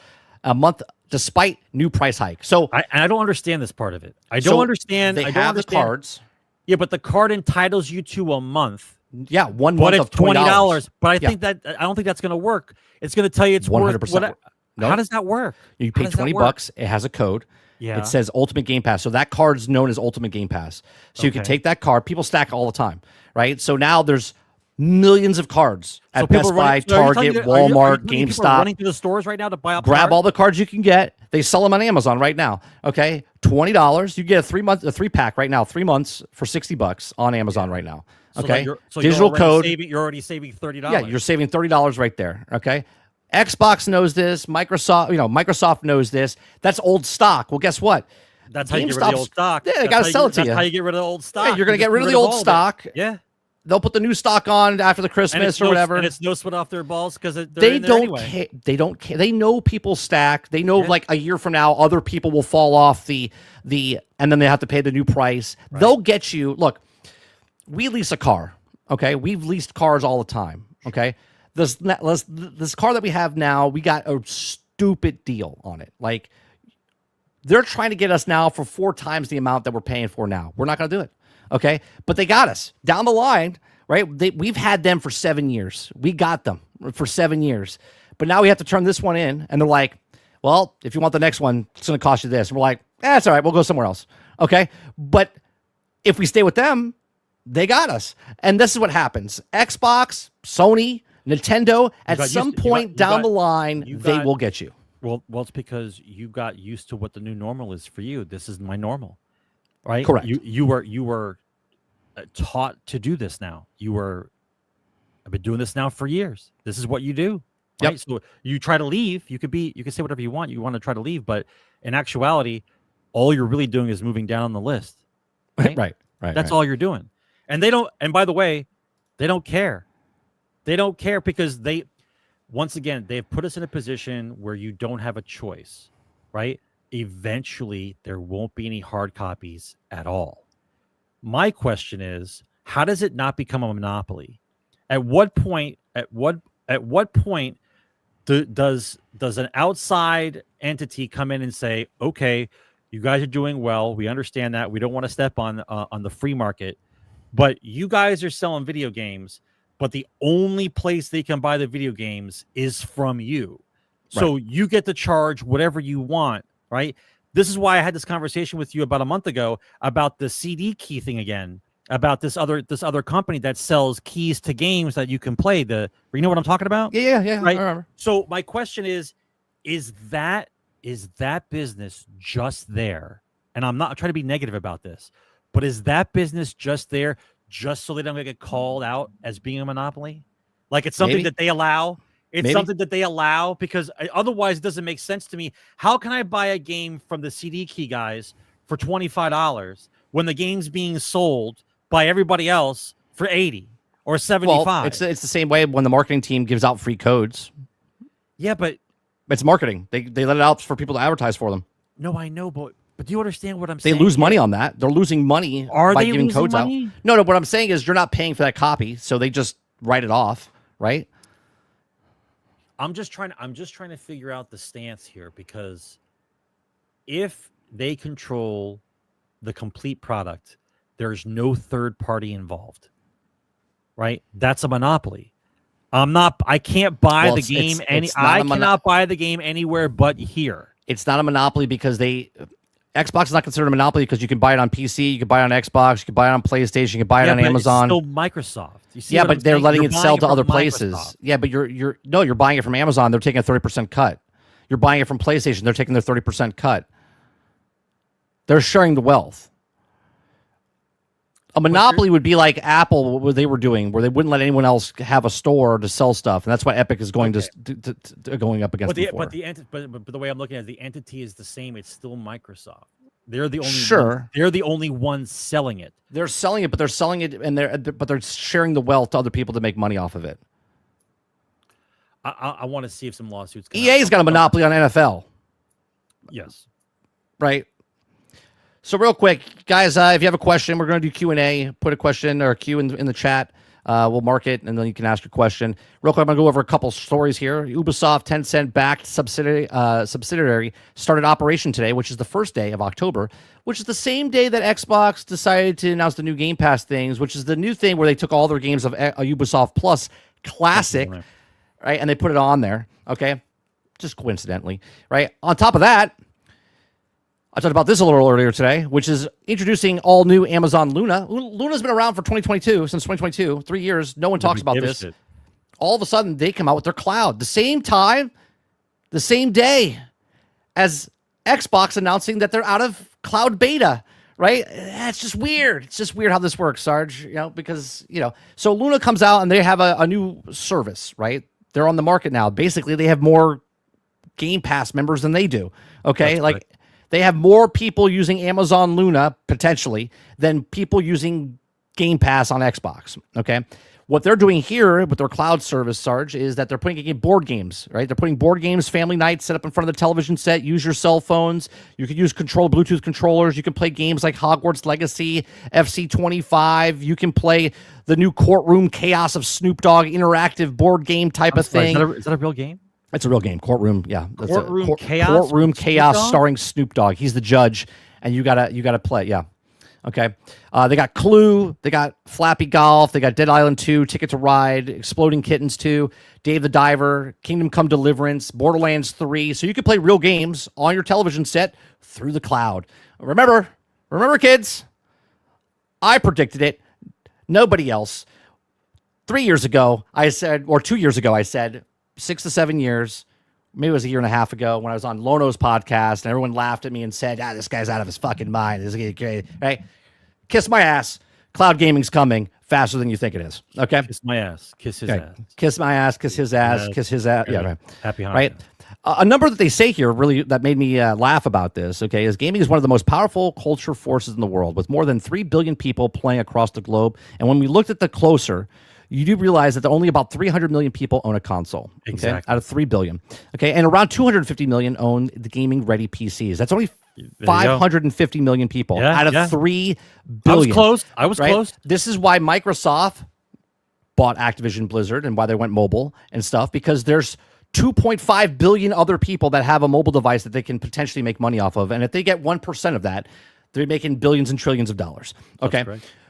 a month despite new price hike. So I don't understand this part of it. I don't understand. They have the cards. Yeah, but the card entitles you to a month. Yeah, 1 month of $20. But I think I don't think that's going to work. It's going to tell you it's 100%. worth. How does that work? You pay $20. It has a code. Yeah. It says Ultimate Game Pass. So that card's known as Ultimate Game Pass. So you can take that card. People stack all the time, right? So now there's millions of cards at Best Buy, Target, Walmart, GameStop. Running to the stores right now to buy up. Grab all the cards you can get. They sell them on Amazon right now. Okay, $20. You get a 3-pack right now, 3 months for $60 on Amazon right now. Okay, digital code. You're already saving $30. Yeah, you're saving $30 right there. Okay. Xbox knows this. Microsoft knows this. That's old stock. Well, guess what? That's how you get rid of the old stock. Yeah, they got to sell it to you. That's how you get rid of the old stock. Yeah, you're going to get rid of the old stock. Yeah. They'll put the new stock on after the Christmas or whatever. And it's no sweat off their balls because they don't care. They don't care. They know people stack. They know like a year from now, other people will fall off the and then they have to pay the new price. Right. They'll get you. Look, we lease a car. Okay, we've leased cars all the time. Okay, this car that we have now, we got a stupid deal on it. Like they're trying to get us now for 4 times the amount that we're paying for now. We're not going to do it. Okay, but they got us down the line, right? We've had them for 7 years. We got them for 7 years, but now we have to turn this one in, and they're like, "Well, if you want the next one, it's going to cost you this." And we're like, "That's all right. We'll go somewhere else." Okay, but if we stay with them, they got us, and this is what happens: Xbox, Sony, Nintendo. At some point down the line, they will get you. Well, it's because you got used to what the new normal is for you. This is my normal. Right? Correct. You were taught to do this now. I've been doing this now for years. This is what you do. Right? Yep. So you try to leave. You can say whatever you want. You want to try to leave, but in actuality, all you're really doing is moving down on the list. Right. right. That's all you're doing. And they don't. And by the way, they don't care. They don't care because once again, they've put us in a position where you don't have a choice. Right. Eventually there won't be any hard copies at all. My question is, how does it not become a monopoly? At what point does an outside entity come in and say, okay, you guys are doing well, we understand that, we don't want to step on the free market, but you guys are selling video games, but the only place they can buy the video games is from you. So you get to charge whatever you want. Right. This is why I had this conversation with you about a month ago about the CD key thing again, about this other company that sells keys to games that you can play. You know what I'm talking about? Yeah. Right. I remember. So my question is that business just there? And I'm not trying to be negative about this, but is that business just there just so they don't get called out as being a monopoly? Like it's something that they allow? It's something that they allow because otherwise it doesn't make sense to me. How can I buy a game from the CD key guys for $25 when the game's being sold by everybody else for $80 or $75? Well, it's the same way when the marketing team gives out free codes. Yeah, but it's marketing. They let it out for people to advertise for them. No, I know, but do you understand what I'm saying? They lose money on that. They're losing money by giving codes out. No, what I'm saying is you're not paying for that copy, so they just write it off, right? I'm just trying to figure out the stance here because if they control the complete product. There's no third party involved, right? That's a monopoly. I can't buy the game I cannot buy the game anywhere but here. It's not a monopoly because Xbox is not considered a monopoly because you can buy it on PC, you can buy it on Xbox, you can buy it on PlayStation, you can buy it on Amazon. It's still Microsoft. You see but they're letting it sell to other places. Microsoft. Yeah, but you're buying it from Amazon, they're taking a 30% cut. You're buying it from PlayStation, they're taking their 30% cut. They're sharing the wealth. A monopoly would be like Apple, what they were doing, where they wouldn't let anyone else have a store to sell stuff, and that's why Epic is going to going up against. But the way I'm looking at it, the entity is the same. It's still Microsoft. They're the only they're the only ones selling it. They're selling it, but they're selling it, and they're sharing the wealth to other people to make money off of it. I want to see if some lawsuits. EA's got a monopoly on NFL. Yes. Right. So real quick, guys, if you have a question, we're going to do Q&A. Put a question or a Q in the chat. We'll mark it, and then you can ask your question. Real quick, I'm going to go over a couple stories here. Ubisoft, Tencent-backed subsidiary started operation today, which is the first day of October, which is the same day that Xbox decided to announce the new GamePass things, which is the new thing where they took all their games of Ubisoft Plus Classic, right, and they put it on there, okay? Just coincidentally, right? On top of that, I talked about this a little earlier today, which is introducing all new Amazon Luna. Luna's been around since 2022, 3 years. No one talks about this. All of a sudden, they come out with their cloud. The same time, the same day as Xbox announcing that they're out of cloud beta, right? It's just weird. It's just weird how this works, Sarge, because, so Luna comes out and they have a new service, right? They're on the market now. Basically, they have more Game Pass members than they do, okay? That's correct. They have more people using Amazon Luna, potentially, than people using Game Pass on Xbox, okay? What they're doing here with their cloud service, Sarge, is that they're putting in board games, right? They're putting board games, family night, set up in front of the television set, use your cell phones. You can use Bluetooth controllers. You can play games like Hogwarts Legacy, FC25. You can play the new Courtroom Chaos of Snoop Dogg interactive board game type of thing. Is that a real game? It's a real game. Courtroom, yeah. Courtroom Chaos. Courtroom Chaos starring Snoop Dogg. He's the judge, and you gotta play. Yeah, okay. They got Clue. They got Flappy Golf. They got Dead Island 2, Ticket to Ride, Exploding Kittens 2, Dave the Diver, Kingdom Come Deliverance, Borderlands 3. So you can play real games on your television set through the cloud. Remember, kids. I predicted it. Nobody else. 3 years ago, I said, or 2 years ago, I said. 6 to 7 years, maybe it was a year and a half ago when I was on Lono's podcast and everyone laughed at me and said, this guy's out of his fucking mind. This is great. Right? Kiss my ass. Cloud gaming's coming faster than you think it is. Okay? Kiss my ass. Kiss his ass. Kiss my ass. Kiss his ass. Kiss his ass. Yeah, right. Happy Hanukkah. Right? A number that they say here really that made me laugh about this, okay, is gaming is one of the most powerful culture forces in the world with more than 3 billion people playing across the globe. And when we looked at the closer, you do realize that only about 300 million people own a console, okay, exactly, out of 3 billion. Okay, and around 250 million own the gaming-ready PCs. That's only 550 million people out of 3 billion. I was close. This is why Microsoft bought Activision Blizzard and why they went mobile and stuff, because there's 2.5 billion other people that have a mobile device that they can potentially make money off of. And if they get 1% of that, they're making billions and trillions of dollars. Okay,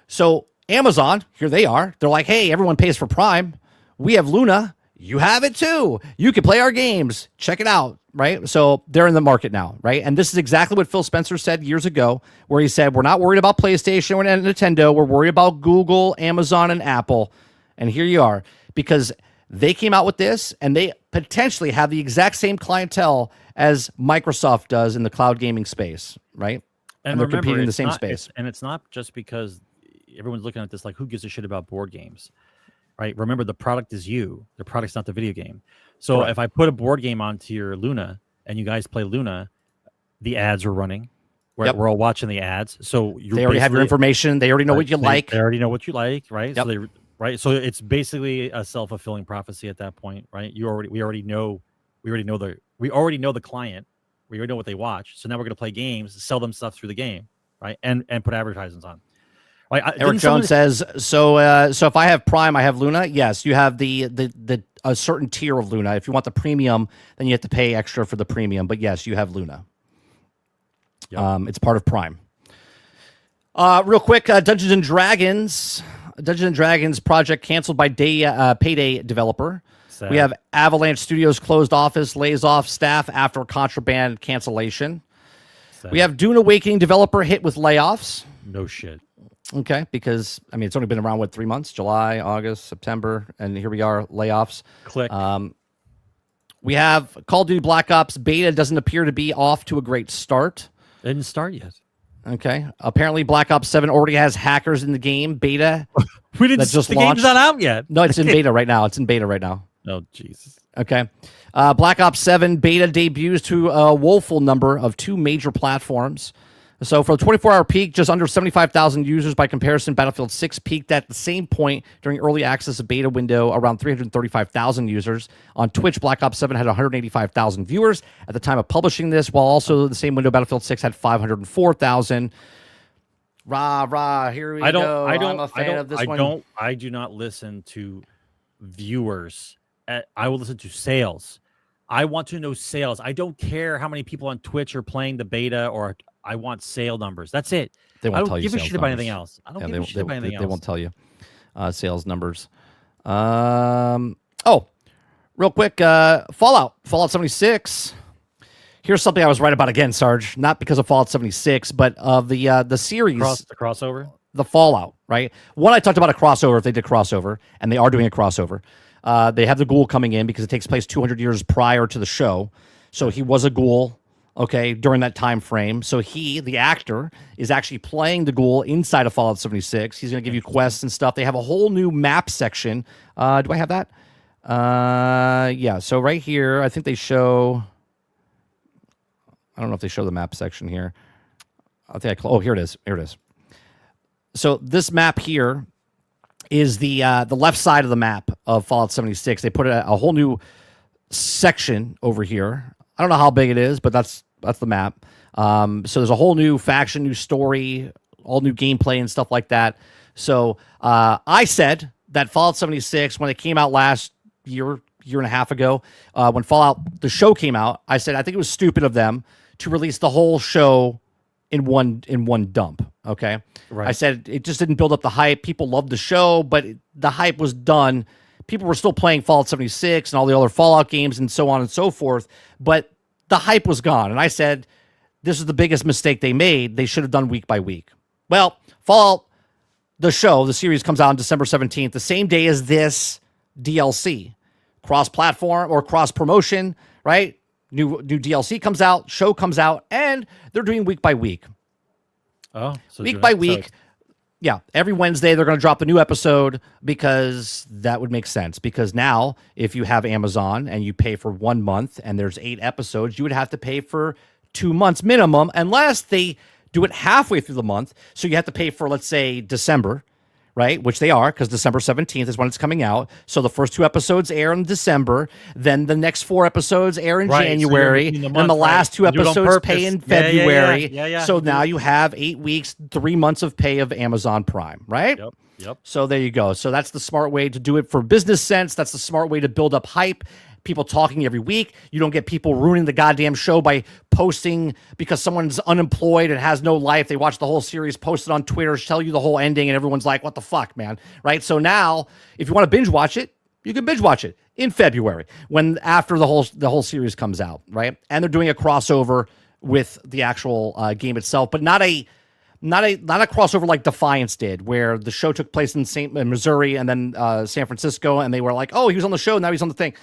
so Amazon, here they are. They're like, hey, everyone pays for Prime. We have Luna. You have it too. You can play our games. Check it out, right? So they're in the market now, right? And this is exactly what Phil Spencer said years ago, where he said, we're not worried about PlayStation or Nintendo. We're worried about Google, Amazon, and Apple. And here you are, because they came out with this, and they potentially have the exact same clientele as Microsoft does in the cloud gaming space, right? And they're competing in the same space. And it's not just because everyone's looking at this like, who gives a shit about board games, right? Remember, the product is you. The product's not the video game. So if I put a board game onto your Luna and you guys play Luna, the ads are running. We're all watching the ads. So they already have your information. They already know what you like. They already know what you like, right? Yep. So it's basically a self-fulfilling prophecy at that point, right? We already know the client. We already know what they watch. So now we're going to play games, sell them stuff through the game, right? And put advertisements on. Eric Jones says, so if I have Prime, I have Luna. Yes, you have a certain tier of Luna. If you want the premium, then you have to pay extra for the premium. But yes, you have Luna. It's part of Prime. Real quick, Dungeons and Dragons project canceled by Payday developer. Sad. We have Avalanche Studios closed office, lays off staff after contraband cancellation. Sad. We have Dune Awakening developer hit with layoffs. No shit. Okay, because I mean it's only been around 3 months, July, August, September, and here we are, layoffs. Click. We have Call of Duty Black Ops beta doesn't appear to be off to a great start. It didn't start yet. Okay. Apparently, Black Ops 7 already has hackers in the game. Beta. We didn't. That just the launched. game's not out yet. No, it's in beta right now. Oh Jesus. Okay. Black Ops 7 beta debuts to a woeful number of 2 major platforms. So for the 24-hour peak, just under 75,000 users. By comparison, Battlefield 6 peaked at the same point during early access of beta window, around 335,000 users. On Twitch, Black Ops 7 had 185,000 viewers at the time of publishing this, while also the same window, Battlefield 6 had 504,000. Rah, here we go. I'm a fan of this one. I do not listen to viewers. I will listen to sales. I want to know sales. I don't care how many people on Twitch are playing the beta, or I want sale numbers. That's it. They won't I tell don't you give a sales shit about numbers. anything else. I don't give a shit about anything else. They won't tell you sales numbers. Oh, real quick, Fallout 76. Here's something I was right about again, Sarge. Not because of Fallout 76, but of the series. The crossover? The Fallout, right? One, I talked about a crossover if they did crossover, and they are doing a crossover. They have the ghoul coming in because it takes place 200 years prior to the show. So he was a ghoul, okay, during that time frame. So he, the actor, is actually playing the ghoul inside of Fallout 76. He's going to give you quests and stuff. They have a whole new map section. Do I have that? Yeah, so right here, I think they show... I don't know if they show the map section here. I think oh, here it is. Here it is. So this map here is the left side of the map of Fallout 76. They put a whole new section over here. I don't know how big it is, but that's the map. So there's a whole new faction, new story, all new gameplay and stuff like that. So I said that Fallout 76, when it came out last year and a half ago, when Fallout the show came out, I said I think it was stupid of them to release the whole show in one dump. Okay, right. I said it just didn't build up the hype. People loved the show, but the hype was done. People were still playing Fallout 76 and all the other Fallout games and so on and so forth, but the hype was gone. And I said this is the biggest mistake they made. They should have done week by week. Well, Fallout the show, the series, comes out on December 17th, the same day as this DLC, cross-platform or cross-promotion, right? New DLC comes out, show comes out, and they're doing week by week. Oh, so week by week. Yeah, every Wednesday they're going to drop a new episode because that would make sense. Because now, if you have Amazon and you pay for 1 month and there's 8 episodes, you would have to pay for 2 months minimum, unless they do it halfway through the month. So you have to pay for, let's say, December, right? Which they are, because December 17th is when it's coming out. So the first 2 episodes air in December. Then the next 4 episodes air in January. So and the last 2 episodes pay in February. Yeah. So now you have 8 weeks, 3 months of pay of Amazon Prime, right? Yep. So there you go. So that's the smart way to do it for business sense. That's the smart way to build up hype. People talking every week. You don't get people ruining the goddamn show by posting because someone's unemployed and has no life. They watch the whole series, post it on Twitter, tell you the whole ending, and everyone's like, what the fuck, man? Right? So now, if you want to binge watch it, you can binge watch it in February, after the whole series comes out, right? And they're doing a crossover with the actual game itself, but not a crossover like Defiance did, where the show took place in Missouri and then San Francisco, and they were like, oh, he was on the show, now he's on the thing.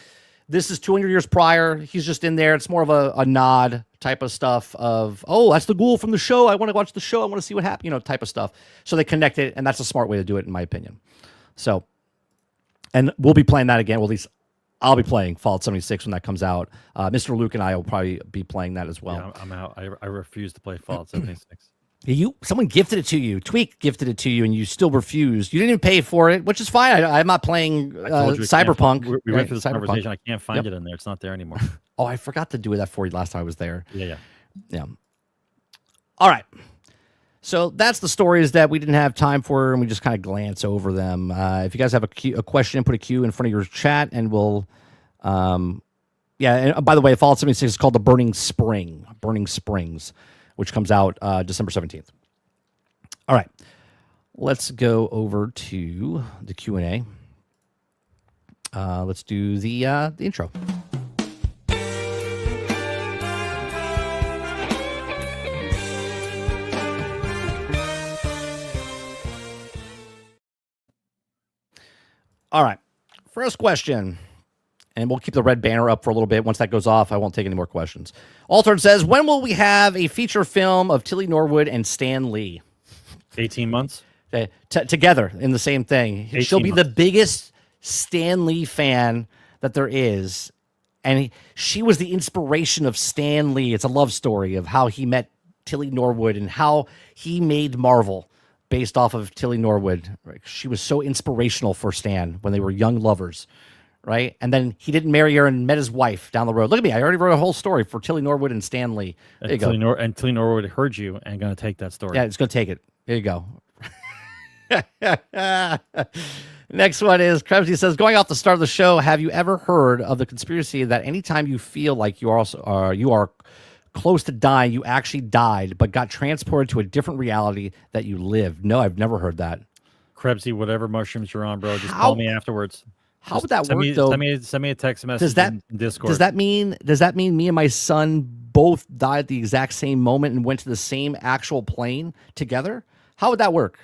This is 200 years prior. He's just in there. It's more of a nod type of stuff of, oh, that's the ghoul from the show. I want to watch the show. I want to see what happened, type of stuff. So they connect it, and that's a smart way to do it, in my opinion. So, and we'll be playing that again. Well, at least I'll be playing Fallout 76 when that comes out. Mr. Luke and I will probably be playing that as well. Yeah, I'm out. I refuse to play Fallout 76. Someone gifted it to you. Tweak gifted it to you, and you still refused. You didn't even pay for it, which is fine. I'm not playing Cyberpunk. We went through this conversation. I can't find it in there. It's not there anymore. Oh, I forgot to do that for you last time I was there. Yeah. All right. So that's the stories that we didn't have time for, and we just kind of glance over them. If you guys have a question, put a Q in front of your chat, and we'll... and by the way, Fallout 76 is called the Burning Springs. which comes out December 17th. All right, let's go over to the Q&A. Let's do the intro. All right, first question, and we'll keep the red banner up for a little bit. Once that goes off, I won't take any more questions. Altered says, when will we have a feature film of TillyNorwood and Stan Lee? 18 months? Together in the same thing. She'll be months. the biggest Stan Lee fan that there is. And she was the inspiration of Stan Lee. It's a love story of how he met TillyNorwood and how he made Marvel based off of TillyNorwood. Right? She was so inspirational for Stan when they were young lovers, right? And then he didn't marry her and met his wife down the road. Look at me. I already wrote a whole story for TillyNorwood and Stan Lee. There you go. And TillyNorwood heard you and going to take that story. Yeah, it's going to take it. There you go. Next one is Krebsy says, going off the start of the show, have you ever heard of the conspiracy that anytime you feel like you are close to dying, you actually died, but got transported to a different reality that you lived? No, I've never heard that. Krebsy, whatever mushrooms you're on, bro, just call me afterwards. How would that work, though? Send me a text message in Discord. Does that mean me and my son both died at the exact same moment and went to the same actual plane together? How would that work?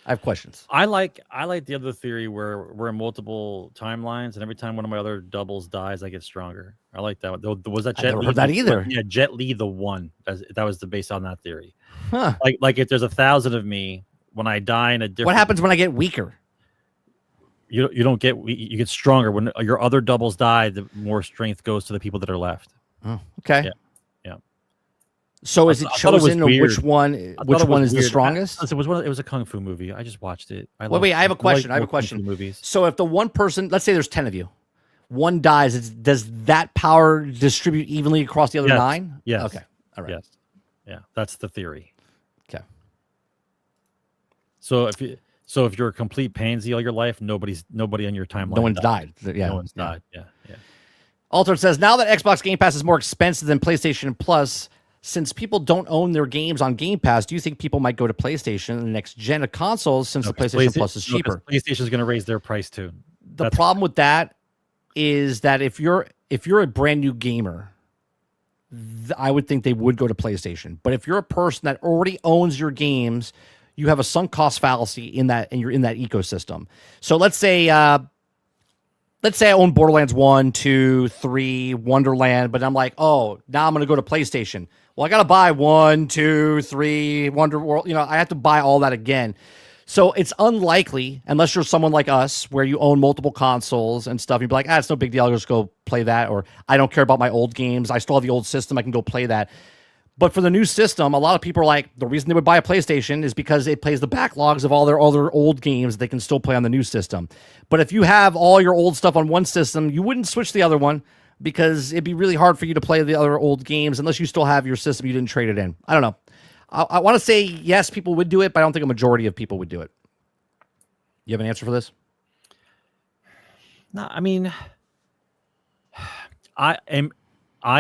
I have questions. I like the other theory where we're in multiple timelines, and every time one of my other doubles dies, I get stronger. I like that one. Was that Jet Li? I never heard that either. Yeah, Jet Li the one. That was the based on that theory. Huh. Like if there's 1,000 of me, when I die in a different. What happens when I get weaker? You don't get you get stronger when your other doubles die. The more strength goes to the people that are left. Oh, okay. Yeah. So is it chosen which one is the strongest? It was a kung fu movie. I just watched it. Wait, I have a question. Movies. So if the one person, let's say there's 10 of you, one dies, does that power distribute evenly across the other 9? Yes. Okay. All right. Yes. Yeah, that's the theory. Okay. So if you're a complete pansy all your life, nobody on your timeline. No one's died. Yeah. No one's died. Yeah. Altered says, now that Xbox Game Pass is more expensive than PlayStation Plus, since people don't own their games on Game Pass, do you think people might go to PlayStation in the next gen of consoles since the PlayStation Plus is cheaper? PlayStation is going to raise their price too. The problem with that is that if you're a brand new gamer, I would think they would go to PlayStation. But if you're a person that already owns your games, you have a sunk cost fallacy in that, and you're in that ecosystem. So let's say I own Borderlands 1, 2, 3, Wonderland, but I'm like, oh, now I'm going to go to PlayStation. Well, I got to buy 1, 2, 3, Wonder World. I have to buy all that again. So it's unlikely, unless you're someone like us, where you own multiple consoles and stuff. You'd be like, it's no big deal. I'll just go play that. Or I don't care about my old games. I still have the old system. I can go play that. But for the new system, a lot of people are like, the reason they would buy a PlayStation is because it plays the backlogs of all their other old games that they can still play on the new system. But if you have all your old stuff on one system, you wouldn't switch to the other one because it'd be really hard for you to play the other old games unless you still have your system. You didn't trade it in. I don't know. I want to say yes, people would do it, but I don't think a majority of people would do it. You have an answer for this? No, I mean, I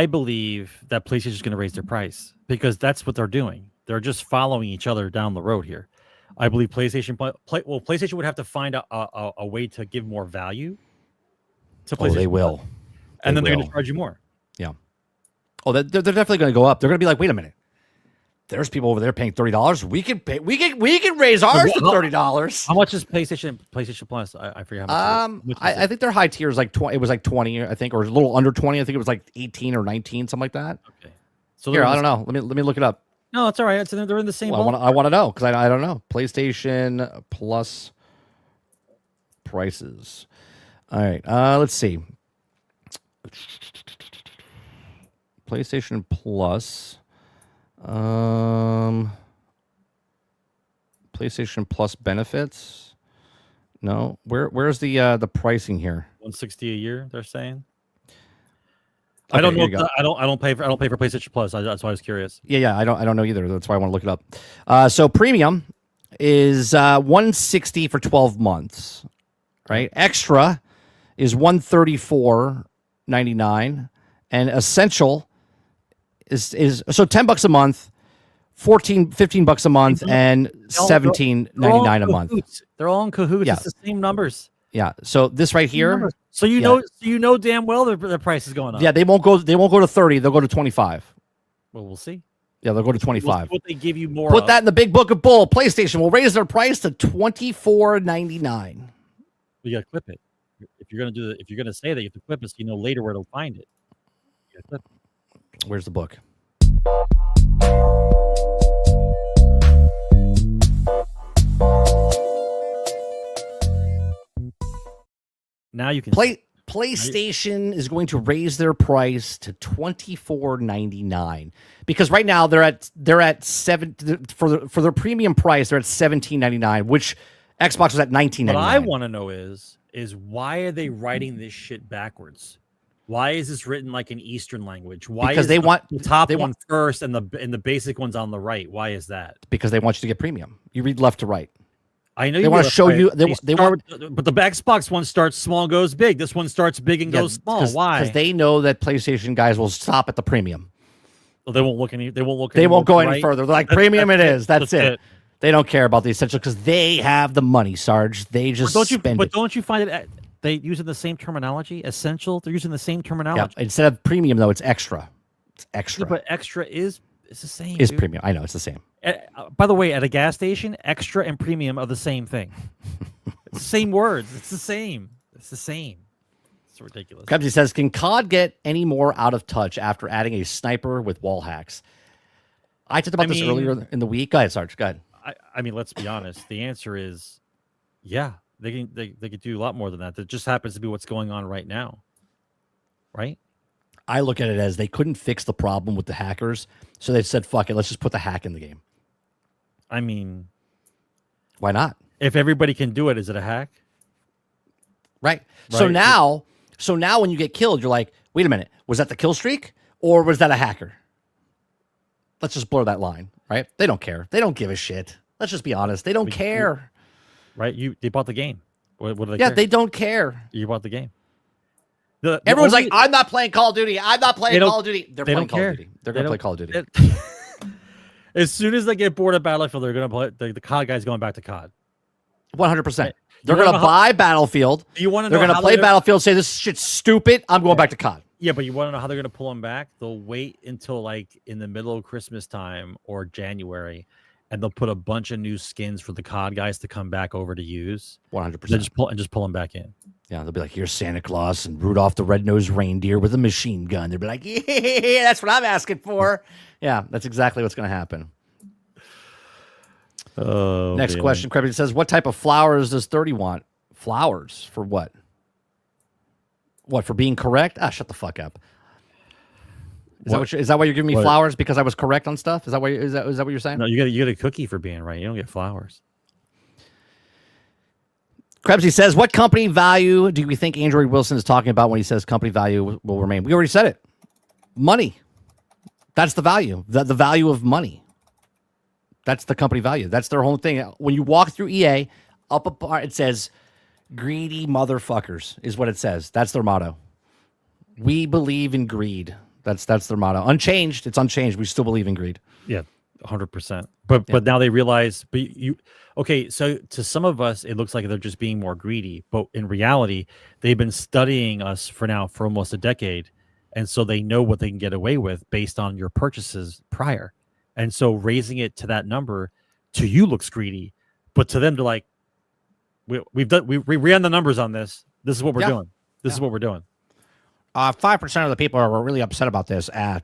believe that PlayStation is going to raise their price because that's what they're doing. They're just following each other down the road here. I believe PlayStation would have to find a way to give more value to PlayStation. Oh, they will. And then they're going to charge you more. Yeah. Oh, they're definitely going to go up. They're going to be like, wait a minute. There's people over there paying $30. We can raise ours to $30. How much is PlayStation Plus? I forget how much. I think their high tier is like 20. It was like 20, I think, or a little under 20. I think it was like 18 or 19, something like that. Okay. So here, I don't know. Let me look it up. No, it's all right. They're in the same. Well, I want to know because I don't know. PlayStation Plus prices. All right. Let's see. PlayStation Plus. PlayStation Plus benefits. No, where's the pricing here? $160 a year. They're saying. Okay, I don't know. I don't pay for PlayStation Plus. That's why I was curious. Yeah. I don't know either. That's why I want to look it up. So premium is $160 for 12 months, right? Extra is $134.99, and essential is so $10 a month. $15 a month and $17.99 a month. They're all in cahoots. Yeah. It's the same numbers. Yeah. So this right here. So you know damn well their price is going up. Yeah, they won't go to 30. They'll go to 25. Well, we'll see. Yeah, they'll go to 25. We'll see what they give you more. Put that in the big book of bull. PlayStation will raise their price to $24.99. You gotta clip it. If you're gonna say that, you have to clip it so you know later where to find it. You gotta clip it. Where's the book? Now you can PlayStation is going to raise their price to $24.99 because right now they're at $7 for their premium price. They're at $17.99, which Xbox was at $19.99. What I want to know is why are they writing this shit backwards? Why is this written like an Eastern language? Why because is they want the top one first and the basic one's on the right? Why is that? Because they want you to get premium. You read left to right. I know they want to show you. They want, but the Xbox one starts small, goes big. This one starts big and goes small. Why? Because they know that PlayStation guys will stop at the premium. Well, they won't look any. They won't look. They won't go any further. They're like premium. It is. That's it. They don't care about the essential because they have the money, Sarge. They just spend it. But don't you find it? They using the same terminology. Essential. They're using the same terminology. Yeah, instead of premium though, it's extra. It's extra. Yeah, but extra is the same. Is premium? I know it's the same. By the way, at a gas station, extra and premium are the same thing. It's the same words. It's the same. It's the same. It's ridiculous. Krebsy says, can COD get any more out of touch after adding a sniper with wall hacks? I talked about this earlier in the week. Go ahead, Sarge. Go ahead. I mean, let's be honest. The answer is, yeah, they can do a lot more than that. That just happens to be what's going on right now, right? I look at it as they couldn't fix the problem with the hackers, so they said, "Fuck it, let's just put the hack in the game." I mean, why not? If everybody can do it, is it a hack? Right. So now when you get killed, you're like, wait a minute, was that the kill streak or was that a hacker? Let's just blur that line, right? They don't care. They don't give a shit. Let's just be honest. They don't care. Right? They bought the game. What do they care? Yeah, they don't care. You bought the game. Everyone's like, I'm not playing Call of Duty. I'm not playing Call of Duty. They're playing Call of Duty. They're going to play Call of Duty. As soon as they get bored of Battlefield, they're going to play. The COD guy's going back to COD. 100%. They're going to buy Battlefield. You want to? They're going to play Battlefield. Say this shit's stupid. I'm going back to COD. Yeah, but you want to know how they're going to pull them back? They'll wait until like in the middle of Christmas time or January, and they'll put a bunch of new skins for the COD guys to come back over to use. 100%. Just pull them back in. Yeah, they'll be like, here's Santa Claus and Rudolph the Red-Nosed Reindeer with a machine gun. They'll be like, yeah, that's what I'm asking for. Yeah, that's exactly what's going to happen. Oh, next question. Krebsy says, what type of flowers does 30 want? Flowers for what? What, for being correct? Ah, shut the fuck up. Is that why you're giving me flowers because I was correct on stuff? Is that what you're saying? No, you get a cookie for being right. You don't get flowers. Krebsy says, what company value do we think Andrew Wilson is talking about when he says company value will remain? We already said it. Money. That's the value. The value of money. That's the company value. That's their whole thing. When you walk through EA, it says, greedy motherfuckers is what it says. That's their motto. We believe in greed. That's their motto. Unchanged. It's unchanged. We still believe in greed. Yeah, 100%. But now they realize, okay, so to some of us, it looks like they're just being more greedy. But in reality, they've been studying us for almost a decade. And so they know what they can get away with based on your purchases prior. And so raising it to that number to you looks greedy. But to them, they're like, we ran the numbers on this. This is what we're doing. This is what we're doing. 5% of the people are really upset about this. Don't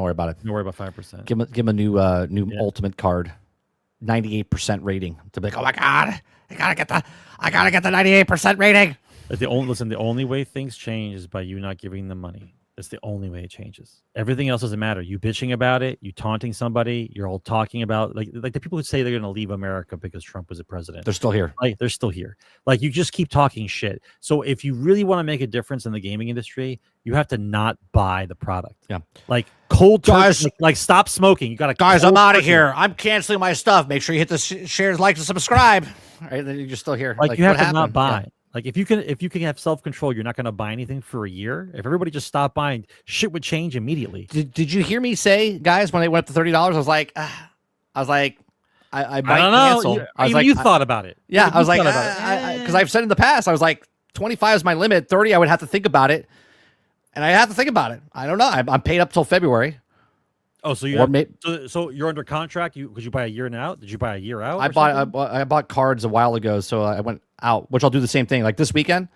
worry about it. Don't worry about 5%. Give them a new ultimate card. 98% rating. To be like, oh my God, I gotta get the 98% rating. The only way things change is by you not giving them money. That's the only way it changes. Everything else doesn't matter. You bitching about it, you taunting somebody, you're all talking about like the people who say they're gonna leave America because Trump was a president. They're still here. Like they're still here. Like you just keep talking shit. So if you really want to make a difference in the gaming industry, you have to not buy the product. Yeah. Like cold turkey, like stop smoking. You gotta I'm out of here. I'm canceling my stuff. Make sure you hit the shares, like, and subscribe. All right, then you're still here. Like you have to not buy. Yeah. Like if you can have self-control, you're not going to buy anything for a year. If everybody just stopped buying, shit would change immediately. Did you hear me say, guys, when they went up to $30, I was like, I was like, I might I don't know. cancel. I was Even like, you thought about it. Yeah, Even I was you like, thought about it. because I've said in the past, I was like, 25 is my limit. 30, I would have to think about it, and I have to think about it. I don't know. I'm paid up till February. Oh, so so you're under contract? Could you buy a year and out? Did you buy a year out? I bought cards a while ago, so I went out, which I'll do the same thing. Like this weekend,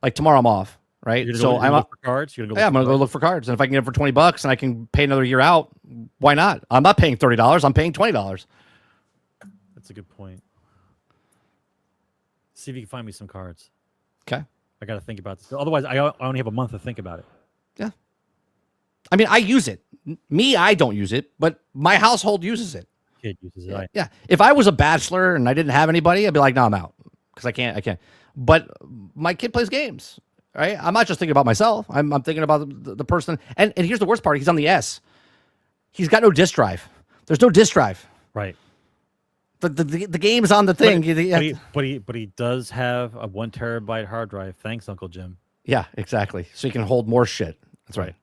like tomorrow I'm off, right? So I'm up for cards. I'm gonna go look for cards, and if I can get them for $20 and I can pay another year out, why not? I'm not paying $30. I'm paying $20. That's a good point. See if you can find me some cards. Okay. I got to think about this. Otherwise, I only have a month to think about it. Yeah. I mean, I use it. Me, I don't use it, but my household uses it. Kid uses it. Yeah. If I was a bachelor and I didn't have anybody, I'd be like, no, I'm out because I can't. But my kid plays games, right? I'm not just thinking about myself. I'm thinking about the person. And here's the worst part. He's on the S. He's got no disk drive. There's no disk drive. Right. The game's on the thing. But he does have a 1 terabyte hard drive. Thanks, Uncle Jim. Yeah, exactly. So he can hold more shit. That's right.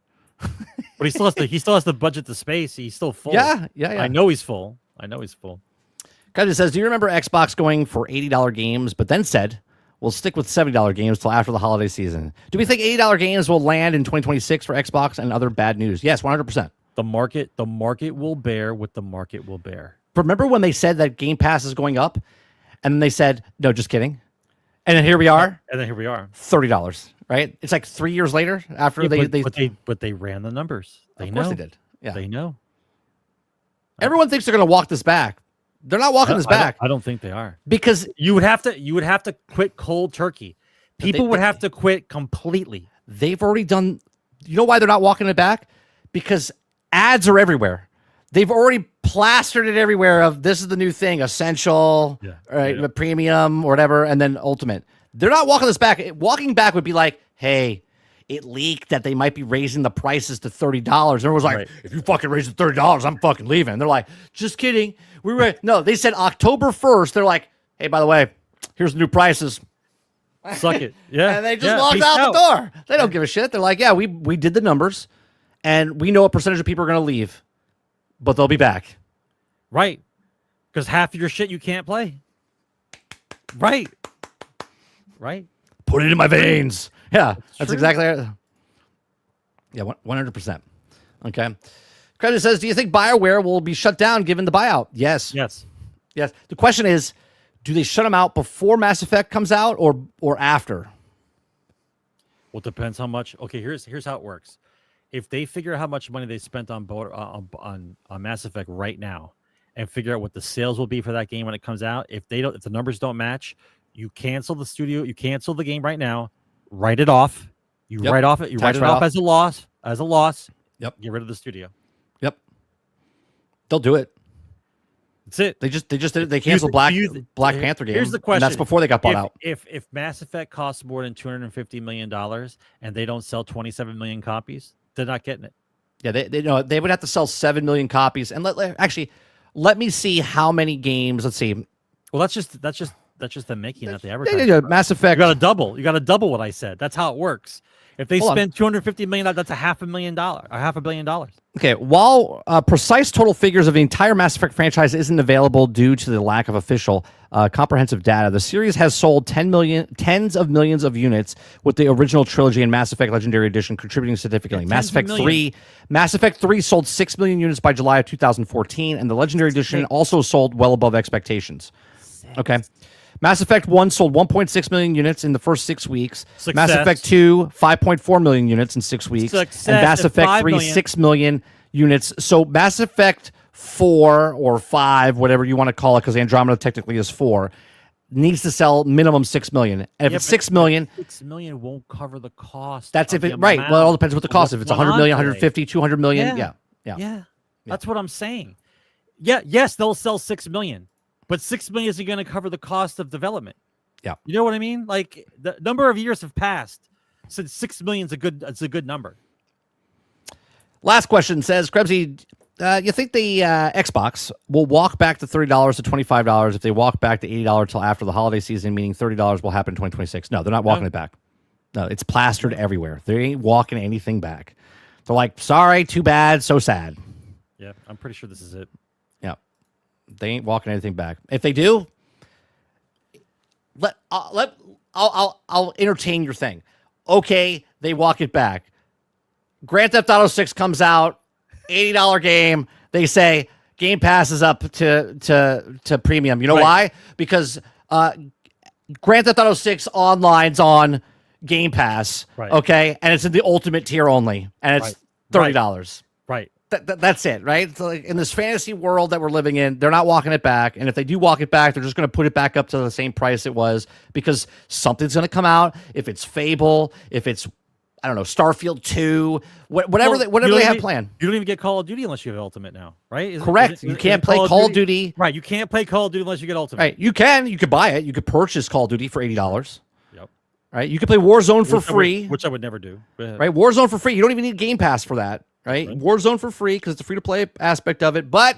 But he still has to budget the space. He's still full. Yeah. I know he's full. Guys, it says, do you remember Xbox going for $80 games, but then said, we'll stick with $70 games till after the holiday season? Do we think $80 games will land in 2026 for Xbox and other bad news? Yes, 100%. The market will bear what the market will bear. Remember when they said that Game Pass is going up, and then they said, no, just kidding. And then here we are. $30, right? It's like 3 years later after they ran the numbers. Of course they did. Yeah. They know. Everyone thinks they're going to walk this back. They're not walking this back. I don't think they are. Because you would have to quit cold turkey. People would have to quit completely. They've already done. You know why they're not walking it back? Because ads are everywhere. They've already plastered it everywhere of this is the new thing, essential, right, premium or whatever, and then ultimate. They're not walking this back. Walking back would be like, hey, it leaked that they might be raising the prices to $30. And everyone's like, if you fucking raise it to $30, I'm fucking leaving. And they're like, just kidding. No, they said October 1st. They're like, hey, by the way, here's the new prices. Suck it. Yeah. And they just walked out the door. They don't give a shit. They're like, yeah, we did the numbers, and we know what percentage of people are going to leave, but they'll be back. Right. Because half of your shit you can't play. Right. Put it in my veins. Yeah, that's exactly it. Yeah, 100%. Okay. Credit says, do you think BioWare will be shut down given the buyout? Yes. The question is, do they shut them out before Mass Effect comes out or after? Well, it depends how much. Okay, here's how it works. If they figure out how much money they spent on Mass Effect right now, and figure out what the sales will be for that game when it comes out, if the numbers don't match, you cancel the studio, you cancel the game right now, write it off. You write off it. You write it off as a loss. Yep. Get rid of the studio. Yep. They'll do it. That's it. They just did it. They canceled Black Panther game. Here's the question. And that's before they got bought out. If Mass Effect costs more than $250 million and they don't sell 27 million copies, they're not getting it. Yeah, they would have to sell 7 million copies. And let me see how many games. Let's see. Well, that's just them making, not the advertising. Mass Effect. You got to double what I said. That's how it works. If they spend $250 million, that's $500 million or $500 million. Okay, while precise total figures of the entire Mass Effect franchise isn't available due to the lack of official comprehensive data, the series has sold tens of millions of units, with the original trilogy and Mass Effect Legendary Edition contributing significantly. Mass Effect 3 sold 6 million units by July of 2014, and the Legendary Edition also sold well above expectations. Okay. Mass Effect 1 sold 1.6 million units in the first 6 weeks. Mass Effect 2, 5.4 million units in 6 weeks. And Mass Effect 3, 6 million units. So Mass Effect 4 or 5, whatever you want to call it, because Andromeda technically is 4, needs to sell minimum 6 million. And if it's 6 million... 6 million won't cover the cost. That's if it... Right. Well, it all depends what the cost is. If it's 100 million, 150, 200 million. Yeah. That's what I'm saying. Yeah. Yes, they'll sell 6 million. But 6 million isn't going to cover the cost of development. Yeah. You know what I mean? Like, the number of years have passed since 6 million is a good number. Last question says, Krebsy, you think the Xbox will walk back to $30 to $25 if they walk back to $80 till after the holiday season, meaning $30 will happen in 2026? No, they're not walking it back. No, it's plastered everywhere. They ain't walking anything back. They're like, sorry, too bad, so sad. Yeah, I'm pretty sure this is it. Yeah. 100%. Okay. Credit says, do you think BioWare will be shut down given the buyout? Yes. The question is, do they shut them out before Mass Effect comes out or after? They ain't walking anything back. If they do, I'll entertain your thing. Okay, they walk it back. Grand Theft Auto 6 comes out, $80 game. They say Game Pass is up to premium. You know why? Because Grand Theft Auto 6 online's on Game Pass. Right. Okay, and it's in the ultimate tier only, and it's $30. Right. That's it, right? So like in this fantasy world that we're living in, they're not walking it back. And if they do walk it back, they're just going to put it back up to the same price it was because something's going to come out. If it's Fable, if it's, I don't know, Starfield 2, whatever they have planned. You don't even get Call of Duty unless you have Ultimate now, right? Correct. You can't play Call of Duty. Right. You can't play Call of Duty unless you get Ultimate. Right. You could buy it. You could purchase Call of Duty for $80. Yep. Right. You could play Warzone for free. Which I would never do. Right. Warzone for free. You don't even need Game Pass for that. Right? Warzone for free because it's a free-to-play aspect of it. But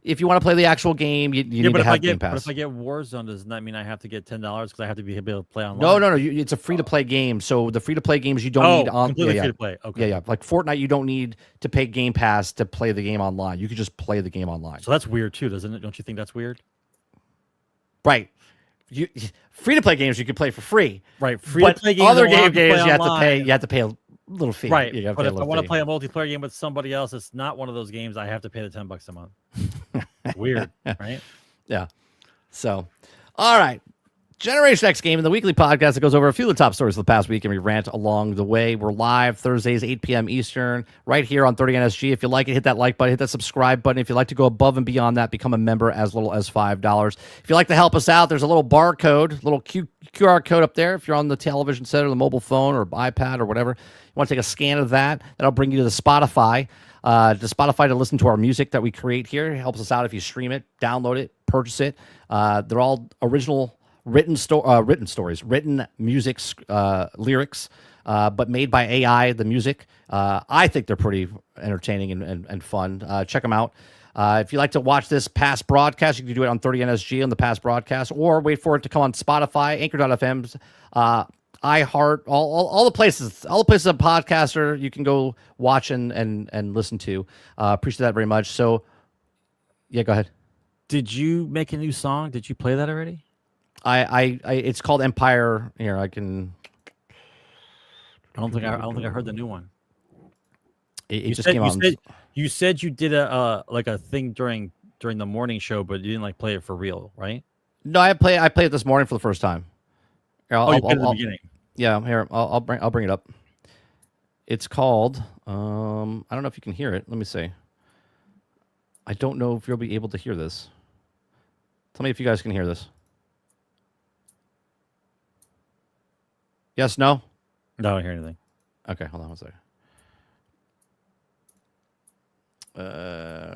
if you want to play the actual game, you need to have Game Pass. But if I get Warzone, does that mean I have to get $10 because I have to be able to play online? No. It's a free-to-play game. So the free-to-play games you don't need on. Completely free-to-play. Okay. Yeah. Like Fortnite, you don't need to pay Game Pass to play the game online. You could just play the game online. So that's weird too, doesn't it? Don't you think that's weird? Right. Free-to-play games you can play for free. Right. Free-to-play games. Other games you have to pay. You have to pay a little fee. Right. But if I want to play a multiplayer game with somebody else, it's not one of those games I have to pay the $10 a month. Weird, right? Yeah. So, all right. Generation X Gaming, the weekly podcast that goes over a few of the top stories of the past week, and we rant along the way. We're live Thursdays, 8 p.m. Eastern, right here on 30NSG. If you like it, hit that like button, hit that subscribe button. If you'd like to go above and beyond that, become a member as little as $5. If you'd like to help us out, there's a little barcode, little QR code up there. If you're on the television set or the mobile phone or iPad or whatever, you want to take a scan of that, that'll bring you to the Spotify. To listen to our music that we create here. It helps us out if you stream it, download it, purchase it. They're all original written music, lyrics, but made by AI, the music. I think they're pretty entertaining and fun. Check them out. If you like to watch this past broadcast, you can do it on 30NSG on the past broadcast, or wait for it to come on Spotify, Anchor.fm, iHeart, all the places a podcaster you can go watch and listen to. Appreciate that very much. So, yeah, go ahead. Did you make a new song? Did you play that already? I it's called Empire. Here, I can. I don't think I heard the new one. It just came out. You said you did a thing during the morning show, but you didn't play it for real, right? No, I played it this morning for the first time. Here, you played it at the beginning. Yeah, here I'll bring it up. It's called. I don't know if you can hear it. Let me see. I don't know if you'll be able to hear this. Tell me if you guys can hear this. Yes, no? No, I don't hear anything. Okay, hold on one second.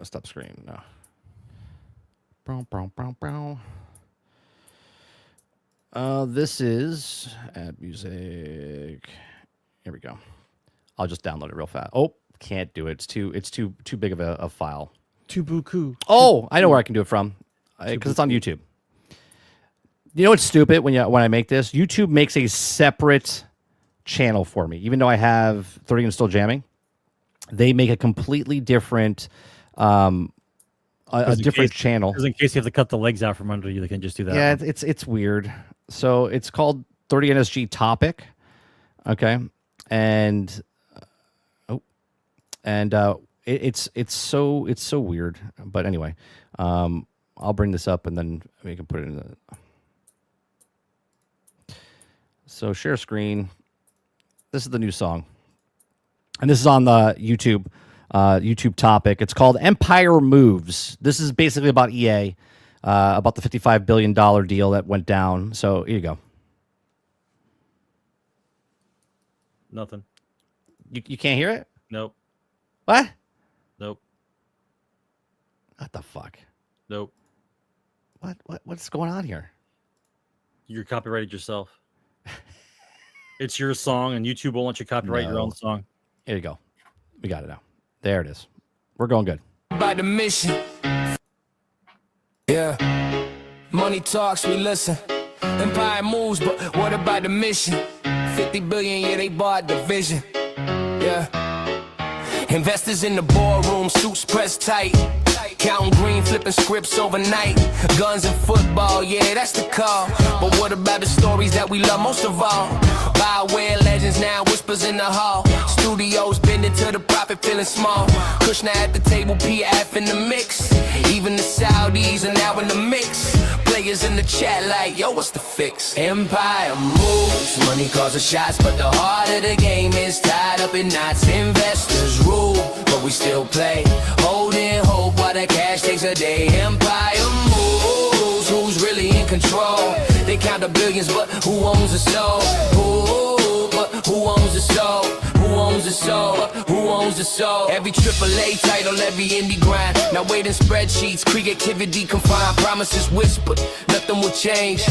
Stop screen. No. This is add music. Here we go. I'll just download it real fast. Oh, can't do it. It's too big of a file. Too buku. Oh, I know where I can do it from. Because it's on YouTube. You know what's stupid when I make this? YouTube makes a separate channel for me. Even though I have 30 and Still Jamming, they make a completely different different channel. Because in case you have to cut the legs out from under you, they can just do that. Yeah, it's weird. So it's called 30NSG Topic. Okay. And it's so weird. But anyway, I'll bring this up and then we can put it in the. So share screen. This is the new song, and this is on the YouTube Topic. It's called Empire Moves. This is basically about EA, about the $55 billion deal that went down. So here you go. Nothing. You can't hear it? Nope. What? Nope. What the fuck? Nope. What's going on here? You're copyrighted yourself. It's your song, and YouTube won't let you copyright your own song. Here you go. We got it now. There it is. We're going good. By the mission. Yeah. Money talks, we listen. Empire moves, but what about the mission? 50 billion, yeah, they bought the vision. Yeah. Investors in the boardroom, suits pressed tight. Counting green, flipping scripts overnight. Guns and football, yeah, that's the call. But what about the stories that we love most of all? BioWare legends now, whispers in the hall. Studios bending to the profit, feeling small. Kushner at the table, PF in the mix. Even the Saudis are now in the mix. Players in the chat like, yo, what's the fix? Empire moves, money calls the shots, but the heart of the game is tied up in knots. Investors rule, but we still play. Holding hope while the cash takes a day. Empire moves, who's really in control? They count the billions, but who owns the soul? Who owns the soul? Who owns the soul? Who owns the soul? Every AAA title, every indie grind. Now waiting spreadsheets, creativity confined. Promises whispered, nothing will change.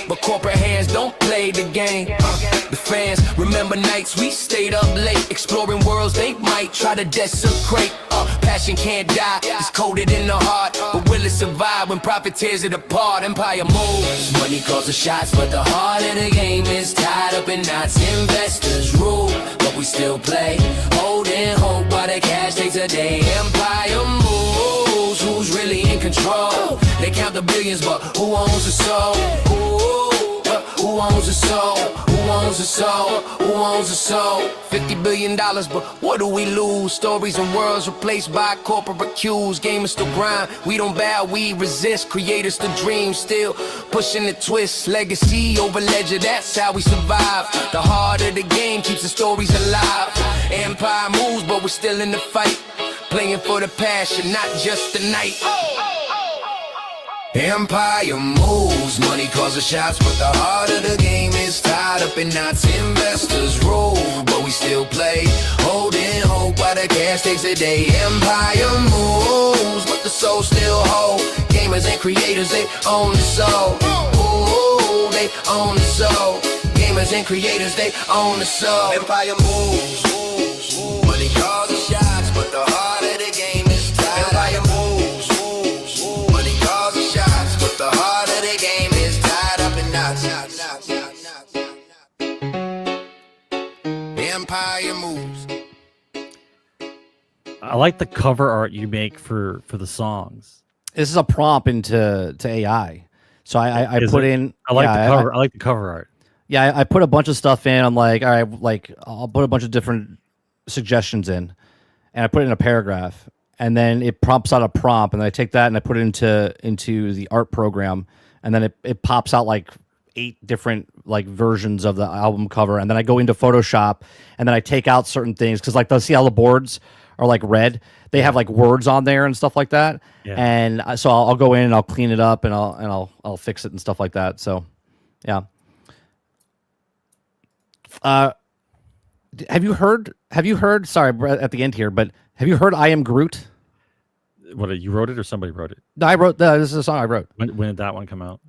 But corporate hands don't play the game. The fans remember nights we stayed up late, exploring worlds they might try to desecrate. Passion can't die, it's coded in the heart. But will it survive when profit tears it apart? Empire moves, money calls the shots, but the heart of the game is tied up in knots. Investors rule, but we still play. Holding hope while the cash takes a day. Empire moves, who's really in control? They count the billions, but who owns the soul? Who owns the soul? Who owns the soul? Who owns the soul? $50 billion, but what do we lose? Stories and worlds replaced by corporate cues. Gamers still grind, we don't bow, we resist. Creators to dream, still pushing the twist. Legacy over ledger, that's how we survive. The heart of the game keeps the stories alive. Empire moves, but we're still in the fight. Playing for the passion, not just the night. Empire moves, money calls the shots, but the heart of the game is tied up in knots. Investors rule, but we still play. Holding hope while the cash takes a day. Empire moves, but the soul still whole. Gamers and creators, they own the soul. Ooh, they own the soul. Gamers and creators, they own the soul. Empire moves, money calls the shots, but the heart of the game is tied. Empire moves, money calls the shots, but the heart of the game is tied up in knots. Empire moves. I like the cover art you make for the songs. This is a prompt into AI, so I put in. I like the cover. I like the cover art. Yeah, I put a bunch of stuff in. I'm like, all right, like I'll put a bunch of different suggestions in, and I put it in a paragraph, and then it prompts out a prompt, and I take that and I put it into the art program, and then it pops out like 8 different like versions of the album cover, and then I go into Photoshop, and then I take out certain things because like see how the boards are like red, they have like words on there and stuff like that, and so I'll go in and I'll clean it up and I'll fix it and stuff like that. So yeah. Have you heard? Sorry, at the end here, but have you heard "I Am Groot"? What, you wrote it or somebody wrote it? No, I wrote. This is a song I wrote. When did that one come out?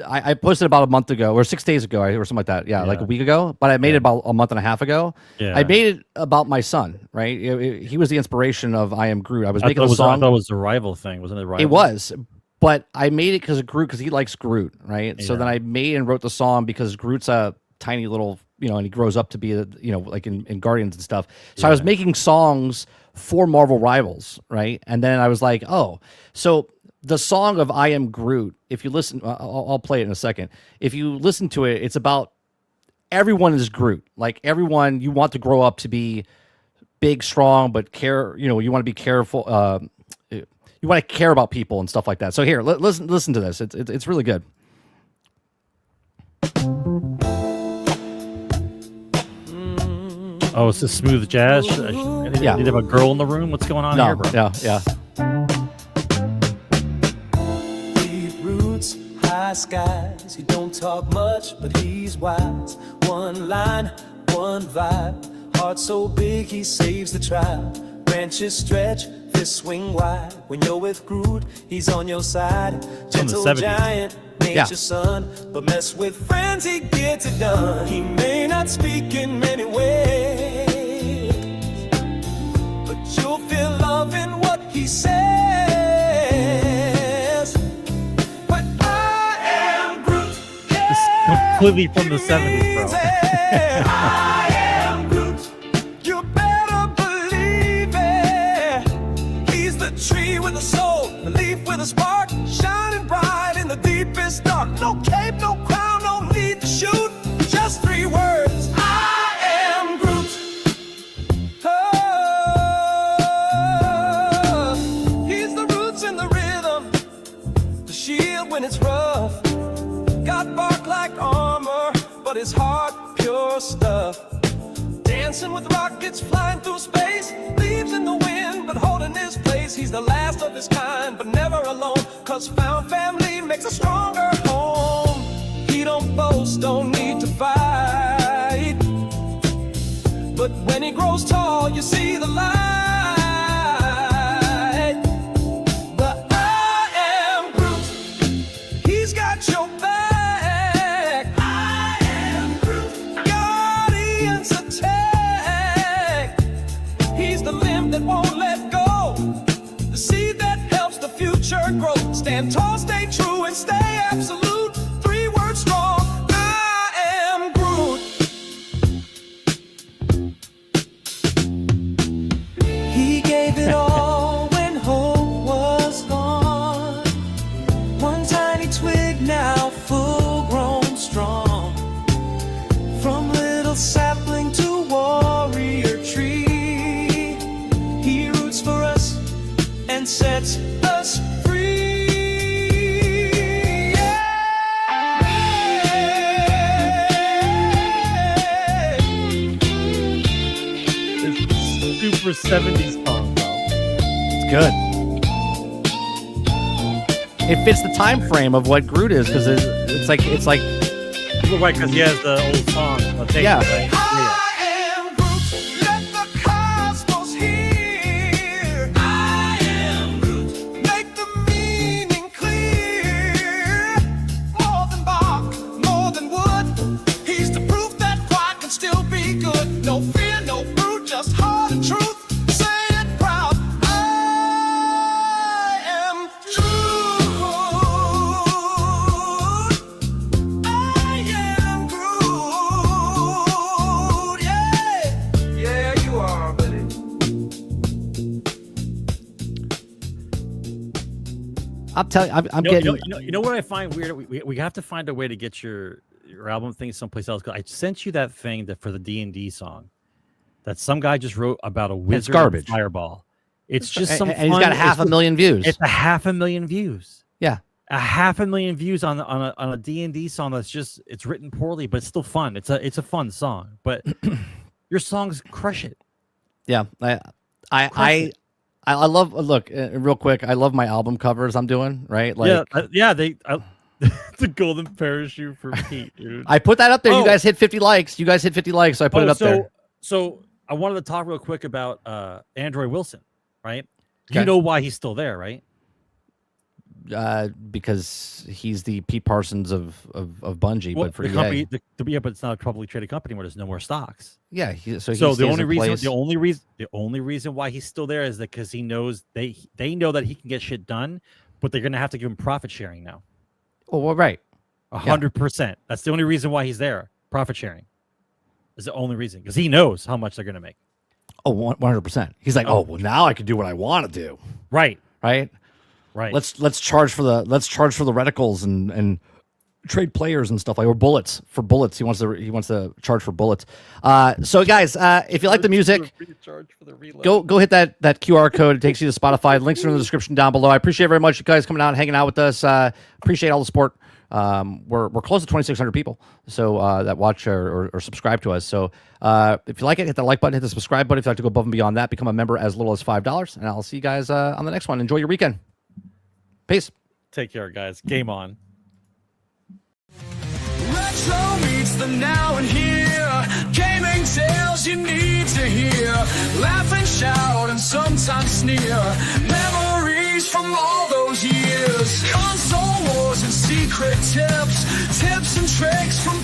I posted about a month ago or 6 days ago or something like that. Yeah, like a week ago. But I made it about a month and a half ago. Yeah. I made it about my son. Right, he was the inspiration of "I Am Groot." I was making a song. I thought it was the rival thing, wasn't it? Rival? It was. But I made it because of Groot, because he likes Groot, right? Yeah. So then I made and wrote the song because Groot's a tiny little, and he grows up to be, like in Guardians and stuff. So I was making songs for Marvel rivals, right? And then I was like, oh, so the song of "I Am Groot," if you listen, I'll play it in a second. If you listen to it, it's about everyone is Groot. Like everyone, you want to grow up to be big, strong, but you want to be careful. You want to care about people and stuff like that. So here, listen to this. It's really good. Oh, it's this smooth jazz. Did you have a girl in the room? What's going on here, bro? Yeah. Deep roots, high skies. He don't talk much, but he's wise. One line, one vibe. Heart so big, he saves the tribe. Branches stretch, fists swing wide. When you're with Groot, he's on your side. Gentle giant, nature's son. But mess with friends, he gets it done. He may not speak in many ways, but you'll feel love in what he says. But I am Groot. It's completely from the 70s, bro. I am Groot. You better believe it. He's the tree with a soul. no cape, no crown, no need to shoot. Just 3 words. I am Groot. Oh, he's the roots and the rhythm, the shield when it's rough. Got bark like armor, but his heart pure stuff. Dancing with rockets flying through space, leaves in the wind, but holding his place. He's the last of his kind, but never alone, 'cause found family makes a stronger home. He don't boast, don't need to fight, but when he grows tall, you see the light. But I am Groot. He's got your back. I am Groot. Guardians attack. He's the limb that won't let go, the seed that helps the future grow. Stand tall, stay true, and stay absolute. 3 words strong. I am Groot. He gave it all when hope was gone. One tiny twig, now full grown strong. From little sapling to warrior tree, he roots for us and sets us free. It's super 70s song, bro. It's good. It fits the time frame of what Groot is, because it's like Right, because he has the old song. Yeah. Right? Yeah. I'm telling you, I'm getting. You know what I find weird? We have to find a way to get your album thing someplace else. 'Cause I sent you that thing for the D&D song that some guy just wrote about a wizard garbage. and fireball. It's just some. And he's got 500,000 views. It's 500,000 views. Yeah, 500,000 views on a D&D song that's just it's written poorly, but it's still fun. It's a fun song, but your songs crush it. Yeah, I love. Look, real quick, I love my album covers I'm doing. Right, like the golden parachute for Pete, dude. I put that up there. You guys hit 50 likes. So I put it up there. So I wanted to talk real quick about Android Wilson, right? Okay. You know why he's still there, right? Because he's the Pete Parsons of Bungie, Well, but for the company, but it's not a publicly traded company where there's no more stocks. Yeah, so the only reason why he's still there is that because he knows they know that he can get shit done, but they're gonna have to give him profit sharing now. Oh, well, right, 100%. That's the only reason why he's there. Profit sharing is the only reason because he knows how much they're gonna make. Oh, 100%. He's like, oh, well, now I can do what I want to do. Right. Right. Let's charge for the reticles and trade players and stuff like, or bullets for bullets. He wants to charge for bullets. So guys, if you like the music, go hit that QR code. It takes you to Spotify. Links are in the description down below. I appreciate very much you guys coming out and hanging out with us. Appreciate all the support. We're close to 2,600 people so that watch or subscribe to us. So if you like it, hit the like button, hit the subscribe button. If you'd like to go above and beyond that, become a member as little as $5. And I'll see you guys on the next one. Enjoy your weekend. Peace. Take care, guys. Game on. Retro meets the now and here. Gaming tales you need to hear. Laugh and shout and sometimes sneer. Memories from all those years. Console wars and secret tips. Tips and tricks from